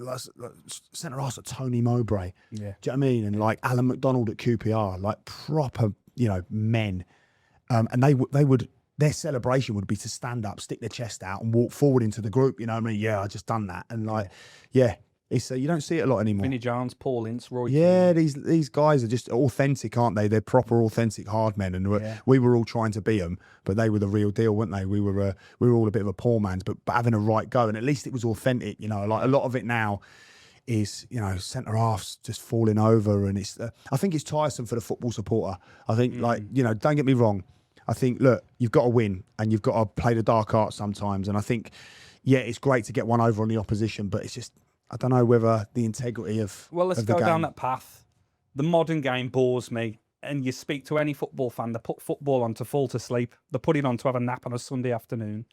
centre half at Tony Mowbray. Yeah. Do you know what I mean? And like Alan McDonald at QPR, like proper, you know, men. And they would, their celebration would be to stand up, stick their chest out and walk forward into the group. You know what I mean? Yeah, I just done that. And like, it's you don't see it a lot anymore. Vinnie Jones, Paul Ince, Roy. Yeah, these guys are just authentic, aren't they? They're proper authentic hard men, and we were all trying to be them, but they were the real deal, weren't they? We were all a bit of a poor man's, but having a right go, and at least it was authentic. You know, like a lot of it now is, you know, centre halves just falling over, and it's. I think it's tiresome for the football supporter. I think, like, you know, don't get me wrong. I think, look, you've got to win, and you've got to play the dark arts sometimes, and I think, it's great to get one over on the opposition, but it's just. I don't know whether the integrity of let's go down that path. The modern game bores me, and you speak to any football fan, they put football on to fall to sleep. They put it on to have a nap on a Sunday afternoon.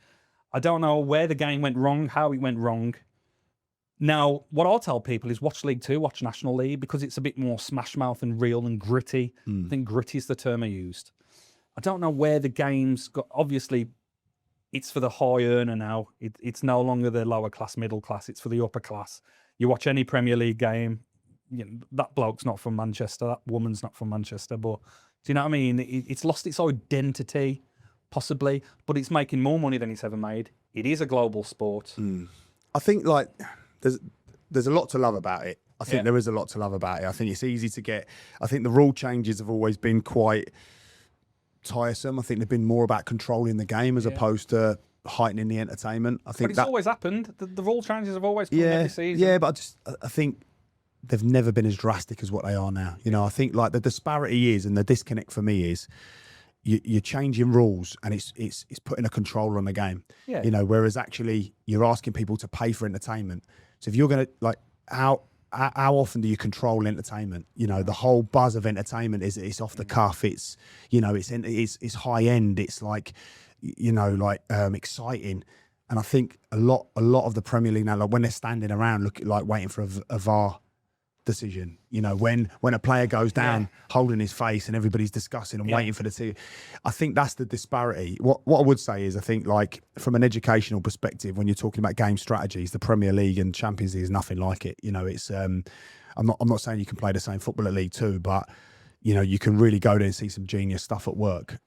I don't know where the game went wrong, how it went wrong. Now, what I'll tell people is watch League Two, watch National League, because it's a bit more smash mouth and real and gritty. I think gritty is the term I used. I don't know where the game's got. Obviously, it's for the high earner now. It's no longer the lower class, middle class. It's for the upper class. You watch any Premier League game, you know, that bloke's not from Manchester, that woman's not from Manchester. But do you know what I mean? It's lost its identity, possibly, but it's making more money than it's ever made. It is a global sport. I think, like, there's a lot to love about it. I think there is a lot to love about it. I think it's easy to get. I think the rule changes have always been quite tiresome. I think they've been more about controlling the game as opposed to heightening the entertainment. I think but it's always happened. The rule changes have always come every season. Yeah, but I think they've never been as drastic as what they are now. You know, I think like the disparity is, and the disconnect for me is, you're changing rules and it's putting a control on the game. Yeah. You know, whereas actually you're asking people to pay for entertainment. So if you're going to, like, how often do you control entertainment? You know, the whole buzz of entertainment is it's off the cuff. It's, you know, it's high end. It's like, you know, like exciting. And I think a lot of the Premier League now, like when they're standing around like waiting for a VAR decision, you know, when a player goes down holding his face and everybody's discussing and waiting for the team. I think that's the disparity. What I would say is, I think, like, from an educational perspective, when you're talking about game strategies, the Premier League and Champions League is nothing like it. You know, it's I'm not saying you can play the same football at League Two, but you know, you can really go there and see some genius stuff at work.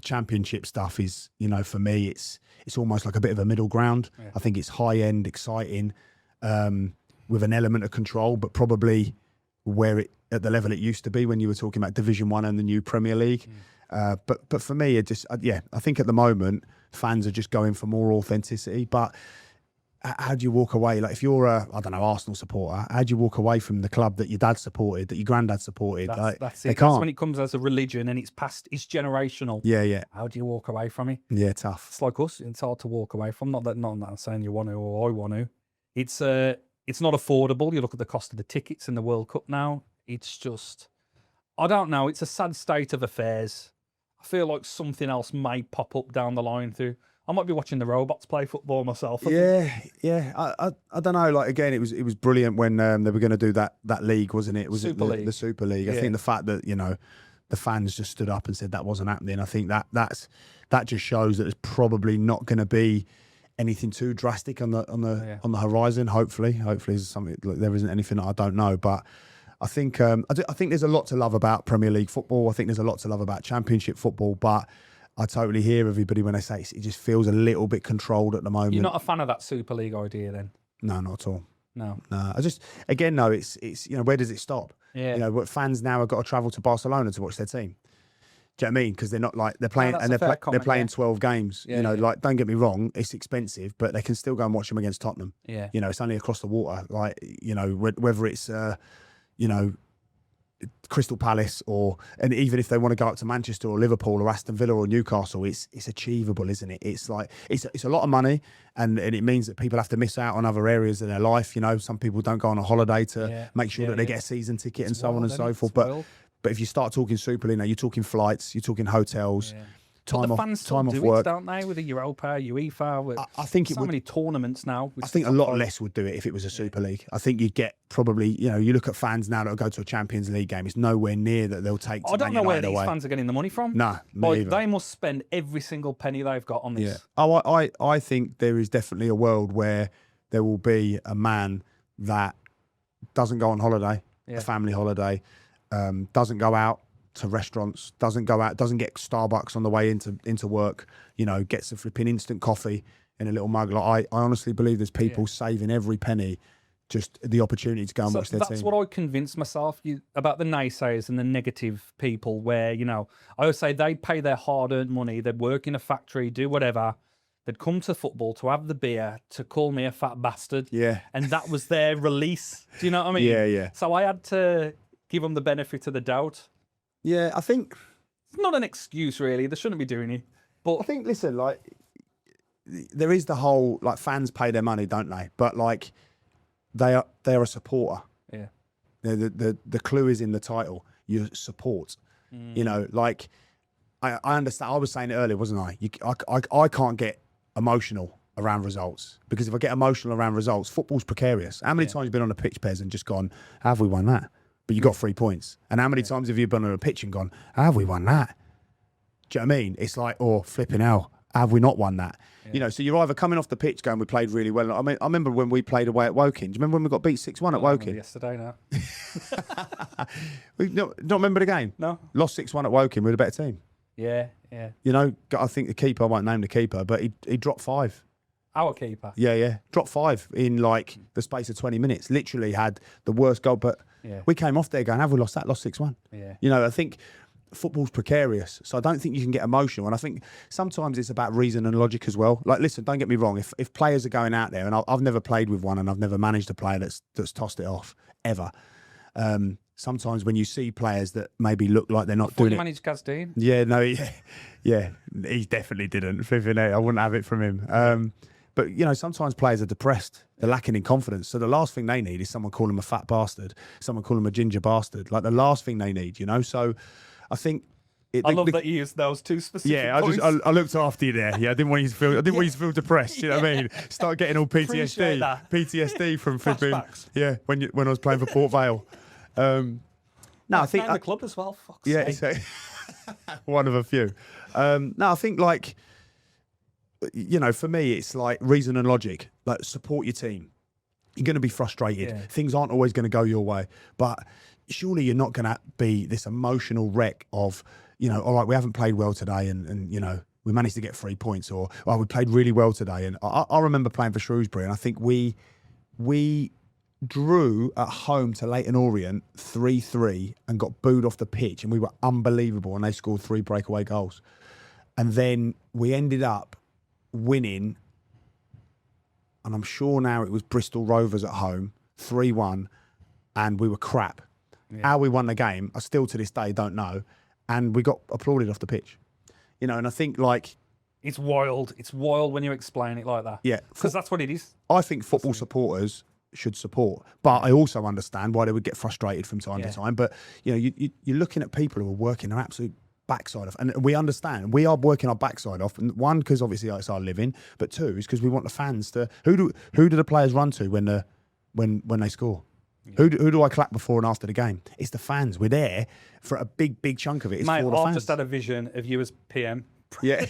Championship stuff is, you know, for me, it's almost like a bit of a middle ground. I think it's high end, exciting, with an element of control, but probably where it at the level it used to be when you were talking about Division 1 and the new Premier League. But for me, it just, I think at the moment fans are just going for more authenticity. But how do you walk away? Like if you're a, I don't know, Arsenal supporter, how do you walk away from the club that your dad supported, that your granddad supported? That's it. That's when it comes as a religion and it's past, it's generational. Yeah. How do you walk away from it? Yeah, tough. It's like us. It's hard to walk away from. Not that I'm saying you want to or I want to. It's not affordable. You look at the cost of the tickets in the World Cup now. It's just, I don't know. It's a sad state of affairs. I feel like something else may pop up down the line through. I might be watching the robots play football myself. Yeah. I don't know. Like again, it was brilliant when they were going to do that league, wasn't it? Was Super it League. the Super League? I think the fact that, you know, the fans just stood up and said that wasn't happening. I think that just shows that there's probably not going to be anything too drastic on the horizon. Hopefully there's something. Like, there isn't anything that I don't know, but I think I think there's a lot to love about Premier League football. I think there's a lot to love about Championship football, but I totally hear everybody when they say it just feels a little bit controlled at the moment. You're not a fan of that Super League idea then? No, not at all. No. I just, again, no, it's you know, where does it stop? Yeah. You know, what fans now have got to travel to Barcelona to watch their team. Do you know what I mean? Because they're not like, they're playing, that's and a fair they're comment, playing yeah. 12 games. Yeah, you know, yeah. like, don't get me wrong, it's expensive, but they can still go and watch them against Tottenham. Yeah. You know, it's only across the water. Like, you know, whether it's, you know, Crystal Palace and even if they want to go up to Manchester or Liverpool or Aston Villa or Newcastle, it's achievable, isn't it? It's like it's a lot of money, and it means that people have to miss out on other areas of their life. You know, some people don't go on a holiday to make sure that they get a season ticket and so on and so forth. But if you start talking Super League now, you're talking flights, you're talking hotels. Yeah. Time the off, fans time still off do work. it, don't they? With the Europa, UEFA. With I think it so would. many tournaments now. I think a lot less would do it if it was a Super League. I think you'd get probably, you know, you look at fans now that will go to a Champions League game. It's nowhere near that they'll take. To I don't Man know where United these away. fans are getting the money from. No, me like either. they must spend every single penny they've got on this. Yeah. Oh, I think there is definitely a world where there will be a man that doesn't go on holiday, a family holiday, doesn't go out to restaurants, doesn't get Starbucks on the way into work, you know, gets a flipping instant coffee in a little mug. Like I honestly believe there's people saving every penny, just the opportunity to go and watch their team. That's what I convinced myself about the naysayers and the negative people where, you know, I always say they'd pay their hard-earned money, they'd work in a factory, do whatever, they'd come to football to have the beer, to call me a fat bastard. Yeah. And that was their release. Do you know what I mean? Yeah. So I had to give them the benefit of the doubt. Yeah, I think It's not an excuse, really. They shouldn't be doing it. But I think, listen, like, there is the whole, like, fans pay their money, don't they? But, like, they're a supporter. yeah, The clue is in the title. You support. You know, like, I understand. I was saying it earlier, wasn't I? I can't get emotional around results, because if I get emotional around results, football's precarious. How many times have you been on a pitch, Pez, and just gone, have we won that? But you got 3 points. And how many times have you been on a pitch and gone, have we won that? Do you know what I mean? It's like, oh, flipping hell, have we not won that? You know, so you're either coming off the pitch going, we played really well. I mean, I remember when we played away at Woking. Do you remember when we got beat 6-1 at Woking? yesterday now. We not remember the game? No. Lost 6-1 at Woking. We're the better team. Yeah. You know, I think the keeper, I won't name the keeper, but he dropped 5. Our keeper. Yeah. Dropped 5 in like the space of 20 minutes. Literally had the worst goal. But we came off there going, have we lost that? Lost 6-1. Yeah. You know, I think football's precarious. So I don't think you can get emotional. And I think sometimes it's about reason and logic as well. Like, listen, don't get me wrong. If players are going out there, and I've never played with one and I've never managed a player that's tossed it off, ever. Sometimes when you see players that maybe look like they're not doing You it. managed Gazdeen? Yeah, no, he definitely didn't. Flipping it, I wouldn't have it from him. But, you know, sometimes players are depressed. They're lacking in confidence. So the last thing they need is someone call them a fat bastard, someone call them a ginger bastard. Like, the last thing they need, you know? So I think... I love that you used those two specific points. I looked after you there. Yeah, I didn't want you to feel depressed. You know what I mean? Start getting all Appreciate PTSD. that. PTSD from flipping. Flashbacks. Yeah, when I was playing for Port Vale. No, I think the club as well. Fuck's yeah, sake. so, one of a few. No, I think, like, you know, for me, it's like reason and logic. Like, support your team. You're going to be frustrated. Yeah. Things aren't always going to go your way, but surely you're not going to be this emotional wreck of, you know, all right, we haven't played well today and you know, we managed to get 3 points, or oh, we played really well today. And I remember playing for Shrewsbury, and I think we drew at home to Leyton Orient 3-3 and got booed off the pitch, and we were unbelievable, and they scored 3 breakaway goals. And then we ended up winning, and I'm sure now it was Bristol Rovers at home, 3-1, and we were crap. Yeah. How we won the game, I still to this day don't know, and we got applauded off the pitch. You know, and I think like... It's wild. It's wild when you explain it like that. Yeah. Because that's what it is. I think football supporters should support, but I also understand why they would get frustrated from time to time. But, you know, you're looking at people who are working their absolute backside off, and we understand we are working our backside off. And one, because obviously it's our living, but two, is because we want the fans to... Who do the players run to when they score? Yeah. Who do I clap before and after the game? It's the fans. We're there for a big chunk of it. It's Mate, for the I've fans. just had a vision of you as PM. Yeah.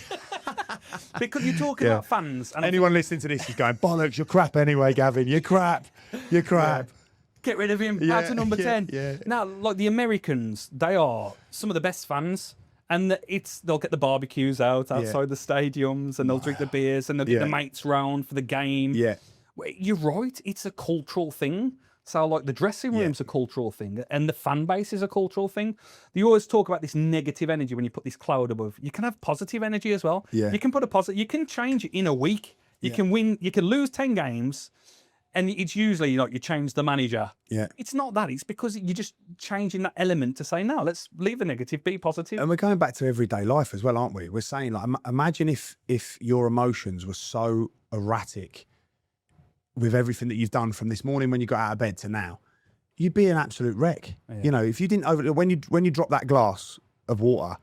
Because you're talking about fans. And anyone listening to this is going, bollocks, you're crap anyway, Gavin. You're crap. You're crap. Yeah. Get rid of him. Out to number 10. Yeah. Now, like the Americans, they are some of the best fans. And they'll get the barbecues out outside the stadiums, and they'll drink the beers, and they'll get the mates round for the game. Yeah. You're right. It's a cultural thing. So, like, the dressing room's a cultural thing, and the fan base is a cultural thing. You always talk about this negative energy when you put this cloud above. You can have positive energy as well. Yeah. You can put a positive. You can change it in a week. You can win. You can lose 10 games, and it's usually like you change the manager. Yeah. It's not that. It's because you're just changing that element to say, no, let's leave the negative, be positive. And we're going back to everyday life as well, aren't we? We're saying, like, imagine if your emotions were so erratic with everything that you've done from this morning when you got out of bed to now, you'd be an absolute wreck. Yeah. You know, if you didn't when you drop that glass of water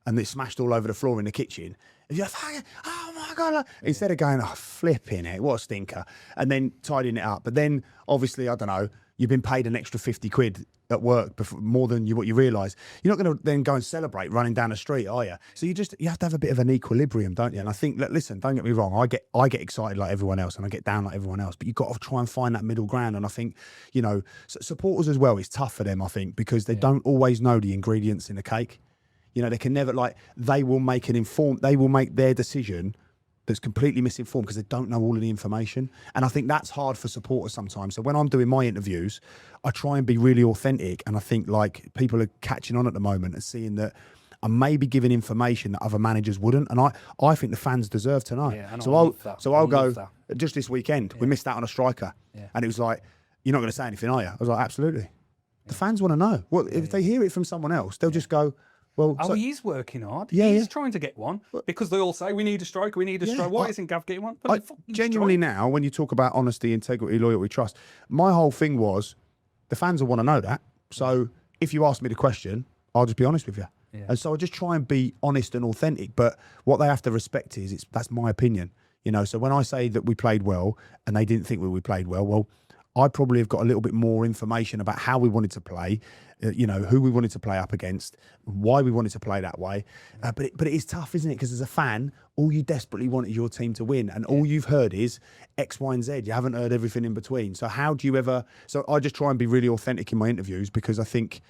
and it smashed all over the floor in the kitchen, if you're like, oh my God, instead of going, oh, flipping it, what a stinker, and then tidying it up. But then obviously, I don't know, you've been paid an extra 50 quid at work before, more than what you realise. You're not going to then go and celebrate running down the street, are you? So you have to have a bit of an equilibrium, don't you? And I think, listen, don't get me wrong, I get excited like everyone else, and I get down like everyone else, but you've got to try and find that middle ground. And I think, you know, supporters as well, it's tough for them, I think, because they don't always know the ingredients in the cake. You know, they can never, like, they will make their decision that's completely misinformed because they don't know all of the information. And I think that's hard for supporters sometimes. So when I'm doing my interviews, I try and be really authentic. And I think, like, people are catching on at the moment and seeing that I'm maybe giving information that other managers wouldn't. And I think the fans deserve to know. Yeah, so I'll go, just this weekend, we missed out on a striker. Yeah. And it was like, you're not going to say anything, are you? I was like, absolutely. The fans want to know. Well, if they hear it from someone else, they'll just go, well, he is working hard. Yeah, he's trying to get one because they all say we need a striker. We need a striker. Why isn't Gav getting one? Genuinely, now, when you talk about honesty, integrity, loyalty, trust, my whole thing was the fans will want to know that. So if you ask me the question, I'll just be honest with you. Yeah. And so I just try and be honest and authentic. But what they have to respect is that's my opinion. You know, so when I say that we played well and they didn't think we played well, I probably have got a little bit more information about how we wanted to play, you know, who we wanted to play up against, why we wanted to play that way. But it is tough, isn't it? Because as a fan, all you desperately want is your team to win. And all you've heard is X, Y, and Z. You haven't heard everything in between. So how do you ever... So I just try and be really authentic in my interviews because I think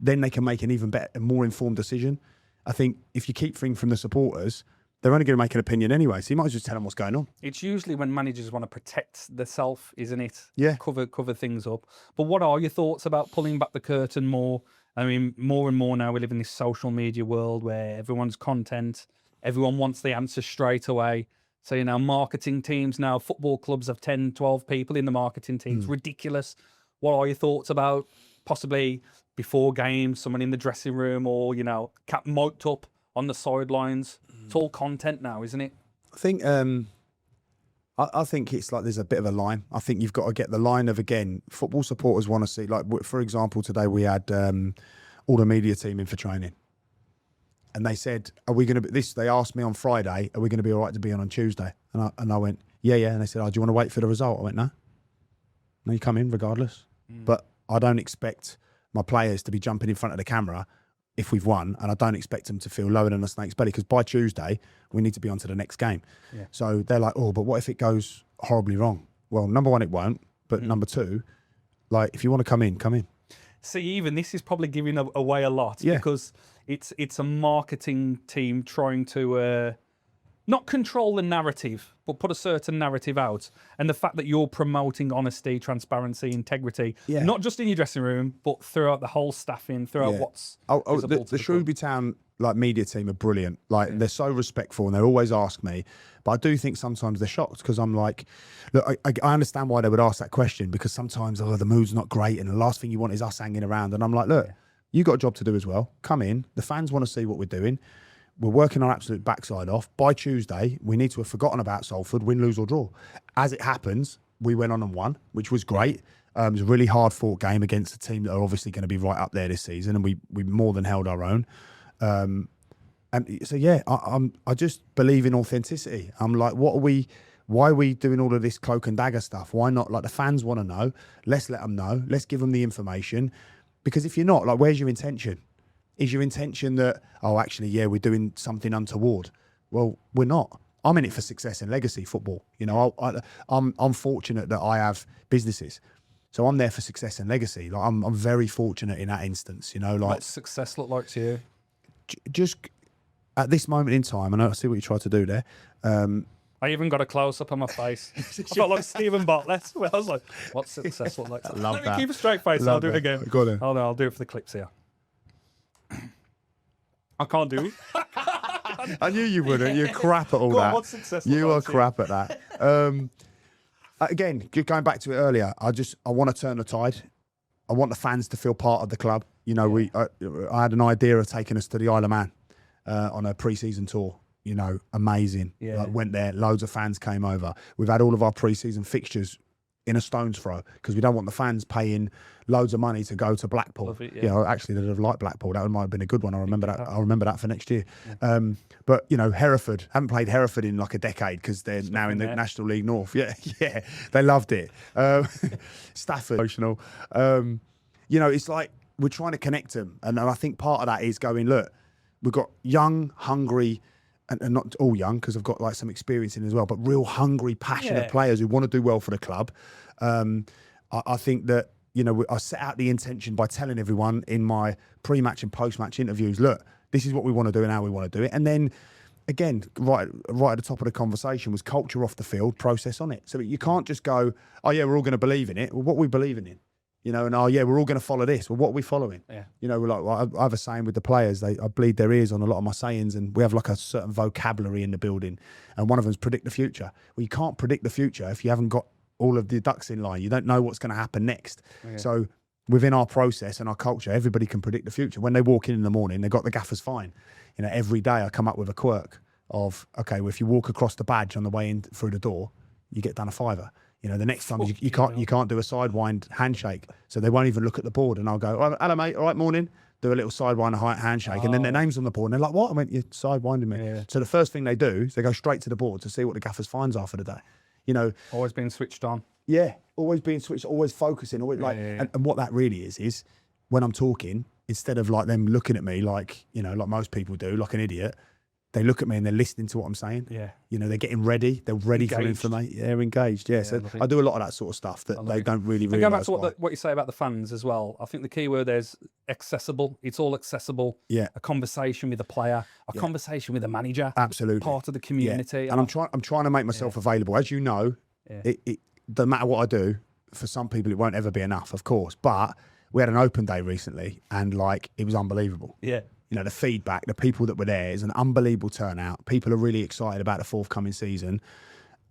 then they can make an even better, more informed decision. I think if you keep things from the supporters, they're only going to make an opinion anyway, so you might as well just tell them what's going on. It's usually when managers want to protect the self, isn't it? Yeah. Cover things up. But what are your thoughts about pulling back the curtain more? I mean, more and more now we live in this social media world where everyone's content, everyone wants the answer straight away. So, you know, marketing teams now, football clubs have 10, 12 people in the marketing teams. Ridiculous. What are your thoughts about possibly before games, someone in the dressing room or, you know, cap mic'd up on the sidelines? It's all content now, isn't it? I think I think it's like there's a bit of a line. I think you've got to get the line of, again, football supporters want to see, like, for example, today we had all the media team in for training. And they said, are we going to be, they asked me on Friday, are we going to be all right to be on Tuesday? And I went, yeah. And they said, oh, do you want to wait for the result? I went, no, you come in regardless. But I don't expect my players to be jumping in front of the camera if we've won, and I don't expect them to feel lower than a snake's belly because by Tuesday we need to be on to the next game. Yeah. So they're like, oh, but what if it goes horribly wrong? Well, number one, it won't. But number two, like, if you want to come in, come in. See, even this is probably giving away a lot because it's a marketing team trying to not control the narrative, but put a certain narrative out. And the fact that you're promoting honesty, transparency, integrity, not just in your dressing room, but throughout the whole staffing, throughout what's visible to the Shrewsbury Town media team are brilliant. Like they're so respectful and they always ask me. But I do think sometimes they're shocked because I'm like, look, I understand why they would ask that question because sometimes the mood's not great and the last thing you want is us hanging around. And I'm like, look, you got a job to do as well. Come in. The fans want to see what we're doing. We're working our absolute backside off. By Tuesday, we need to have forgotten about Salford, win, lose or draw. As it happens, we went on and won, which was great. It was a really hard-fought game against a team that are obviously going to be right up there this season, and we more than held our own. And so, yeah, I just believe in authenticity. I'm like, why are we doing all of this cloak and dagger stuff? Why not? Like, the fans want to know. Let's let them know. Let's give them the information. Because if you're not, like, where's your intention? Is your intention that, oh, actually, yeah, we're doing something untoward? Well, we're not. I'm in it for success and legacy football. You know, I'm fortunate that I have businesses. So I'm there for success and legacy. Like I'm very fortunate in that instance, you know, like. What's success look like to you? Just at this moment in time, and I see what you tried to do there. I even got a close up on my face. I felt like Stephen Bartlett. I was like, what's success look like? Love Let me keep a straight face. I'll do it again. Go on then. I'll do it for the clips here. I can't do it. I knew you wouldn't. You're crap at all Go on, that. what's success You look are like to you? crap at that. Again, going back to it earlier, I want to turn the tide. I want the fans to feel part of the club. You know, I had an idea of taking us to the Isle of Man on a pre-season tour. You know, amazing. Yeah. Like, went there, loads of fans came over. We've had all of our pre-season fixtures in a stone's throw because we don't want the fans paying loads of money to go to Blackpool. Love it, yeah. You know, actually, they'd have liked Blackpool. That might have been a good one. I remember that. I'll remember that for next year. Yeah. But you know, Hereford haven't played Hereford in like a decade because they're now in the National League North. Yeah, yeah, they loved it. Stafford, emotional. You know, it's like we're trying to connect them, and I think part of that is going, look, we've got young, hungry. And not all young, because I've got like some experience in as well, but real hungry, passionate players who want to do well for the club. I think that, you know, I set out the intention by telling everyone in my pre-match and post-match interviews, look, this is what we want to do and how we want to do it. And then, again, right at the top of the conversation was culture off the field, process on it. So you can't just go, oh yeah, we're all going to believe in it. Well, what are we believing in? You know, and oh yeah, we're all going to follow this. Well, what are we following? Yeah. You know, we're like, I have a saying with the players. I bleed their ears on a lot of my sayings, and we have like a certain vocabulary in the building. And one of them is predict the future. Well, you can't predict the future if you haven't got all of the ducks in line. You don't know what's going to happen next. Okay. So within our process and our culture, everybody can predict the future. When they walk in the morning, they've got the gaffer's fine. You know, every day I come up with a quirk of, okay, well, if you walk across the badge on the way in through the door, you get done a $5. You know, the next time you can't do a sidewind handshake, so they won't even look at the board. And I'll go, oh, hello mate, all right, morning. Do a little sidewind handshake, and then their name's on the board, and they're like, what? I went, you're sidewinding me. Yeah. So the first thing they do is they go straight to the board to see what the gaffer's fines are for the day. You know, always being switched on. Yeah, always being switched, always focusing, always And what that really is when I'm talking, instead of like them looking at me like, you know, like most people do, like an idiot. They look at me and they're listening to what I'm saying. Yeah. You know, they're getting ready. They're ready for information. They're engaged. Yeah. So I do a lot of that sort of stuff that they don't really realise. Going back to what you say about the fans as well, I think the key word there is accessible. It's all accessible. Yeah. A conversation with a player, a conversation with a manager. Absolutely. Part of the community. Yeah. And I'm trying to make myself available. As you know, it doesn't matter what I do, for some people it won't ever be enough, of course. But we had an open day recently and like it was unbelievable. Yeah. You know, the feedback, the people that were there is an unbelievable turnout. People are really excited about the forthcoming season,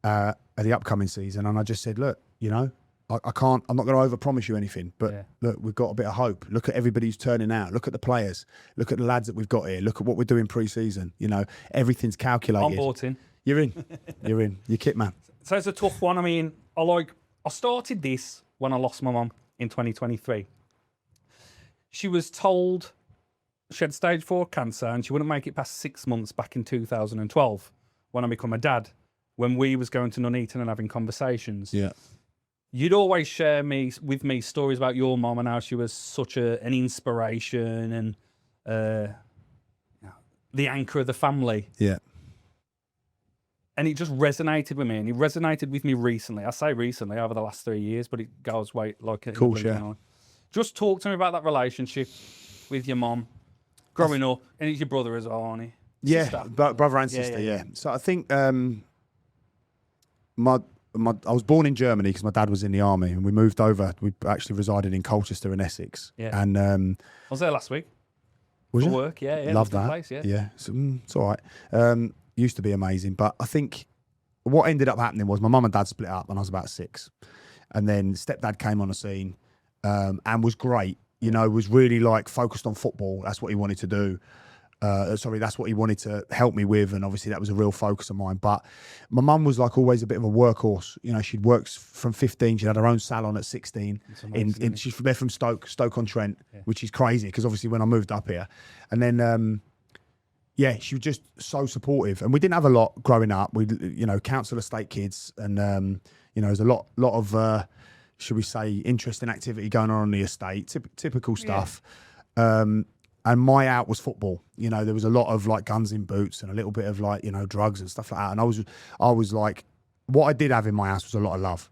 the upcoming season. And I just said, look, you know, I'm not going to overpromise you anything, but look, we've got a bit of hope. Look at everybody who's turning out. Look at the players. Look at the lads that we've got here. Look at what we're doing pre-season. You know, everything's calculated. I'm bought in. You're in. You're in. You're kit, man. So it's a tough one. I mean, I started this when I lost my mum in 2023. She was told she had stage 4 cancer and she wouldn't make it past 6 months back in 2012 when I become a dad, when we was going to Nuneaton and having conversations. Yeah. You'd always share with me stories about your mom and how she was such an inspiration and the anchor of the family. Yeah. And it just resonated with me, and it resonated with me recently. I say recently, over the last 3 years, but it goes way like a cool, yeah. Just talk to me about that relationship with your mom growing up, and he's your brother as well, aren't he? Yeah, Sister. brother and sister. Yeah. So I think I was born in Germany because my dad was in the army, and we moved over. We actually resided in Colchester in Essex. Yeah. And I was there last week. was For you? work, yeah. Love It's a good that. Place, yeah. Yeah. So, it's all right. Used to be amazing, but I think what ended up happening was my mum and dad split up when I was about 6, and then stepdad came on the scene, and was great. You know, was really like focused on football. That's what he wanted to do. That's what he wanted to help me with, and obviously that was a real focus of mine. But my mum was like always a bit of a workhorse. You know, she'd worked from 15. She had her own salon at 16. She's they're from Stoke-on-Trent, which is crazy because obviously when I moved up here, and then she was just so supportive. And we didn't have a lot growing up. We, council estate kids, and there's a lot of should we say interesting activity going on the estate, typical stuff. And my out was football. You know, there was a lot of like guns in boots and a little bit of like, drugs and stuff like that. And I was like, what I did have in my house was a lot of love.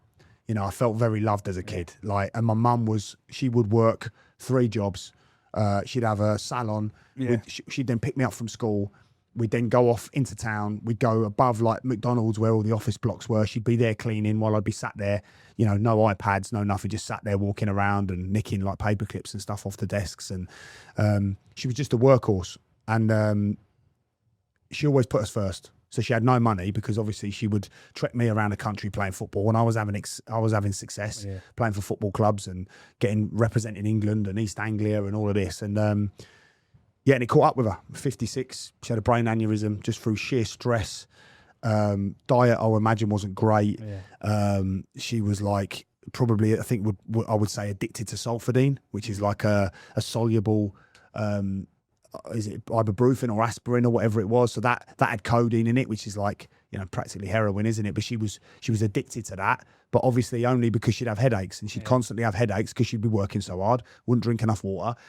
You know, I felt very loved as a kid. And my mum she would work 3 jobs. She'd have a salon. Yeah. She'd then pick me up from school. We'd then go off into town. We'd go above like McDonald's where all the office blocks were. She'd be there cleaning while I'd be sat there, no iPads, no nothing, just sat there walking around and nicking like paper clips and stuff off the desks. And she was just a workhorse. And she always put us first. So she had no money because obviously she would trek me around the country playing football. And I was having success playing for football clubs and representing England and East Anglia and all of this. And and it caught up with her. 56, she had a brain aneurysm just through sheer stress. Diet, I would imagine, wasn't great. She was like probably, I think, I would say addicted to sulfidine, which is like a soluble, is it ibuprofen or aspirin or whatever it was? So that had codeine in it, which is like, practically heroin, isn't it? But she was addicted to that, but obviously only because she'd have headaches, and she'd constantly have headaches because she'd be working so hard, wouldn't drink enough water.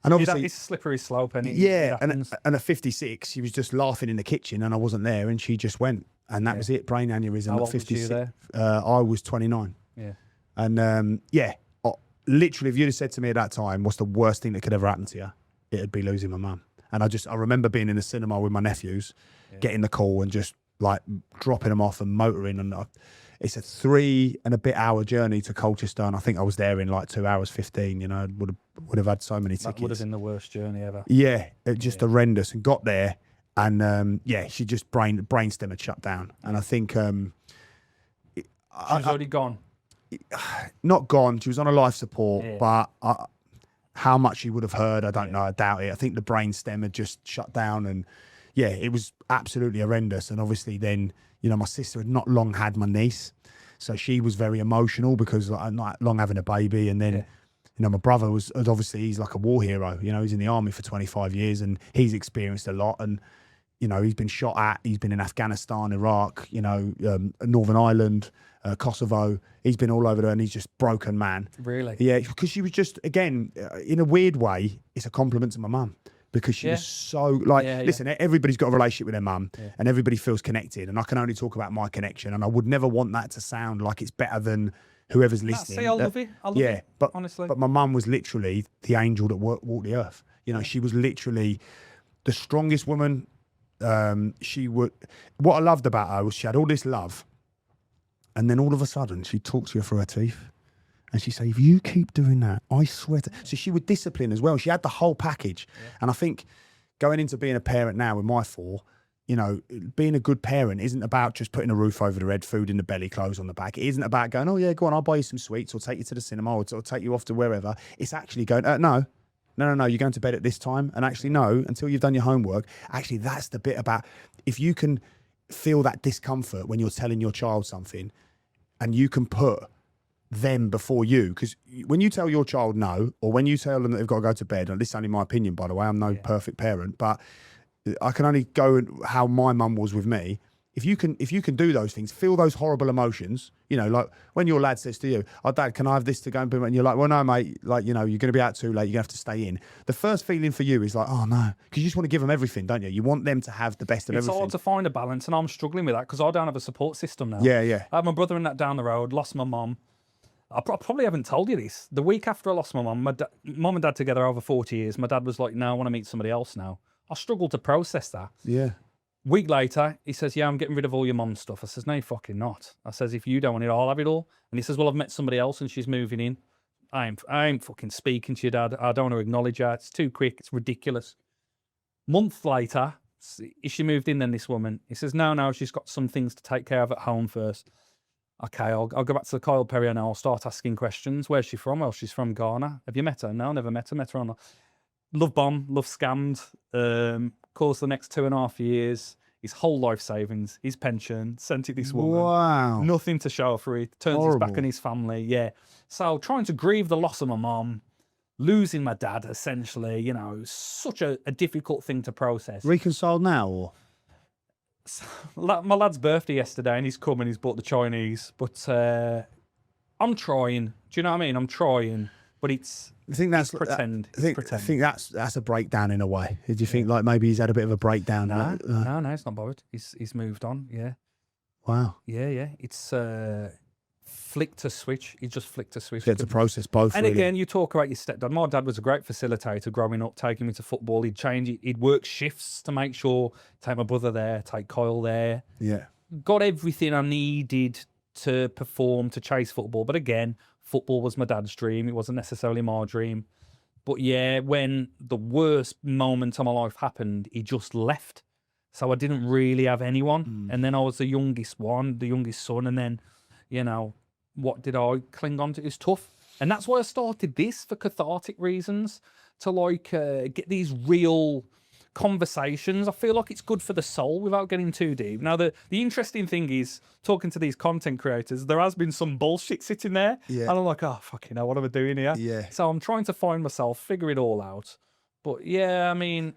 And obviously, it's a slippery slope, and and at 56, she was just laughing in the kitchen, and I wasn't there, and she just went, and that was it. Brain aneurysm. How at old 56. was you there? I was 29. Yeah, and literally, if you'd have said to me at that time, "What's the worst thing that could ever happen to you?" It'd be losing my mum. And I remember being in the cinema with my nephews, getting the call, and just like dropping them off and motoring, and it's a 3 and a bit hour journey to Colchester, and I think I was there in like 2 hours 15. Would have had so many tickets. that would have been the worst journey ever. Yeah, it just horrendous. And got there, and she just brainstem had shut down, and I think She was already gone. not gone. She was on a life support, but how much she would have heard, I don't know. I doubt it. I think the brainstem had just shut down, and it was absolutely horrendous. And obviously, then my sister had not long had my niece, so she was very emotional because like, not long having a baby, and then. My brother was obviously, he's like a war hero. He's in the army for 25 years and he's experienced a lot. And, he's been shot at. He's been in Afghanistan, Iraq, Northern Ireland, Kosovo. He's been all over there, and he's just broken, man. Really? Yeah, because she was just, again, in a weird way, it's a compliment to my mum. Because she was so, listen, everybody's got a relationship with their mum and everybody feels connected. And I can only talk about my connection. And I would never want that to sound like it's better than whoever's listening. I love it. I love it, but honestly. But my mum was literally the angel that walked the earth. She was literally the strongest woman. What I loved about her was she had all this love, and then all of a sudden she talked to you through her teeth, and she said, "If you keep doing that, I swear to..." So she would discipline as well. She had the whole package, and I think going into being a parent now with my 4. Being a good parent isn't about just putting a roof over the head, food in the belly, clothes on the back. It isn't about going, "Oh yeah, go on, I'll buy you some sweets or take you to the cinema or take you off to wherever." It's actually going, no, you're going to bed at this time. And actually, no, until you've done your homework. Actually, that's the bit about, if you can feel that discomfort when you're telling your child something and you can put them before you, because when you tell your child no, or when you tell them that they've got to go to bed, and this is only my opinion, by the way, I'm no perfect parent, but I can only go how my mum was with me. If you can do those things, feel those horrible emotions, like when your lad says to you, "Oh, Dad, can I have this to go and bring?" And you're like, "Well, no, mate, you're going to be out too late. You're going to have to stay in." The first feeling for you is like, "Oh, no," because you just want to give them everything, don't you? You want them to have the best of everything. It's hard to find a balance, and I'm struggling with that because I don't have a support system now. Yeah. I have my brother and that down the road, lost my mum. probably haven't told you this. The week after I lost my mum, mum and dad together over 40 years, my dad was like, no, I want to meet somebody else now. I struggled to process that. Yeah. Week later, he says, yeah, I'm getting rid of all your mum's stuff. I says, no, you're fucking not. I says, if you don't want it, I'll have it all. And he says, well, I've met somebody else and she's moving in. I ain't fucking speaking to your dad. I don't want to acknowledge her. It's too quick. It's ridiculous. Month later, is she moved in then, this woman? He says, no, she's got some things to take care of at home first. Okay, I'll go back to the Kyle Perry and I'll start asking questions. Where's she from? Well, she's from Ghana. Have you met her? No, never met her. Met her on love bomb, love scammed. Course the next 2.5 years, his whole life savings, his pension, sent it this woman. Wow. Nothing to show for it. Turns his back on his family. Yeah. So trying to grieve the loss of my mum, losing my dad, essentially, you know, such a difficult thing to process. Reconciled now, or? My lad's birthday yesterday, and he's come and he's bought the Chinese. But I'm trying. Do you know what I mean? I'm trying, but it's. I think that's pretend. I think that's a breakdown in a way. Did you think like maybe he's had a bit of a breakdown? No, it's not bothered. He's moved on. Yeah. Wow. Yeah. It's flicked a switch. He just flicked a switch. You had to process both. And really. again, you talk about your stepdad. My dad was a great facilitator growing up, taking me to football. He'd change it. He'd work shifts to make sure, take my brother there, take Kyle there. Yeah. Got everything I needed to perform, to chase football. But again, football was my dad's dream. It wasn't necessarily my dream. But yeah, when the worst moment of my life happened, he just left. So I didn't really have anyone. And then I was the youngest one, the youngest son. And then, you know, what did I cling on to? It's tough. And that's why I started this, for cathartic reasons, to like get these real conversations. I feel like it's good for the soul without getting too deep. Now, the interesting thing is, talking to these content creators, there has been some bullshit sitting there. Yeah. And I'm like, oh, fucking hell, what am I doing here? Yeah. So I'm trying to find myself, figure it all out. But yeah, I mean,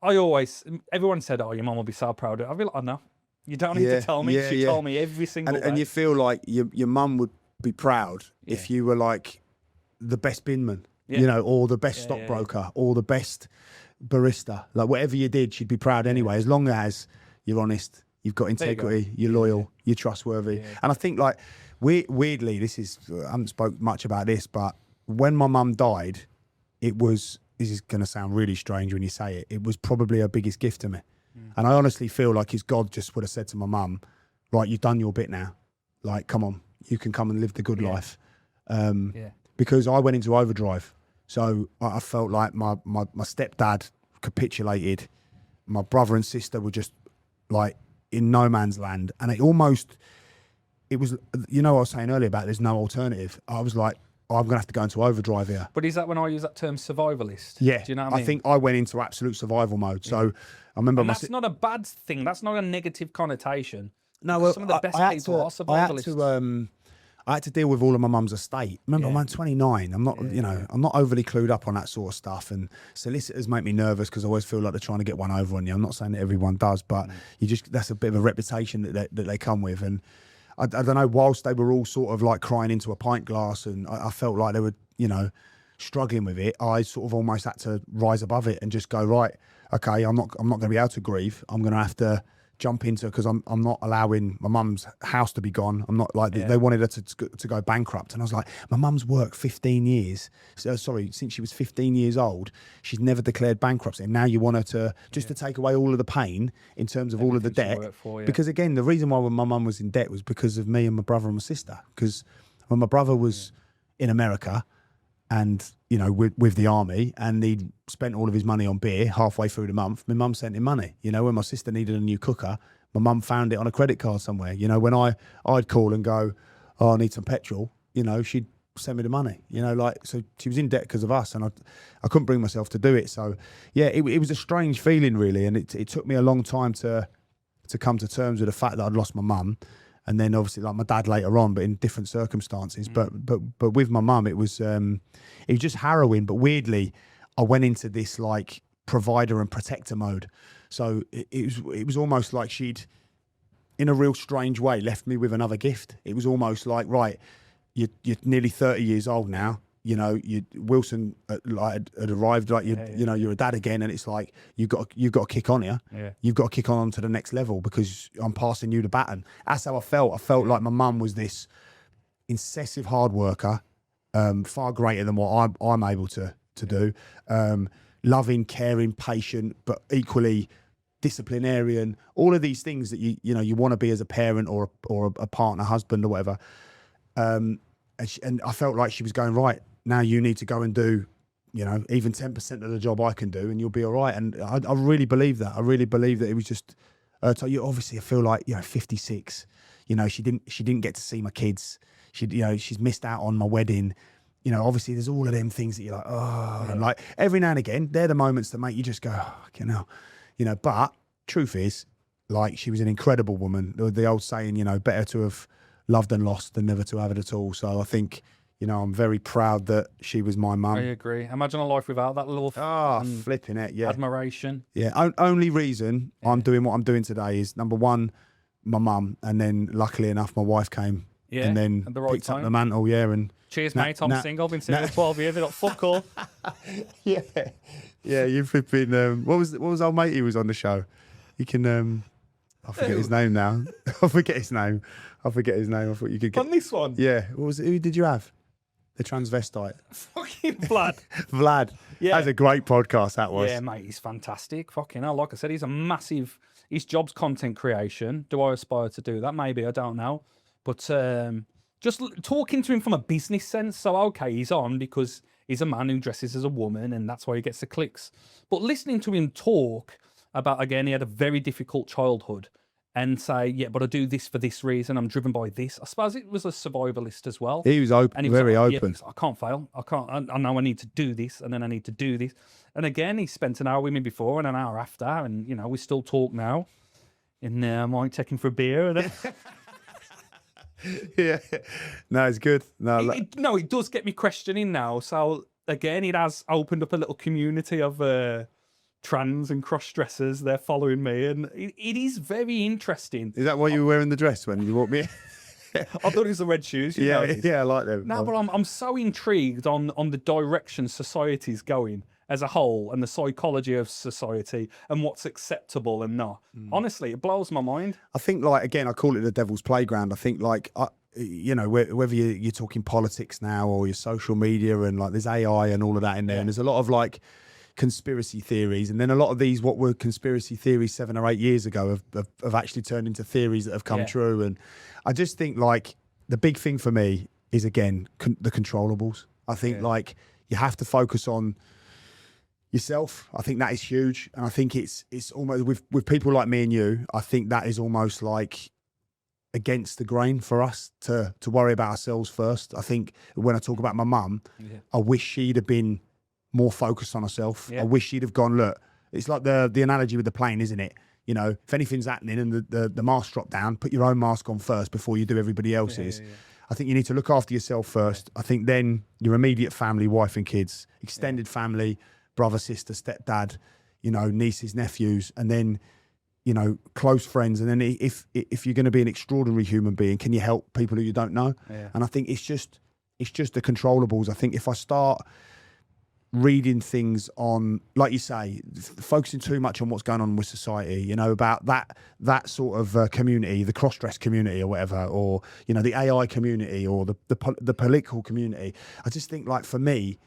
everyone said, oh, your mum will be so proud of it. I feel like, I know. You don't need to tell me. She told me every single day. And you feel like your mum would be proud if you were like the best binman, you know, or the best stockbroker, or the best barista. Like whatever you did, she'd be proud anyway, as long as you're honest, you've got integrity, you're loyal, you're trustworthy. Yeah. And I think like weirdly, I haven't spoke much about this, but when my mum died, this is going to sound really strange when you say it was probably her biggest gift to me. And I honestly feel like his God just would have said to my mum, right, you've done your bit now. Like, come on, you can come and live the good life. Because I went into overdrive. So I felt like my stepdad capitulated. My brother and sister were just like in no man's land. And it was, you know what I was saying earlier about there's no alternative. I was like, I'm going to have to go into overdrive here. But is that when I use that term survivalist? Yeah. Do you know what I mean? I think I went into absolute survival mode. So I remember that's not a bad thing. That's not a negative connotation. No, well, some of the best people are survivalists. I had to deal with all of my mum's estate. Remember, I'm 29. I'm not, I'm not overly clued up on that sort of stuff. And solicitors make me nervous because I always feel like they're trying to get one over on you. I'm not saying that everyone does, but that's a bit of a reputation that they come with. And I don't know, whilst they were all sort of like crying into a pint glass and I felt like they were, struggling with it, I sort of almost had to rise above it and just go, right, okay, I'm not going to be able to grieve. I'm going to have to jump into, because I'm not allowing my mum's house to be gone. I'm not like, they wanted her to go bankrupt. And I was like, my mum's worked 15 years. Since she was 15 years old, she's never declared bankruptcy. And now you want her to, just to take away all of the pain in terms of all of the debt. Because again, the reason why my mum was in debt was because of me and my brother and my sister. Because when my brother was in America and, with the army, and he'd spent all of his money on beer halfway through the month, my mum sent him money. When my sister needed a new cooker, my mum found it on a credit card somewhere. When I'd call and go, oh, I need some petrol, she'd send me the money, so she was in debt because of us, and I couldn't bring myself to do it. So yeah, it was a strange feeling really. And it took me a long time to come to terms with the fact that I'd lost my mum. And then obviously like my dad later on, but in different circumstances. But with my mum, it was just harrowing. But weirdly, I went into this like provider and protector mode. So it was almost like she'd, in a real strange way, left me with another gift. It was almost like, right, you're nearly 30 years old now. Wilson had arrived, like you're a dad again, and it's like you've got to kick on here. Yeah. You've got to kick on to the next level because I'm passing you the baton. That's how I felt. I felt like my mum was this incessive hard worker, far greater than what I'm able to do. Loving, caring, patient, but equally disciplinarian. All of these things that you want to be as a parent or a partner, husband, or whatever. And I felt like she was going, right, now you need to go and do, even 10% of the job I can do, and you'll be all right. And I really believe that. I really believe that it was just. You obviously, I feel like 56. She didn't get to see my kids. She's missed out on my wedding. Obviously there's all of them things that you're like, oh, and like every now and again, they're the moments that make you just go, oh, but truth is, like, she was an incredible woman. The old saying, better to have loved and lost than never to have it at all. So I think, I'm very proud that she was my mum. I agree. Imagine a life without that little flipping it, yeah. admiration. Yeah, only reason I'm doing what I'm doing today is, number one, my mum, and then luckily enough, my wife came and then at the right picked time. up the mantle, and cheers, mate. I'm single. I've been single for 12 years. I got fuck all. yeah. You've been. What was old mate? He was on the show. You can. I forget his name now. I forget his name. I thought you could get on this one. Yeah. What was it? Who did you have? The transvestite. Fucking Vlad. Vlad. Yeah. That was a great podcast. That was. Yeah, mate. He's fantastic. Fucking hell. Like I said, he's a massive. His job's content creation. Do I aspire to do that? Maybe. I don't know. But just talking to him from a business sense. So, okay, he's on because he's a man who dresses as a woman and that's why he gets the clicks. But listening to him talk about, again, he had a very difficult childhood and say, yeah, but I do this for this reason. I'm driven by this. I suppose it was a survivalist as well. He was open, and he was very open. Yeah, I can't fail. I know I need to do this and then I need to do this. And again, he spent an hour with me before and an hour after. And, we still talk now. And I might take him for a beer. And yeah, no, it's good. No, it does get me questioning now. So again, it has opened up a little community of trans and cross dressers. They're following me, and it is very interesting. Is that why you were wearing the dress when you walked me? I thought it was the red shoes. Yeah, I like them. No, but I'm so intrigued on the direction society's going as a whole, and the psychology of society, and what's acceptable and not. Honestly, it blows my mind. I think, like, again, I call it the devil's playground. I think, like, whether you're talking politics now or your social media, and like there's AI and all of that in there, and there's a lot of like conspiracy theories, and then a lot of these what were conspiracy theories 7 or 8 years ago have actually turned into theories that have come true. And I just think, like, the big thing for me is, again, the controllables. I think like you have to focus on yourself. I think that is huge, and I think it's almost with people like me and you. I think that is almost like against the grain for us to worry about ourselves first. I think when I talk about my mum, I wish she'd have been more focused on herself. I wish she'd have gone, look, it's like the analogy with the plane, isn't it? If anything's happening and the mask drop down, put your own mask on first before you do everybody else's. I think you need to look after yourself first. I think then your immediate family, wife and kids, extended family, brother, sister, stepdad, nieces, nephews, and then, close friends. And then if you're going to be an extraordinary human being, can you help people who you don't know? And I think it's just the controllables. I think if I start reading things on, like you say, focusing too much on what's going on with society, about that sort of community, the cross-dress community or whatever, or, the AI community or the political community. I just think, like, for me,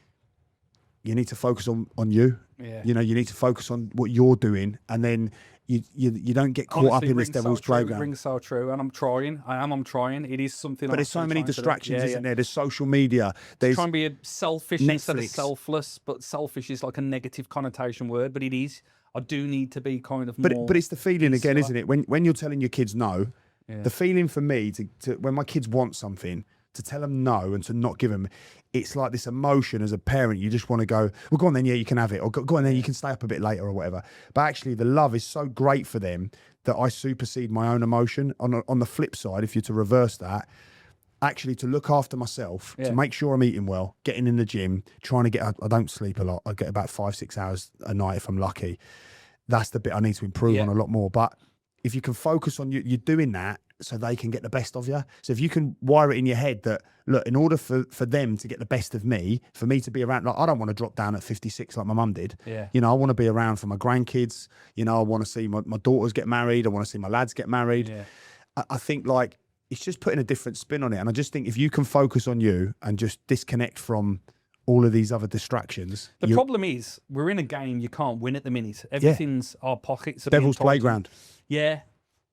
you need to focus on you. You need to focus on what you're doing, and then you don't get caught up in this devil's playground. Rings so true, and I'm trying. I'm trying. It is something. But there's so many distractions, isn't there? There's social media. There's trying to be selfish instead of selfless, but selfish is like a negative connotation word. But it is. I do need to be kind of more. But it's the feeling again, isn't it? When you're telling your kids no, the feeling for me to when my kids want something, to tell them no and to not give them, it's like this emotion as a parent. You just want to go, well, go on then, yeah, you can have it. Or go on then, you can stay up a bit later or whatever. But actually the love is so great for them that I supersede my own emotion. On the flip side, if you're to reverse that, actually to look after myself, to make sure I'm eating well, getting in the gym, trying to get, I don't sleep a lot. I get about 5-6 hours a night if I'm lucky. That's the bit I need to improve on a lot more. But if you can focus on you're doing that, so they can get the best of you. So if you can wire it in your head that, look, in order for them to get the best of me, for me to be around, like, I don't want to drop down at 56 like my mum did. I want to be around for my grandkids. I want to see my daughters get married. I want to see my lads get married. I think, like, it's just putting a different spin on it. And I just think if you can focus on you and just disconnect from all of these other distractions. The problem is we're in a game you can't win at the minute. Everything's our pockets. Devil's playground. Yeah.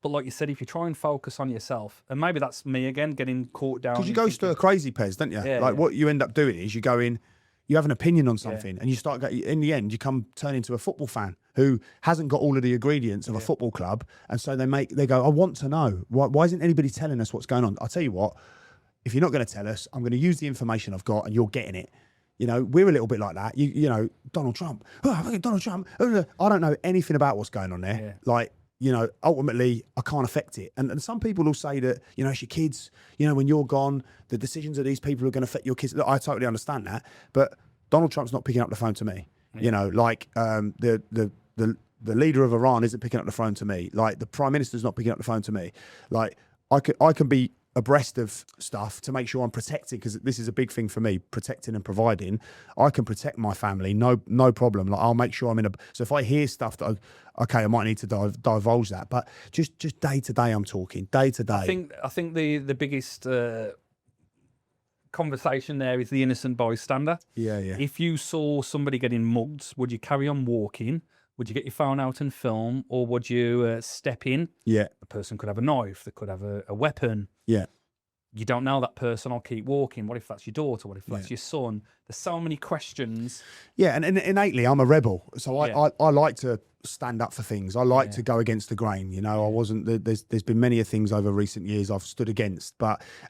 But like you said, if you try and focus on yourself, and maybe that's me again, getting caught down. Because you go stir crazy, Pez, don't you? Yeah, what you end up doing is you go in, you have an opinion on something, and you start, in the end, you turn into a football fan who hasn't got all of the ingredients of a football club. And so they go, I want to know. Why isn't anybody telling us what's going on? I'll tell you what, if you're not going to tell us, I'm going to use the information I've got and you're getting it. You know, we're a little bit like that. You know, Donald Trump. Oh, Donald Trump. I don't know anything about what's going on there. Yeah. Like, you know, ultimately, I can't affect it. And some people will say that, you know, it's your kids. You know, when you're gone, the decisions of these people are going to affect your kids. Look, I totally understand that. But Donald Trump's not picking up the phone to me. Yeah. You know, like the leader of Iran isn't picking up the phone to me. Like the prime minister's not picking up the phone to me. Like I can be abreast of stuff to make sure I'm protected, because this is a big thing for me, protecting and providing. I can protect my family, no problem. Like I'll make sure I'm in a. So if I hear stuff that I might need to divulge that, but just day to day, I'm talking day to day. I think the biggest conversation there is the innocent bystander. Yeah. If you saw somebody getting mugged, would you carry on walking? Would you get your phone out and film, or would you step in? Yeah. The person could have a knife. They could have a weapon. Yeah. You don't know that person. I'll keep walking. What if that's your daughter? What if that's your son? There's so many questions. Yeah, and innately, I'm a rebel. So I like to stand up for things. I like to go against the grain. You know, I wasn't. There's been many things over recent years I've stood against.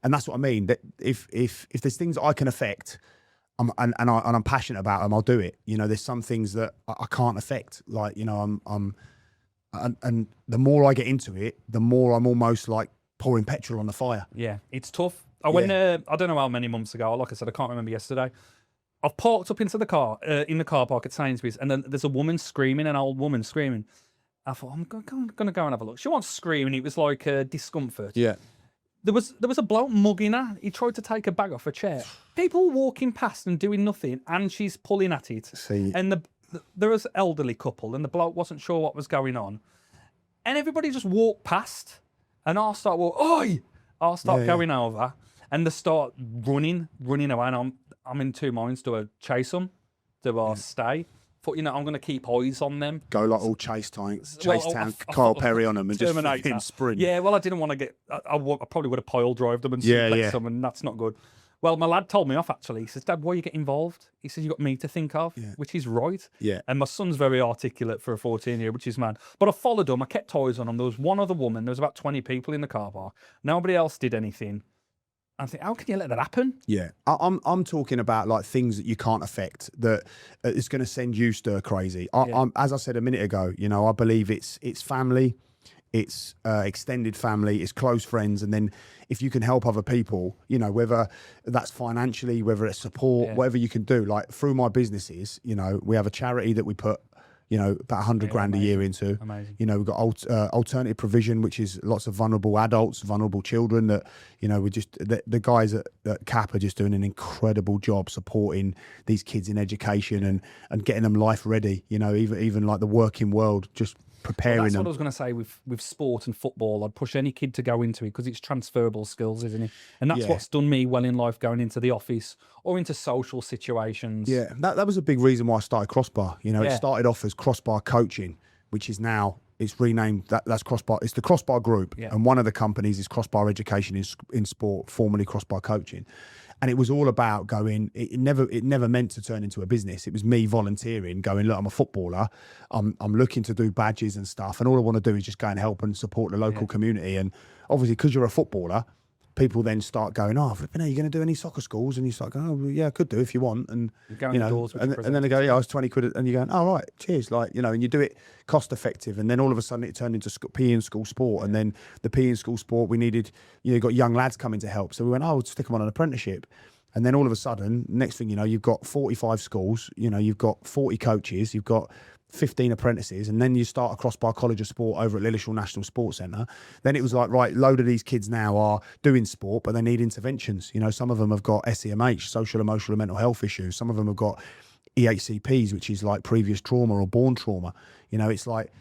And that's what I mean. That if there's things I can affect, and I'm passionate about them, I'll do it. You know, there's some things that I can't affect. Like, you know, and the more I get into it, the more I'm almost like pouring petrol on the fire. Yeah, it's tough. I went I don't know how many months ago. Like I said, I can't remember yesterday. I've parked up into the car in the car park at Sainsbury's, and then there's a woman screaming, an old woman screaming. I thought, I'm going to go and have a look. She wasn't screaming. It was like discomfort. Yeah. There was a bloke mugging her. He tried to take her bag off a chair. People walking past and doing nothing, and she's pulling at it. See. And there was an elderly couple, and the bloke wasn't sure what was going on. And everybody just walked past, and I'll start going over, and they start running away. And I'm in two minds. Do I chase them? Do I stay? Thought, you know, I'm going to keep eyes on them. Go like all Chase Town, Kyle Perry on them and just fucking sprint. Yeah, well, I didn't want to get... I probably would have pile drive them and suplex them, and that's not good. Well, my lad told me off, actually. He says, Dad, why you get involved? He says, you got me to think of, which is right. Yeah. And my son's very articulate for a 14-year, which is mad. But I followed him. I kept eyes on him. There was one other woman. There was about 20 people in the car park. Nobody else did anything. I think, how can you let that happen? Yeah, I'm talking about like things that you can't affect, that it's going to send you stir crazy. I'm, as I said a minute ago, you know, I believe it's family, it's extended family, it's close friends, and then if you can help other people, you know, whether that's financially, whether it's support, whatever you can do. Like through my businesses, you know, we have a charity that we put, you know, about 100 grand a year into. Amazing. You know, we've got alternative provision, which is lots of vulnerable adults, vulnerable children that, you know, the guys at CAP are just doing an incredible job supporting these kids in education and getting them life ready, you know, even like the working world, just preparing that's them. What I was going to say with sport and football. I'd push any kid to go into it because it's transferable skills, isn't it? And that's what's done me well in life, going into the office or into social situations. Yeah, that was a big reason why I started Crossbar. You know, it started off as Crossbar Coaching, which is now, it's renamed, that's Crossbar. It's the Crossbar Group. Yeah. And one of the companies is Crossbar Education in Sport, formerly Crossbar Coaching. And it was all about going, it never meant to turn into a business. It was me volunteering, going, look, I'm a footballer. I'm looking to do badges and stuff. And all I want to do is just go and help and support the local community. And obviously, because you're a footballer, people then start going, oh, flipping, are you going to do any soccer schools? And you start going, oh, yeah, I could do if you want. And, you know, and then they go, yeah, I was 20 quid. And you're going, oh, right, cheers. Like, you know, and you do it cost effective. And then all of a sudden it turned into PE and school sport. And then the PE and school sport, we needed, you know, got young lads coming to help. So we went, oh, we'll stick them on an apprenticeship. And then all of a sudden, next thing you know, you've got 45 schools, you know, you've got 40 coaches, you've got 15 apprentices, and then you start a Crossbar College of Sport over at Lillishall National Sports Centre. Then it was like, right, load of these kids now are doing sport, but they need interventions. You know, some of them have got SEMH, social, emotional, and mental health issues. Some of them have got EHCPs, which is like previous trauma or born trauma. You know, it's like,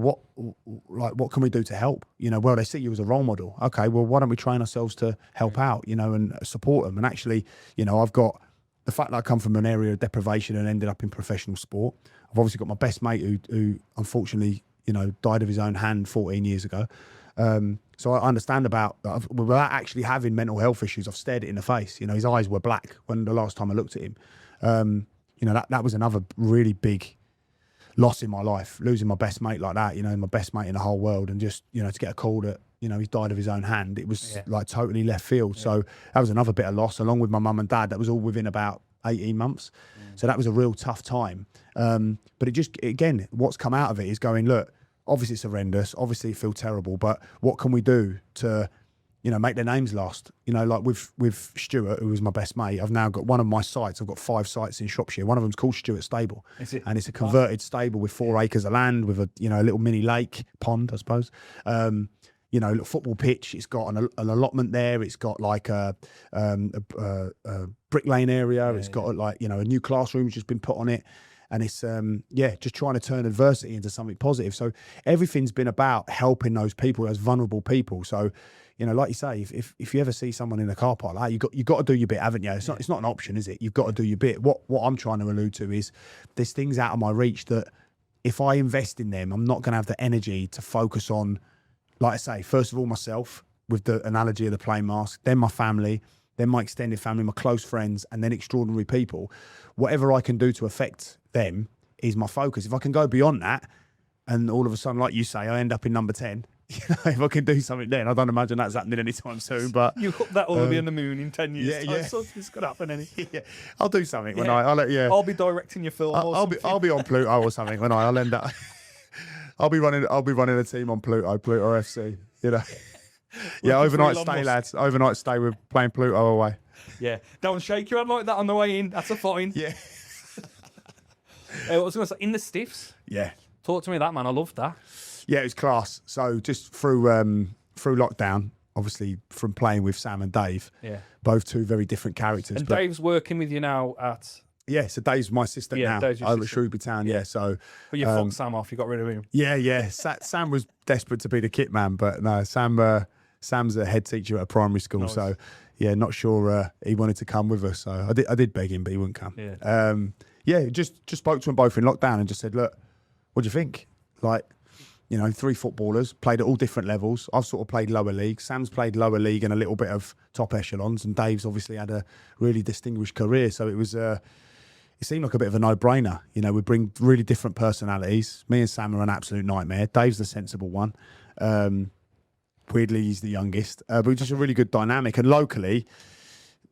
well, what can we do to help? You know, well, they see you as a role model. Okay, well, why don't we train ourselves to help out, you know, and support them? And actually, you know, I've got the fact that I come from an area of deprivation and ended up in professional sport. I've obviously got my best mate who unfortunately, you know, died of his own hand 14 years ago. So I understand without actually having mental health issues, I've stared it in the face. You know, his eyes were black when the last time I looked at him. You know, that was another really big loss in my life, losing my best mate like that, you know, my best mate in the whole world, and just, you know, to get a call that, you know, he's died of his own hand, it was like totally left field. So that was another bit of loss, along with my mum and dad. That was all within about 18 months. So that was a real tough time. But it just, again, what's come out of it is going, look, obviously it's horrendous, obviously it feels terrible, but what can we do to, you know, make their names last? You know, like with Stuart, who was my best mate, I've now got one of my sites. I've got 5 sites in Shropshire. One of them's called Stuart Stable. And it's a converted stable with 4 acres of land with a, you know, a little mini lake, pond, I suppose. You know, little football pitch. It's got an allotment there. It's got like a brick lane area. It's got like, you know, a new classroom's just been put on it. And it's, just trying to turn adversity into something positive. So everything's been about helping those people, those vulnerable people. So, you know, like you say, if you ever see someone in a car park like that, you got to do your bit, haven't you? It's not an option, is it? You've got to do your bit. What I'm trying to allude to is there's things out of my reach that if I invest in them, I'm not going to have the energy to focus on, like I say, first of all, myself, with the analogy of the plain mask, then my family, then my extended family, my close friends, and then extraordinary people. Whatever I can do to affect them is my focus. If I can go beyond that, and all of a sudden, like you say, I end up in number 10, you know, if I can do something then, I don't imagine that's happening anytime soon. But you hope that will be on the moon in 10 years. Yeah. So it's going to happen. Yeah, I'll do something when I'll be directing your film. I'll be on Pluto or something when I'll end up. I'll be running a team on Pluto FC. You know. Yeah, overnight stay, lads. Overnight stay. We're playing Pluto away. Yeah, don't shake your hand like that on the way in. That's a fine. Yeah. I was going to say, in the stiffs. Yeah. Talk to me of that, man. I loved that. Yeah, it was class. So just through lockdown, obviously from playing with Sam and Dave. Yeah. Both 2 very different characters. And Dave's working with you now at. Yeah, so Dave's my assistant now. Dave's your over at assistant. Shrewsbury Town. Yeah, so. But you fucked Sam off. You got rid of him. Yeah. Sam was desperate to be the kit man, but no, Sam's a head teacher at a primary school, nice. So yeah, not sure he wanted to come with us. So I did beg him, but he wouldn't come. Yeah. Just spoke to them both in lockdown and just said, look, what do you think? Like, you know, 3 footballers, played at all different levels. I've sort of played lower league. Sam's played lower league and a little bit of top echelons, and Dave's obviously had a really distinguished career. So it was it seemed like a bit of a no-brainer. You know, we bring really different personalities. Me and Sam are an absolute nightmare. Dave's the sensible one. Weirdly, he's the youngest, but just a really good dynamic. And locally,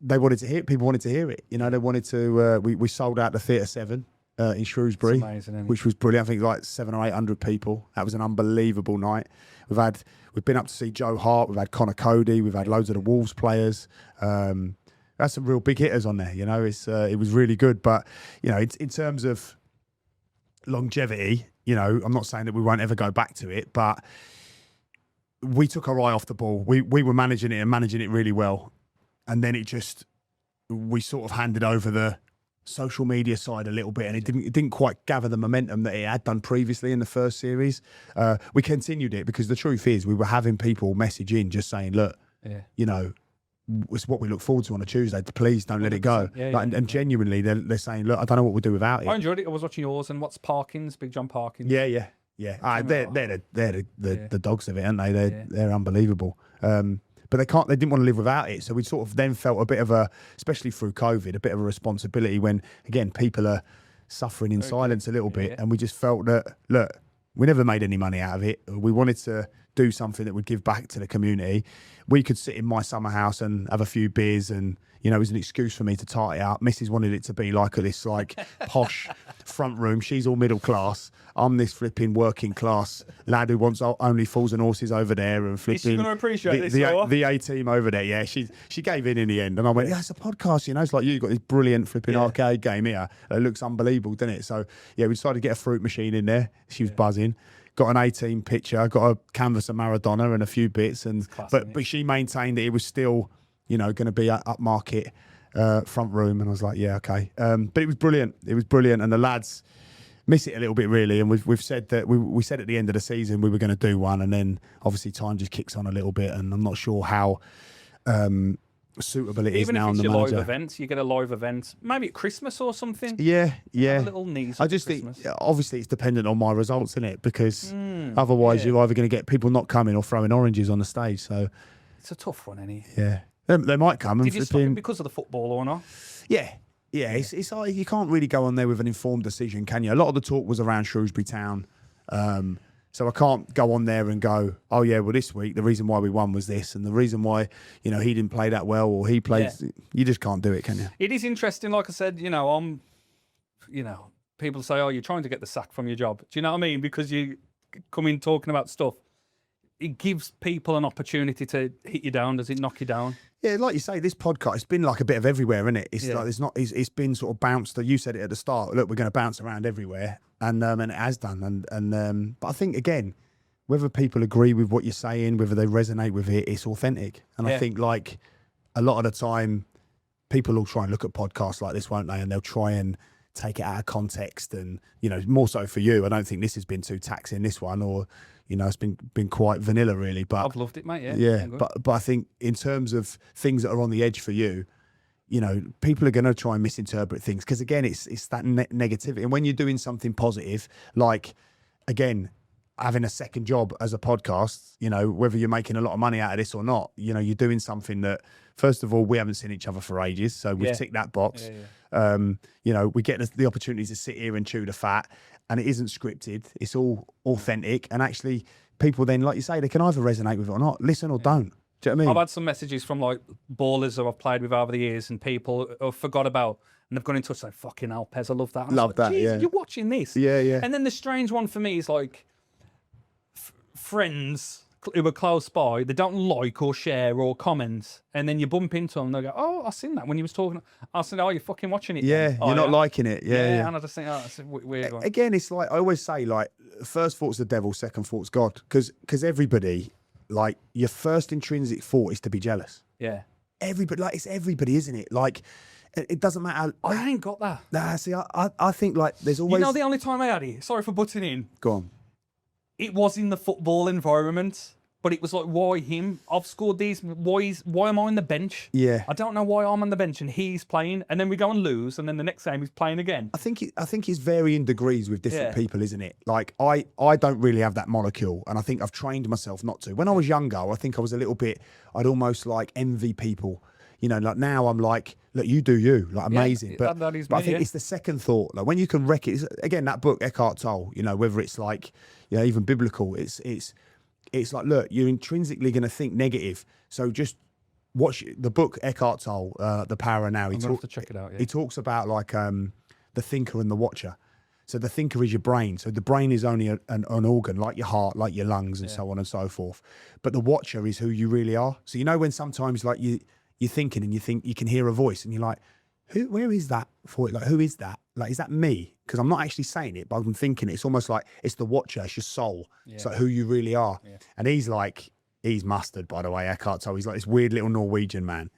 people wanted to hear it. You know, they wanted to. We sold out the Theatre 7 in Shrewsbury, amazing, which was brilliant. I think like 700 or 800 people. That was an unbelievable night. We've been up to see Joe Hart. We've had Connor Cody. We've had loads of the Wolves players. That's some real big hitters on there. You know, it was really good. But you know, in terms of longevity, you know, I'm not saying that we won't ever go back to it, but we took our eye off the ball. We were managing it really well. And then we sort of handed over the social media side a little bit, and it didn't quite gather the momentum that it had done previously in the first series. We continued it because the truth is we were having people message in just saying, look, you know, it's what we look forward to on a Tuesday. Please don't let it go. And genuinely, they're saying, look, I don't know what we'll do without it. I enjoyed it. I was watching yours, and what's Parkins, Big John Parkins? Yeah. They're the dogs of it, aren't they? They're unbelievable. But they didn't want to live without it. So we sort of then felt a bit of especially through COVID, a bit of a responsibility when, again, people are suffering in silence a little bit. And we just felt that, look, we never made any money out of it. We wanted to do something that would give back to the community. We could sit in my summer house and have a few beers, and you know, it was an excuse for me to tart it up. Mrs. wanted it to be like this posh front room. She's all middle class. I'm this flipping working class lad who wants only fools and horses over there and flipping. She's going to appreciate the A team over there. Yeah, she gave in the end, and I went, yeah, it's a podcast. You know, it's like you've got this brilliant flipping arcade game here. It looks unbelievable, doesn't it? So yeah, we decided to get a fruit machine in there. She was buzzing. Got an A-team picture, got a canvas of Maradona and a few bits, but she maintained that it was still, you know, going to be an upmarket front room, and I was like, yeah, okay. But it was brilliant. It was brilliant, and the lads, miss it a little bit, really. And we've said that we said at the end of the season we were going to do one, and then obviously time just kicks on a little bit, and I'm not sure how suitable it is Even now if on it's the your manager. live events, you get a live event, maybe at Christmas or something. Yeah. Have a little knees. I at just Christmas. think obviously it's dependent on my results, isn't it? Because otherwise you're either going to get people not coming or throwing oranges on the stage. So It's a tough one, any. yeah, they might come. Did and you stop flipping- it because of the football or not? Yeah. It's like you can't really go on there with an informed decision, can you? A lot of the talk was around Shrewsbury Town. So I can't go on there and go, oh yeah, well this week the reason why we won was this, and the reason why he didn't play that well or he played. Yeah. You just can't do it, can you? It is interesting. Like I said, people say, oh, you're trying to get the sack from your job. Do you know what I mean? Because you come in talking about stuff. It gives people an opportunity to hit you down. Does it knock you down? Yeah, like you say, this podcast, it's been like a bit of everywhere, isn't it? It's Yeah. like it's been sort of bounced. You said it at the start. Look, we're going to bounce around everywhere, and it has done. But I think again, whether people agree with what you're saying, whether they resonate with it, it's authentic. And I Yeah. think like a lot of the time, people will try and look at podcasts like this, won't they? And they'll try and take it out of context. And more so for you, I don't think this has been too taxing, this one, or it's been quite vanilla really. But I've loved it, mate. Yeah. yeah, Good. but I think in terms of things that are on the edge for you, people are going to try and misinterpret things because again, it's that negativity. And when you're doing something positive, like again, having a second job as a podcast, whether you're making a lot of money out of this or not, you're doing something that, first of all, we haven't seen each other for ages, so we've ticked that box. We get the opportunity to sit here and chew the fat, and it isn't scripted. It's all authentic, and actually, people then, like you say, they can either resonate with it or not, listen or don't. Do you know what I mean? I've had some messages from like ballers who I've played with over the years, and people who I've forgot about, and they've gone in touch saying, "Fucking hell, Pez, I love that." And I was Love like, that, "Jesus, yeah. You're watching this, Yeah. And then the strange one for me is like friends who are close by, they don't like or share or comment, and then you bump into them, and they go, "Oh, I seen that when you was talking." I said, "Oh, you're fucking watching it." Yeah, then?" "Oh, you're not liking it. Yeah. And I just think, oh, that's a weird one. Again, it's like I always say, like first thought's the devil, second thought's God, because everybody, like your first intrinsic thought is to be jealous. Yeah, Everybody, like it's everybody, isn't it? Like it doesn't matter. I ain't got that. Nah, see, I think like there's always. The only time I had it. Sorry for butting in. Go on. It was in the football environment, but it was like, why him? I've scored these. Why am I on the bench? Yeah. I don't know why I'm on the bench and he's playing, and then we go and lose, and then the next game he's playing again. I think it's varying degrees with different Yeah. people, isn't it? Like I don't really have that molecule, and I think I've trained myself not to. When I was younger, I think I was a little bit. I'd almost like envy people. Like now I'm like, look, you do you, like amazing. But that is I me, think yeah. it's the second thought. Like when you can wreck it. Again, that book Eckhart Tolle. Whether it's like, even biblical. It's like, look, you're intrinsically going to think negative. So just watch the book Eckhart Tolle, The Power of Now. I'm gonna have to check it out. Yeah. He talks about like the thinker and the watcher. So the thinker is your brain. So the brain is only an organ, like your heart, like your lungs, and so on and so forth. But the watcher is who you really are. So when sometimes like you're thinking and you think you can hear a voice and you're like, where is that for? Like, who is that? Like, is that me? Because I'm not actually saying it, but I'm thinking it. It's almost like it's the watcher, it's your soul. It's like who you really are. Yeah. And he's mustard, by the way, Eckhart Tolle. He's like this weird little Norwegian man.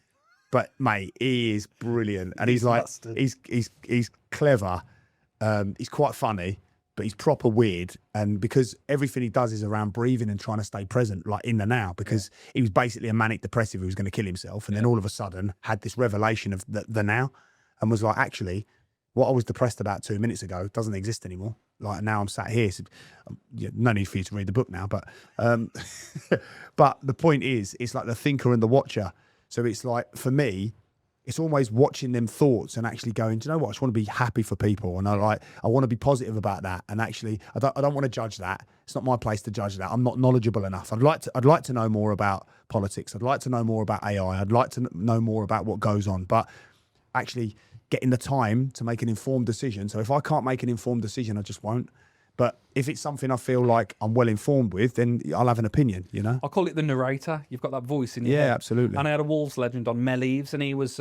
But mate, he is brilliant. And he's like, mustard. he's clever. He's quite funny, but he's proper weird. And because everything he does is around breathing and trying to stay present, like in the now, because he was basically a manic depressive who was going to kill himself. And then all of a sudden had this revelation of the now and was like, actually, what I was depressed about 2 minutes ago doesn't exist anymore. Like now I'm sat here. So, no need for you to read the book now, but but the point is, it's like the thinker and the watcher. So it's like, for me, it's always watching them thoughts and actually going, do you know what? I just want to be happy for people. And I want to be positive about that. And actually, I don't want to judge that. It's not my place to judge that. I'm not knowledgeable enough. I'd like to know more about politics. I'd like to know more about AI. I'd like to know more about what goes on. But actually getting the time to make an informed decision. So if I can't make an informed decision, I just won't. But if it's something I feel like I'm well informed with, then I'll have an opinion, I call it the narrator. You've got that voice in your Yeah, head. absolutely. And I had a Wolves legend on Mel Eves, and he was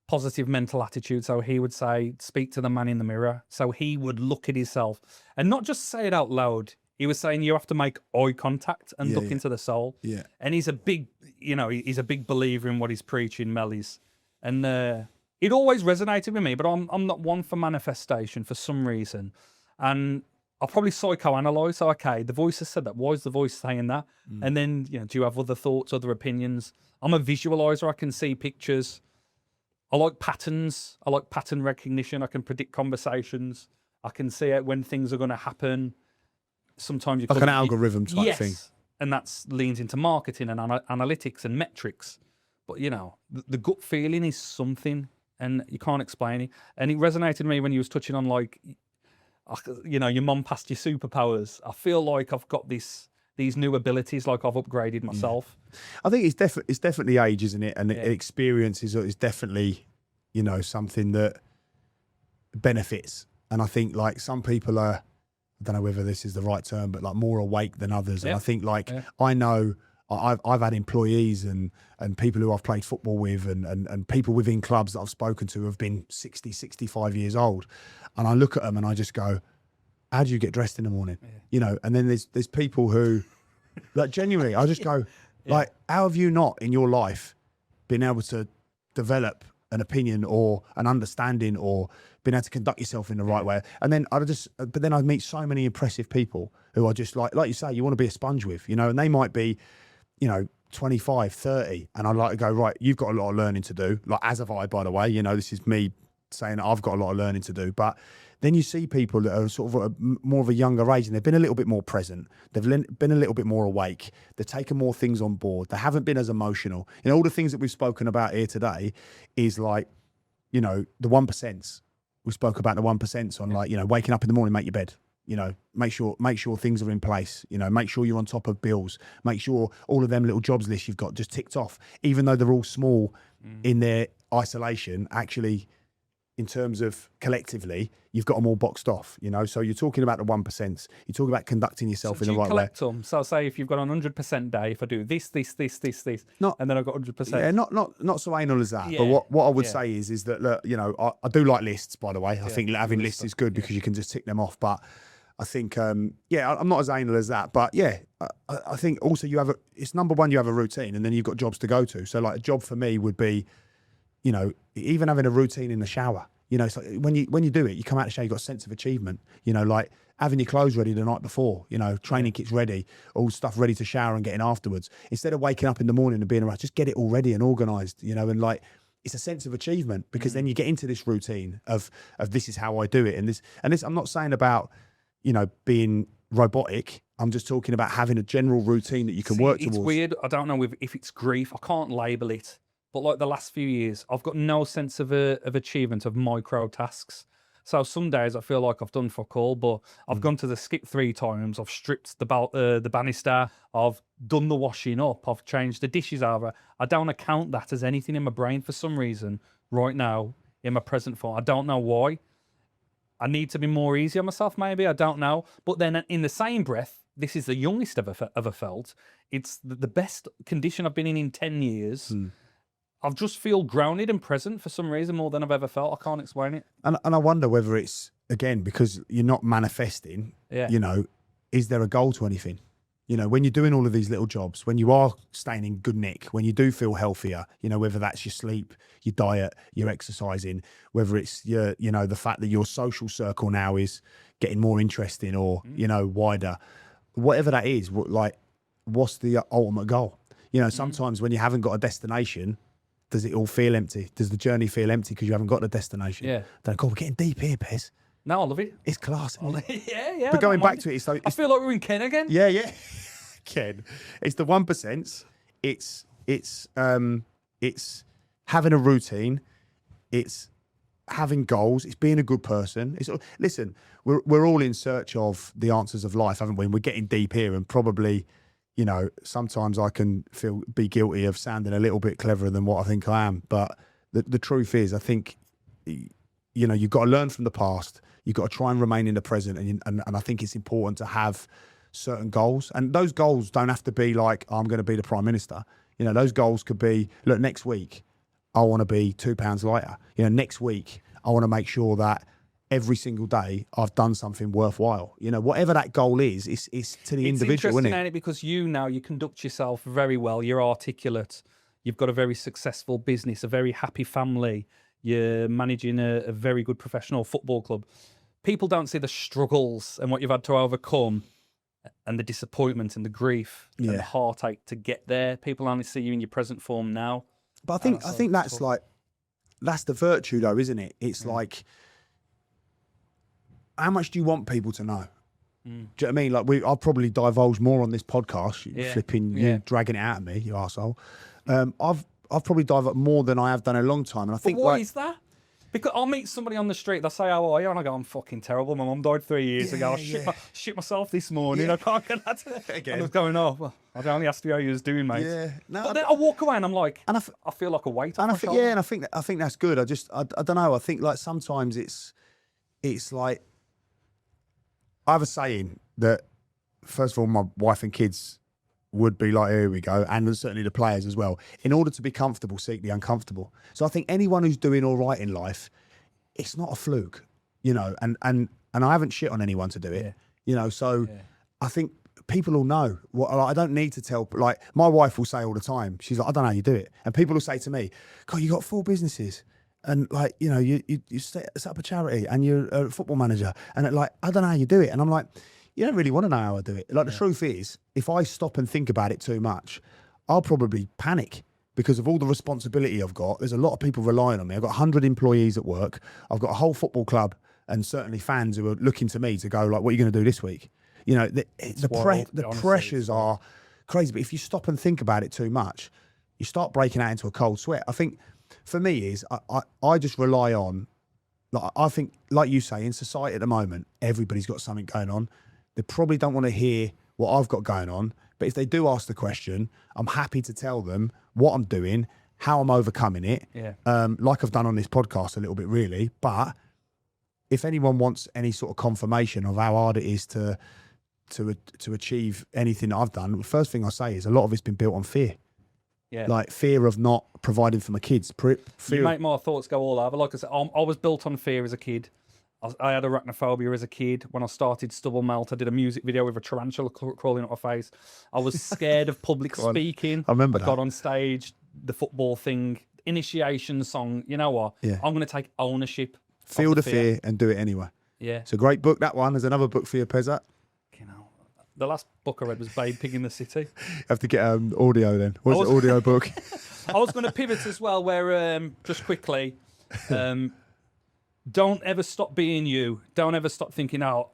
positive mental attitude. So he would say, speak to the man in the mirror. So he would look at himself and not just say it out loud. He was saying you have to make eye contact and look into the soul. Yeah. And he's a big, he's a big believer in what he's preaching, Mel is. And it always resonated with me, but I'm not one for manifestation for some reason. And I'll probably psychoanalyze. So, okay, the voice has said that. Why is the voice saying that? And then, do you have other thoughts, other opinions? I'm a visualizer. I can see pictures. I like patterns. I like pattern recognition. I can predict conversations. I can see it when things are going to happen. Sometimes you like an algorithm type thing. And that leans into marketing and analytics and metrics. But, the gut feeling is something, and you can't explain it. And it resonated with me when you was touching on, like, your mum passed your superpowers. I feel like I've got these new abilities, like I've upgraded myself. I think it's definitely age, isn't it? And experience is definitely, something that benefits. And I think, like, some people are, I don't know whether this is the right term, but like more awake than others. And I think, like, I know I've had employees and people who I've played football with and people within clubs that I've spoken to have been 60, 65 years old. And I look at them and I just go, how do you get dressed in the morning? And then there's people who, like, genuinely, I just go, like, how have you not in your life been able to develop an opinion or an understanding or been able to conduct yourself in the right way? And then but then I meet so many impressive people who are just like you say, you want to be a sponge with, and they might be, 25, 30. And I'd like to go, right, you've got a lot of learning to do. Like, as have I, by the way, this is me saying that I've got a lot of learning to do. But then you see people that are sort of more of a younger age and they've been a little bit more present. They've been a little bit more awake. They've taken more things on board. They haven't been as emotional. All the things that we've spoken about here today is like, the 1%. We spoke about the 1% on like, waking up in the morning, make your bed. Make sure things are in place. Make sure you're on top of bills. Make sure all of them little jobs lists you've got just ticked off, even though they're all small in their isolation. Actually, in terms of collectively, you've got them all boxed off. So you're talking about the 1%. You're talking about conducting yourself in the right way. Collect them. So say if you've got an 100% day, if I do this, and then I've got 100%. Yeah, not so anal as that. Yeah. But what I would say is that, look, I do like lists, by the way. I think having lists is good because you can just tick them off. But I think, I'm not as anal as that. But yeah, I think also it's number one, you have a routine and then you've got jobs to go to. So like a job for me would be, even having a routine in the shower. It's like when you do it, you come out of the shower, you've got a sense of achievement. Like having your clothes ready the night before, training kits ready, all stuff ready to shower and getting afterwards. Instead of waking up in the morning and being around, just get it all ready and organised, and like it's a sense of achievement because then you get into this routine of this is how I do it. And this I'm not saying about, being robotic. I'm just talking about having a general routine that you can work towards. It's weird. I don't know if it's grief. I can't label it. But like the last few years, I've got no sense of achievement of micro tasks. So some days I feel like I've done fuck all, but I've gone to the skip 3 times. I've stripped the banister. I've done the washing up. I've changed the dishes over. I don't account that as anything in my brain for some reason right now in my present form. I don't know why. I need to be more easy on myself, maybe. I don't know. But then in the same breath, this is the youngest I've ever felt. It's the best condition I've been in 10 years. I just feel grounded and present for some reason more than I've ever felt. I can't explain it. And I wonder whether it's, again, because you're not manifesting, is there a goal to anything? When you're doing all of these little jobs, when you are staying in good nick, when you do feel healthier, whether that's your sleep, your diet, your exercising, whether it's the fact that your social circle now is getting more interesting or, wider, whatever that is, what's the ultimate goal? Sometimes when you haven't got a destination, does it all feel empty? Does the journey feel empty because you haven't got the destination? Yeah. We're getting deep here, Pez. No, I love it. It's class. Yeah. But going back to it, I feel like we're in Ken again. Yeah. Ken. It's the 1%. It's having a routine. It's having goals. It's being a good person. Listen, we're all in search of the answers of life, haven't we? And we're getting deep here, and probably, sometimes I can be guilty of sounding a little bit cleverer than what I think I am. But the truth is, I think, you've got to learn from the past. You've got to try and remain in the present. And I think it's important to have certain goals. And those goals don't have to be like, I'm going to be the Prime Minister. Those goals could be, look, next week, I want to be 2 pounds lighter. Next week, I want to make sure that every single day I've done something worthwhile. Whatever that goal is, it's to the individual, isn't it? Because you conduct yourself very well. You're articulate. You've got a very successful business, a very happy family. you're managing a very good professional football club. People don't see the struggles and what you've had to overcome and the disappointment and the grief and the heartache to get there. People only see you in your present form now. But I think that's like, that's the virtue though, isn't it? It's like, how much do you want people to know? Do you know what I mean? Like I'll probably divulge more on this podcast, you dragging it out of me, you arsehole. I've probably divulged more than I have done in a long time. And I think why is that? Because I'll meet somebody on the street, they'll say, how are you? And I go, I'm fucking terrible. My mum died 3 years ago. I shit myself this morning. I can't get that again. I was going, well, I only asked you how you was doing, mate. Yeah. No, but then I walk away and I'm like, and I feel like a weight off my shoulder. Yeah, and I think that's good. I don't know. I think like sometimes it's like, I have a saying that, first of all, my wife and kids would be like, here we go, and certainly the players as well. In order to be comfortable, seek the uncomfortable. So I think anyone who's doing all right in life, it's not a fluke, you know, and I haven't shit on anyone to do it, you know, so I think people will know. I don't need to tell, like, my wife will say all the time, she's like, I don't know how you do it. And people will say to me, God, you got 4 businesses. And like, you know, you set up a charity and you're a football manager. And like, I don't know how you do it. And I'm like, you don't really want to know how I do it. Like the truth is, if I stop and think about it too much, I'll probably panic because of all the responsibility I've got. There's a lot of people relying on me. I've got 100 employees at work. I've got a whole football club and certainly fans who are looking to me to go like, what are you going to do this week? You know, the pressures are crazy. But if you stop and think about it too much, you start breaking out into a cold sweat. I think for me is I just rely on, like, I think, like you say, in society at the moment, everybody's got something going on. They probably don't want to hear what I've got going on. But if they do ask the question, I'm happy to tell them what I'm doing, how I'm overcoming it, like I've done on this podcast a little bit, really. But if anyone wants any sort of confirmation of how hard it is to achieve anything that I've done, the first thing I say is a lot of it's been built on fear. Yeah. Like fear of not providing for my kids. Fear you make my thoughts go all over. Like I said, I was built on fear as a kid. I had arachnophobia as a kid. When I started Stubble Melt, I did a music video with a tarantula crawling up my face. I was scared of public speaking. I remember that. Got on stage, the football thing, initiation song. You know what? Yeah. I'm going to take ownership. Feel the fear and do it anyway. Yeah. It's a great book, that one. There's another book for you, Pezzadox. You know, the last book I read was Babe Pig in the City. Have to get audio then. What's the audio book? I was going to pivot as well, where just quickly, don't ever stop being you. Don't ever stop thinking out.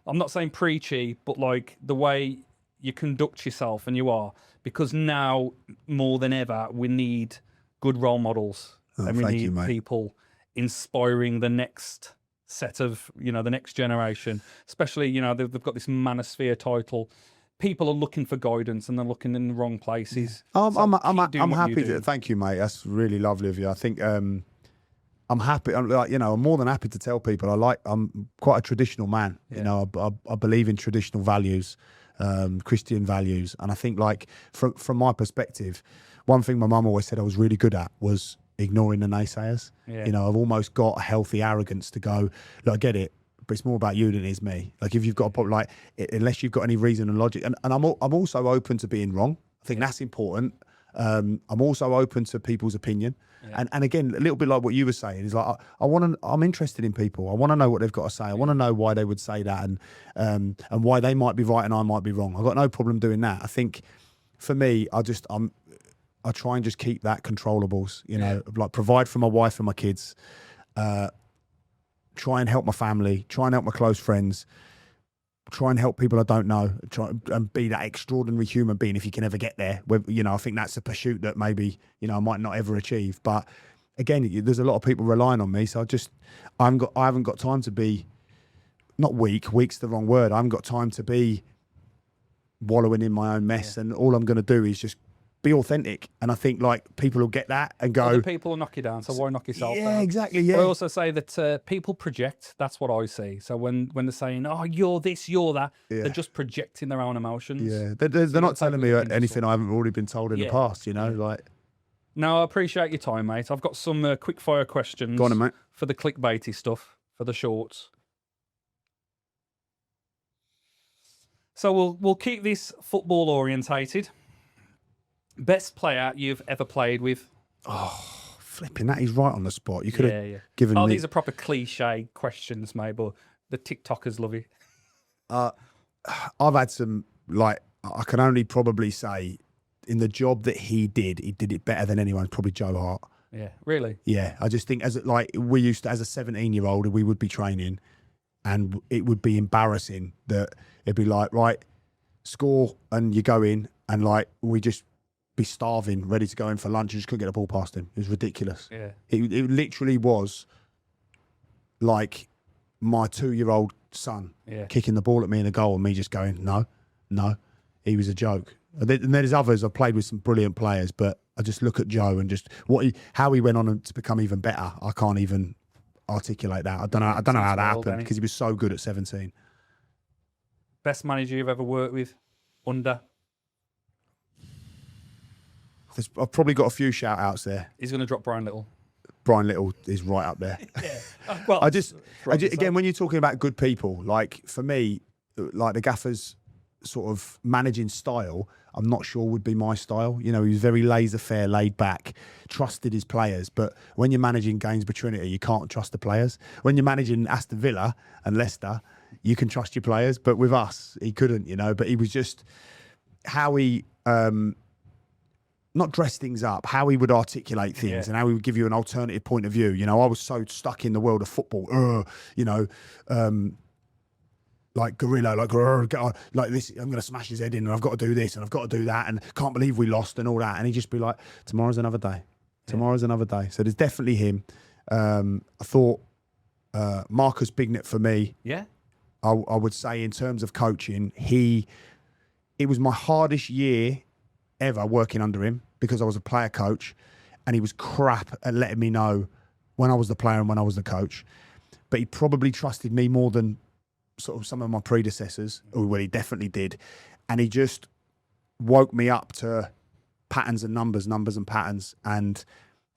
I'm not saying preachy, but like the way you conduct yourself, and you are, because now more than ever we need good role models, and we need people inspiring the next set of, you know, the next generation. Especially, you know, they've got this manosphere title. People are looking for guidance and they're looking in the wrong places. I'm happy to. Thank you, mate. That's really lovely of you. I think I'm happy. I'm like, you know, I'm more than happy to tell people I'm quite a traditional man. Yeah. You know, I believe in traditional values, Christian values, and I think like from my perspective, one thing my mum always said I was really good at was ignoring the naysayers. Yeah. You know, I've almost got a healthy arrogance to go, look, I get it, but it's more about you than it is me. Like if you've got a problem, like unless you've got any reason and logic, and I'm also open to being wrong. I think that's important. I'm also open to people's opinion. Yeah. And again, a little bit like what you were saying is like, I'm interested in people. I want to know what they've got to say. I want to know why they would say that and why they might be right and I might be wrong. I've got no problem doing that. I think for me, I try and just keep that controllables, you know, like provide for my wife and my kids, try and help my family, try and help my close friends, try and help people I don't know, try and be that extraordinary human being if you can ever get there. You know, I think that's a pursuit that maybe, you know, I might not ever achieve. But again, there's a lot of people relying on me. So I haven't got time to be, not weak, weak's the wrong word. I haven't got time to be wallowing in my own mess. Yeah. And all I'm going to do is just be authentic. And I think like people will get that and go, other people will knock you down, so why knock yourself down? Yeah, exactly. Yeah. But I also say that people project. That's what I see. So when they're saying, oh, you're this, you're that, they're just projecting their own emotions. Yeah, they're not telling me anything I haven't already been told in the past, you know, like. No, I appreciate your time, mate. I've got some quick fire questions. Go on, mate. For the clickbaity stuff, for the shorts. So we'll keep this football orientated. Best player you've ever played with? Oh, flipping that. He's right on the spot. You could have given me. These are proper cliche questions, mate, but the TikTokers love it. I've had some, like, I can only probably say in the job that he did it better than anyone, probably Joe Hart. Yeah, really? Yeah, I just think we used to, as a 17-year-old, we would be training and it would be embarrassing that it'd be like, right, score and you go in and like, we just be starving, ready to go in for lunch and just couldn't get a ball past him. It was ridiculous. Yeah. It literally was like my 2-year-old son kicking the ball at me in the goal and me just going, no. He was a joke. And there's others. I've played with some brilliant players, but I just look at Joe and just how he went on to become even better. I can't even articulate that. I don't know how that happened because he was so good at 17. Best manager you've ever worked with? Under? I've probably got a few shout outs there. He's going to drop Brian Little. Brian Little is right up there. Yeah. Well, I just again, when you're talking about good people, like for me, like the Gaffer's sort of managing style, I'm not sure would be my style. You know, he was very laissez-faire, laid back, trusted his players. But when you're managing Gainsborough Trinity, you can't trust the players. When you're managing Aston Villa and Leicester, you can trust your players. But with us, he couldn't, you know. But he was just how he not dress things up, how he would articulate things and how he would give you an alternative point of view. You know, I was so stuck in the world of football, you know, like gorilla, like this, I'm going to smash his head in and I've got to do this and I've got to do that and can't believe we lost and all that. And he'd just be like, tomorrow's another day. Tomorrow's another day. So there's definitely him. I thought Marcus Bignett for me, I would say in terms of coaching, it was my hardest year ever working under him because I was a player coach and he was crap at letting me know when I was the player and when I was the coach. But he probably trusted me more than sort of some of my predecessors, well, he definitely did. And he just woke me up to patterns and numbers and patterns. And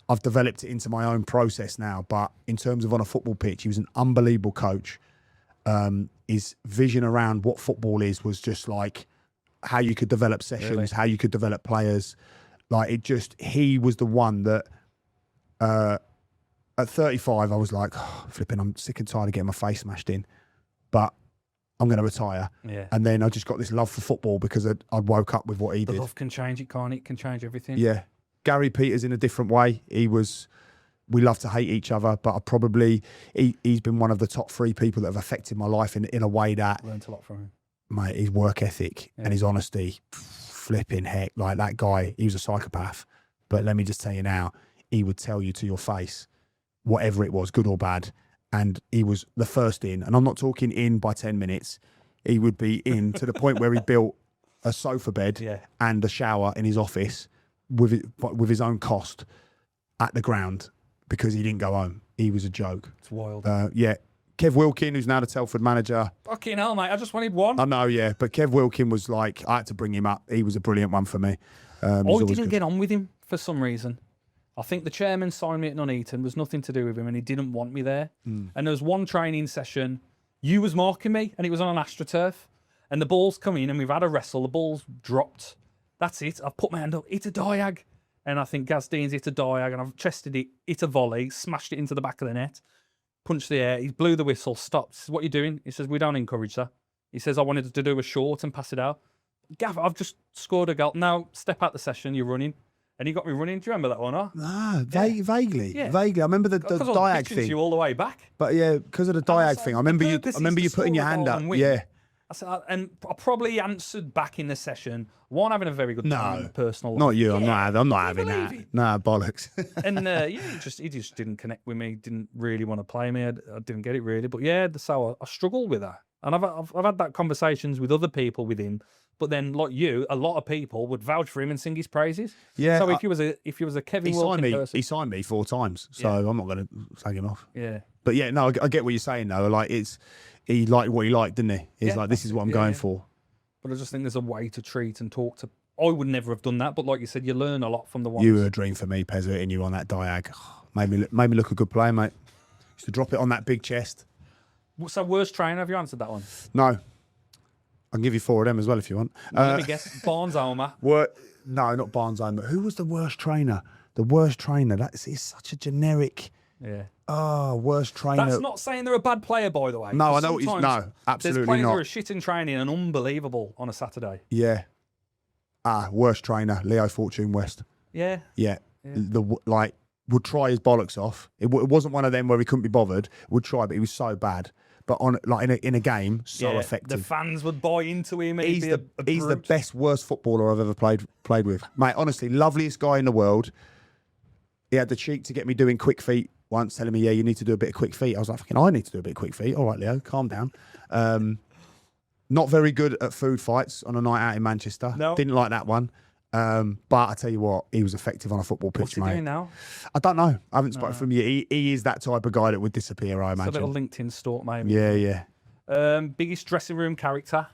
I've developed it into my own process now. But in terms of on a football pitch, he was an unbelievable coach. His vision around what football is was just like how you could develop sessions, how you could develop players. Like he was the one that at 35, I was like, flipping, I'm sick and tired of getting my face smashed in. But I'm going to retire. Yeah. And then I just got this love for football because I woke up with what he did. The love can change it, can't it? It can change everything. Yeah. Gary Peters in a different way. We love to hate each other, but he's been one of the top 3 people that have affected my life in a way that... Learned a lot from him. Mate, his work ethic and his honesty, flipping heck. Like that guy, he was a psychopath. But let me just tell you now, he would tell you to your face, whatever it was, good or bad. And he was the first in, and I'm not talking in by 10 minutes. He would be in to the point where he built a sofa bed and a shower in his office with his own cost at the ground because he didn't go home. He was a joke. It's wild. Kev Wilkin, who's now the Telford manager. Fucking hell, mate. I just wanted one. I know, yeah. But Kev Wilkin was like, I had to bring him up. He was a brilliant one for me. I didn't get on with him for some reason. I think the chairman signed me at Nuneaton. Was nothing to do with him, and he didn't want me there. And there was one training session. You was marking me, and it was on an AstroTurf. And the ball's come in, and we've had a wrestle. The ball's dropped. That's it. I've put my hand up. Hit a diag. And I think Gaz Dean's hit a diag, and I've chested it, hit a volley, smashed it into the back of the net, punched the air. He blew the whistle, stopped. He says, what are you doing? He says, we don't encourage that. He says, I wanted to do a short and pass it out. Gav, I've just scored a goal. Now, step out the session, you're running. And he got me running. Do you remember that one, huh? Nah, vaguely. Yeah. Vaguely. I remember the diag thing. You all the way back. But yeah, because of the diag thing. I remember you putting your hand up. Yeah. And I probably answered back in the session. One, having a very good time, personal. Not you. Yeah. I'm not having that. Nah, bollocks. And he just didn't connect with me. Didn't really want to play me. I didn't get it really. But yeah, so I struggled with that. And I've had that conversations with other people with him. But then, like you, a lot of people would vouch for him and sing his praises. Yeah. So if you was a Kevin Wilkin person, he signed me 4 times. So I'm not going to slag him off. Yeah. But yeah, no, I get what you're saying though. Like he liked what he liked, didn't he? He's like, this is what I'm going for. But I just think there's a way to treat and talk to. I would never have done that, but like you said, you learn a lot from the ones. You were a dream for me, Pezza, hitting you on that diag. Made me look a good player, mate. Used to drop it on that big chest. So worst trainer? Have you answered that one? No. I can give you 4 of them as well if you want. Let me guess. Barnes-Homer. No, not Barnes-Homer. Who was the worst trainer? The worst trainer. It's such a generic. Yeah. Oh, worst trainer. That's not saying they're a bad player, by the way. No, 'cause I know what you. sometimes No, absolutely there's players not. who are shit in training and unbelievable on a Saturday. Yeah. Worst trainer, Leo Fortune West. Yeah. Yeah. Would try his bollocks off. It wasn't one of them where he couldn't be bothered. Would try, but he was so bad. But in a game, so effective. The fans would buy into him. He's the best, worst footballer I've ever played with, mate. Honestly, loveliest guy in the world. He had the cheek to get me doing quick feet once, telling me, "Yeah, you need to do a bit of quick feet." I was like, "Fucking, I need to do a bit of quick feet." All right, Leo, calm down. Not very good at food fights on a night out in Manchester. No. Didn't like that one. But I tell you what, he was effective on a football pitch, What's he mate. doing now? I don't know. I haven't spotted from you. He is that type of guy that would disappear, I It's a imagine. little LinkedIn stalk, maybe. Yeah. Biggest dressing room character?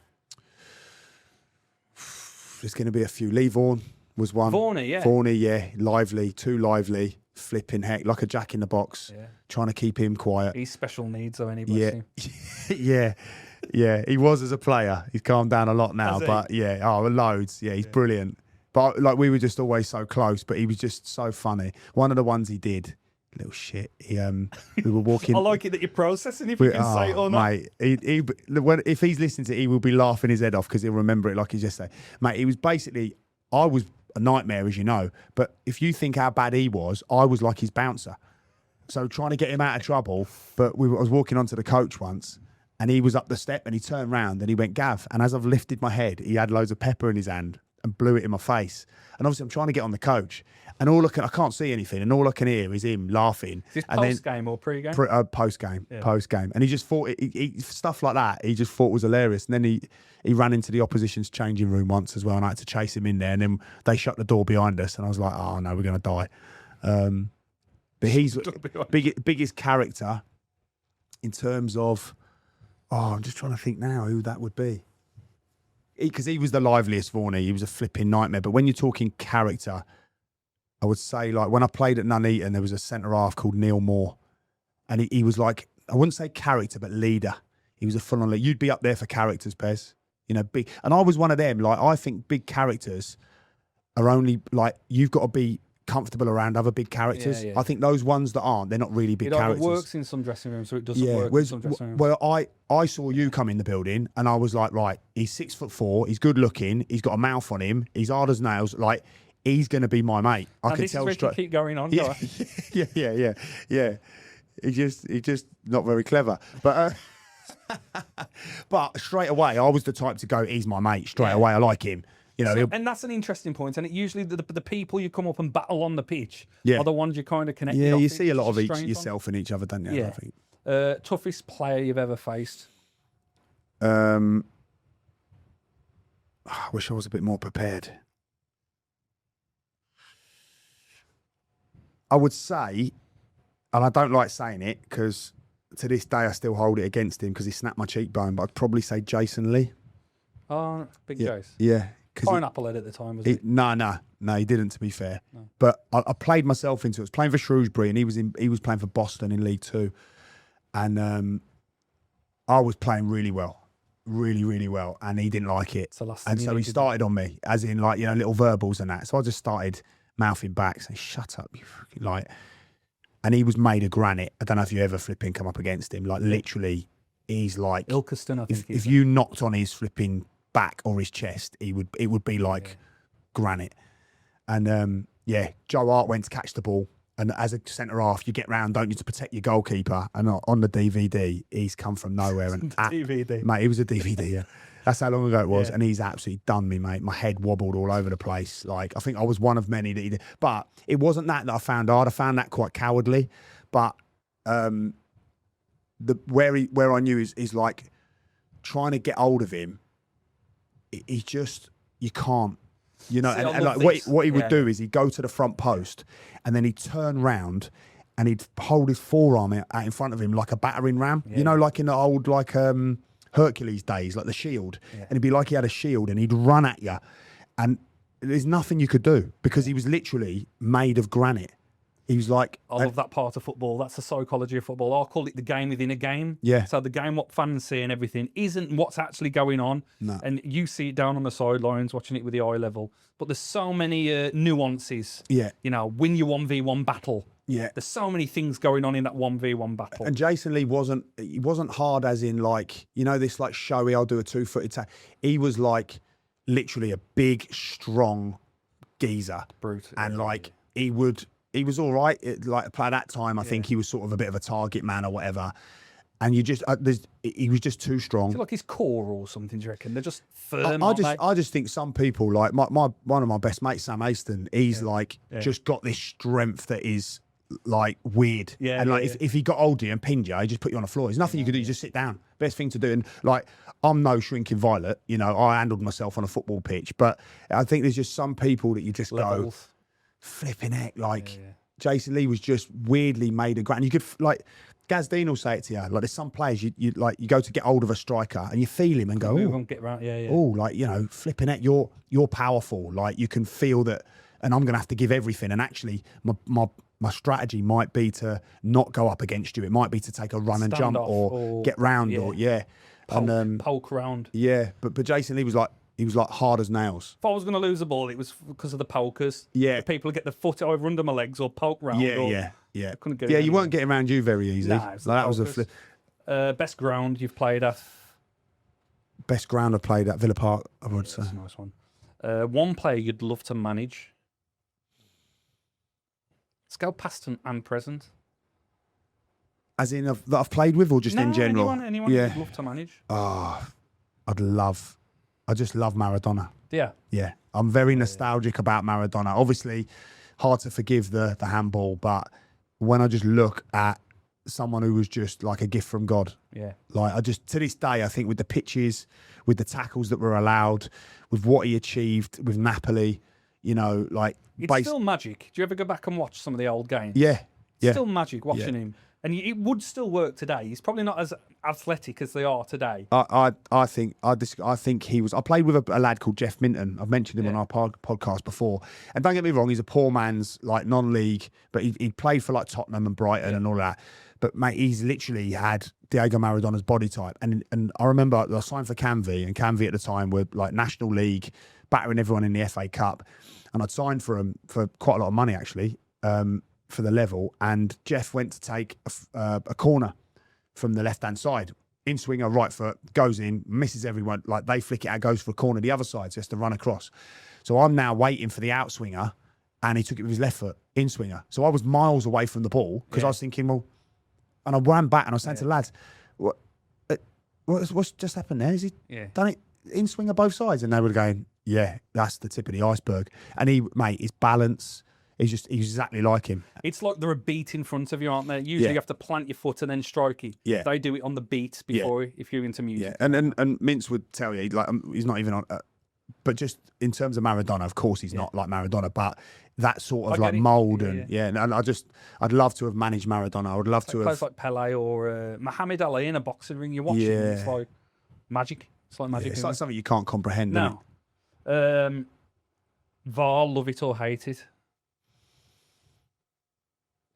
There's going to be a few. Lee Vaughan was one. Vaughan, yeah. Vaughan, yeah. Lively, too lively. Flipping heck, like a jack in the box. Yeah. Trying to keep him quiet. He's special needs, though, anybody. Yeah. Yeah. He was as a player. He's calmed down a lot now, Has he? but loads. Yeah, he's brilliant. But like we were just always so close, but he was just so funny. One of the ones he did, little shit. We were walking. I like it that you're processing if you can say it or not. Mate, if he's listening to it, he will be laughing his head off because he'll remember it like he just said. Mate, he was basically, I was a nightmare, as you know, but if you think how bad he was, I was like his bouncer. So trying to get him out of trouble, but I was walking onto the coach once and he was up the step and he turned round and he went, "Gav," and as I've lifted my head, he had loads of pepper in his hand and blew it in my face. And obviously I'm trying to get on the coach and I can't see anything and all I can hear is him laughing. Is this and post-game or pre-game? Post-game. And he just thought, stuff like that, he just thought was hilarious. And then he ran into the opposition's changing room once as well and I had to chase him in there and then they shut the door behind us and I was like, oh no, we're going to die. But he's biggest character in terms of, I'm just trying to think now who that would be. Because he was the liveliest, Vaughan. He was a flipping nightmare. But when you're talking character, I would say, like, when I played at Nuneaton, there was a centre-half called Neil Moore. And he was like, I wouldn't say character, but leader. He was a full-on leader. You'd be up there for characters, Pez. You know, big. And I was one of them. Like, I think big characters are only, like, you've got to be comfortable around other big characters. Yeah. I think those ones that aren't, they're not really big characters. It works in some dressing rooms or it doesn't work in some dressing rooms. Well, I saw you come in the building and I was like, right, he's 6'4", he's good looking, he's got a mouth on him, he's hard as nails, like, he's going to be my mate. I could tell straight. Keep going on. Yeah. He's just not very clever. But but straight away, I was the type to go, he's my mate. Straight away, I like him. You know, and that's an interesting point. And it usually the people you come up and battle on the pitch Yeah. are the ones you kind of connect. Yeah, with. you see a lot of Strength on. yourself in each other, don't you? Yeah. I think. Toughest player you've ever faced? I wish I was a bit more prepared. I would say, and I don't like saying it because to this day I still hold it against him because he snapped my cheekbone, but I'd probably say Jason Lee. Oh, big Jace. Yeah. Pineapple head at the time, was it? No, he didn't, to be fair. No. But I played myself into it. I was playing for Shrewsbury and he was playing for Boston in League Two. And I was playing really well. Really, really well. And he didn't like it. And so he started on me, as in like, you know, little verbals and that. So I just started mouthing back, saying, "Shut up, you freaking like." And he was made of granite. I don't know if you ever flipping come up against him. Like literally, he's like Ilkeston, I think. If you knocked on his flipping back or his chest, it would be like granite. And Joe Hart went to catch the ball. And as a centre half, you get round, don't you, to protect your goalkeeper. And on the DVD, he's come from nowhere. And DVD, mate, he was a DVD. Yeah, that's how long ago it was. Yeah. And he's absolutely done me, mate. My head wobbled all over the place. Like I think I was one of many that he did. But it wasn't that I found hard. I found that quite cowardly. But where I knew is like trying to get hold of him. He's just, you can't. You know, and like what he would do is he'd go to the front post and then he'd turn round and he'd hold his forearm out in front of him like a battering ram. Yeah. You know, like in the old Hercules days, like the shield. Yeah. And it'd be like he had a shield and he'd run at you. And there's nothing you could do because he was literally made of granite. he was like, I love that part of football. That's the psychology of football. I call it the game within a game. Yeah. So the game, what fans see and everything, isn't what's actually going on. No. And you see it down on the sidelines, watching it with the eye level. But there's so many nuances. Yeah. You know, win your 1v1 battle. Yeah. There's so many things going on in that 1v1 battle. And Jason Lee wasn't hard as in like, you know, this like showy, I'll do a 2-footed tag. He was like literally a big, strong geezer. Brute. And like he was all right. Like by that time, I think he was sort of a bit of a target man or whatever. And you just, he was just too strong. Is it like his core or something, do you reckon? They're just firm, I just think some people, like one of my best mates, Sam Aston, he's like just got this strength that is like weird. Yeah. And like if he got older and pinned you, he just put you on the floor. There's nothing you could do. You just sit down. Best thing to do. And like, I'm no shrinking violet. You know, I handled myself on a football pitch, but I think there's just some people that you just go flipping heck. Like Jason Lee was just weirdly made of ground. You could like. Gaz Dean will say it to you. Like there's some players you like you go to get hold of a striker and you feel him and go, oh, get around, like, you know, flipping it, you're powerful. Like you can feel that, and I'm gonna have to give everything. And actually my strategy might be to not go up against you. It might be to take a run and jump or get round poke round. Yeah. But Jason Lee was like hard as nails. If I was going to lose a ball, it was because of the pokers. Yeah. People get the foot over under my legs or poke round. Yeah. Couldn't get you weren't getting around you very easy. Nah, that was a flip. Best ground you've played at? Best ground I've played at, Villa Park, I would say. That's a nice one. One player you'd love to manage? Let's go past and present. As in that I've played with or just in general? Anyone you'd love to manage? I just love Maradona. Yeah. Yeah. I'm very nostalgic about Maradona. Obviously, hard to forgive the handball, but when I just look at someone who was just like a gift from God. Yeah. Like I just, to this day, I think with the pitches, with the tackles that were allowed, with what he achieved with Napoli, you know, like... It's still magic. Do you ever go back and watch some of the old games? Yeah. It's still magic watching him. And it would still work today. He's probably not as athletic as they are today. I think he was. I played with a lad called Jeff Minton. I've mentioned him on our podcast before. And don't get me wrong, he's a poor man's like non-league, but he played for like Tottenham and Brighton and all that. But mate, he's literally had Diego Maradona's body type. And I remember I signed for Canvey, and Canvey at the time were like National League, battering everyone in the FA Cup. And I'd signed for him for quite a lot of money actually. For the level, and Jeff went to take a corner from the left-hand side. In-swinger, right foot, goes in, misses everyone. Like, they flick it out, goes for a corner the other side, so he has to run across. So I'm now waiting for the outswinger, and he took it with his left foot, in-swinger. So I was miles away from the ball, because I was thinking, well... And I ran back, and I was saying to the lads, what's just happened there? Has he done it in-swinger both sides? And they were going, yeah, that's the tip of the iceberg. And his balance... He's exactly like him. It's like they're a beat in front of you, aren't they? Usually you have to plant your foot and then strike it. Yeah. They do it on the beat before if you're into music. Yeah, and Mintz would tell you, like, he's not even on... but just in terms of Maradona, of course he's not like Maradona, but that sort of like mould and I'd love to have managed Maradona. I would love to have... Players like Pele or Muhammad Ali in a boxing ring, you're watching it's like magic. It's like magic. It's like something you can't comprehend. No. VAR, love it or hate it?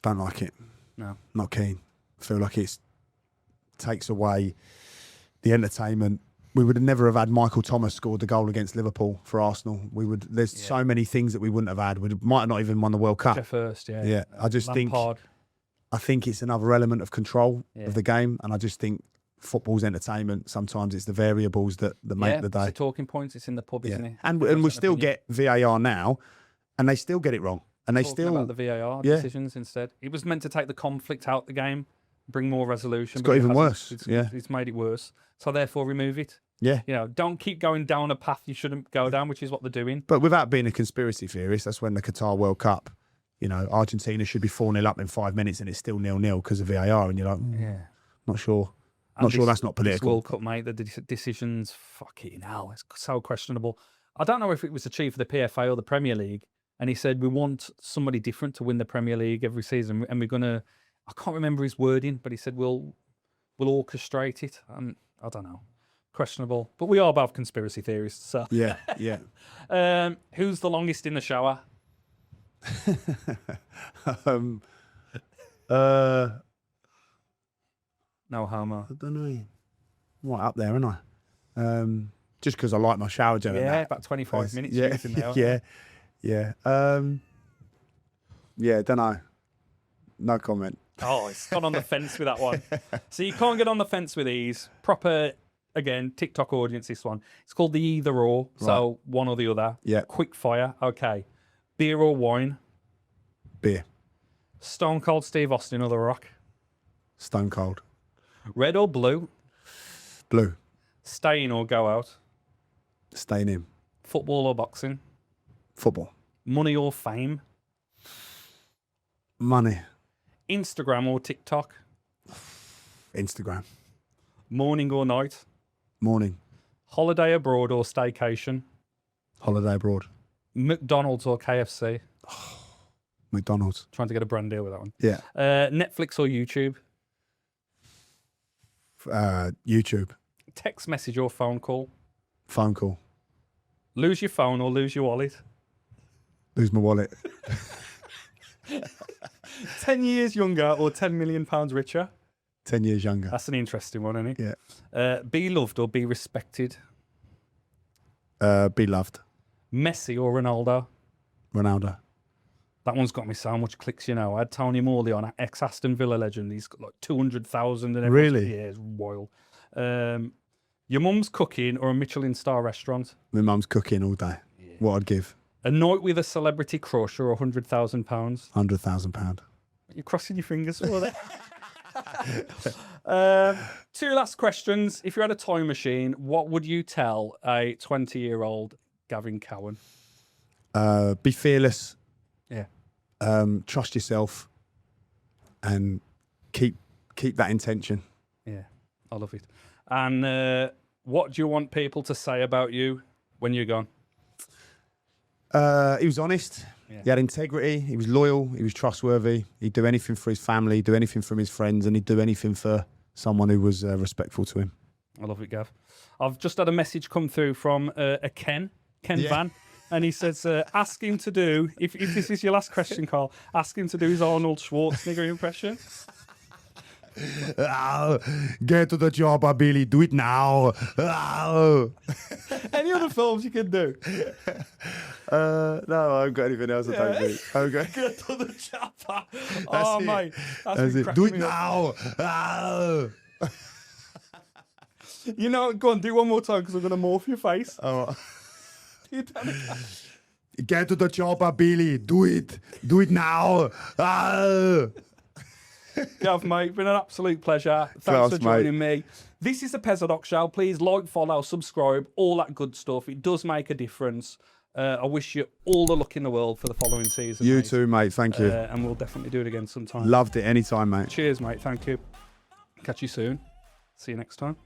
Don't like it. No. Not keen. I feel like it takes away the entertainment. We would have never have had Michael Thomas scored the goal against Liverpool for Arsenal. There's so many things that we wouldn't have had. We might have not even won the World Cup. First, Yeah. I just Lampard. think it's another element of control of the game, and I just think football's entertainment. Sometimes it's the variables that make the day. It's the talking points. It's in the pub, isn't it? And we still get VAR now, and they still get it wrong. And they still about the VAR decisions instead. It was meant to take the conflict out the game, bring more resolution. It's got even worse. It's made it worse. So therefore, remove it. Yeah. You know, don't keep going down a path you shouldn't go down, which is what they're doing. But without being a conspiracy theorist, that's when the Qatar World Cup, you know, Argentina should be 4-0 up in 5 minutes and it's still 0-0 because of VAR. And you're like, not sure. Not sure that's not political. This World Cup, mate, the decisions, fucking hell, it's so questionable. I don't know if it was achieved for the PFA or the Premier League. And he said, we want somebody different to win the Premier League every season. And we're going to, I can't remember his wording, but he said, we'll orchestrate it. And I don't know. Questionable. But we are both conspiracy theorists. So. Yeah. Who's the longest in the shower? No homo. I don't know. I'm right up there, aren't I? Just because I like my shower gel. and Yeah, that. about 25 minutes Yeah, using there. yeah. Yeah, don't know. No comment. Oh, it's gone on the fence with that one. So you can't get on the fence with these. Proper, again, TikTok audience, this one. It's called the either or. So one or the other. Yeah. Quickfire. Okay. Beer or wine? Beer. Stone Cold Steve Austin or The Rock? Stone cold. Red or blue? Blue. Stay in or go out? Staying in. Football or boxing? Football. Money or fame? Money. Instagram or TikTok? Instagram. Morning or night? Morning. Holiday abroad or staycation? Holiday abroad. McDonald's or KFC? McDonald's. Trying to get a brand deal with that one. Yeah. Netflix or YouTube? YouTube. Text message or phone call? Phone call. Lose your phone or lose your wallet? Lose my wallet. 10 years younger or 10 million pounds richer? 10 years younger. That's an interesting one, isn't it? Yeah. Be loved or be respected? Be loved. Messi or Ronaldo? Ronaldo. That one's got me so much clicks, you know. I had Tony Morley on, ex-Aston Villa legend. He's got like 200,000 and everything. Really? Yeah, it's wild. Your mum's cooking or a Michelin star restaurant? My mum's cooking all day. Yeah. What I'd give? A night with a celebrity crush or £100,000? £100,000. You're crossing your fingers for that. Two last questions. If you had a time machine, what would you tell a 20-year-old Gavin Cowan? Be fearless. Yeah. Trust yourself, and keep that intention. Yeah, I love it. And what do you want people to say about you when you're gone? He was honest. Yeah. He had integrity. He was loyal. He was trustworthy. He'd do anything for his family, do anything for his friends, and he'd do anything for someone who was respectful to him. I love it, Gav. I've just had a message come through from a Ken Van, and he says, ask him to do, if this is your last question, Carl, ask him to do his Arnold Schwarzenegger impression. Get to the job, Billy. Do it now. Any other films you can do? No, I haven't got anything else. I don't think. Okay. Get to the chopper. Oh, it. mate. That's it. Do it now. You know, go on, do one more time because I'm going to morph your face. Oh. You done it. Get to the chopper, Billy. Do it. Do it now. Gav, mate, been an absolute pleasure. Thanks for joining me. This is the Pezzadox Show. Please like, follow, subscribe, all that good stuff. It does make a difference. I wish you all the luck in the world for the following season. You too, mate. Thank you. And we'll definitely do it again sometime. Loved it. Anytime, mate. Cheers, mate. Thank you. Catch you soon. See you next time.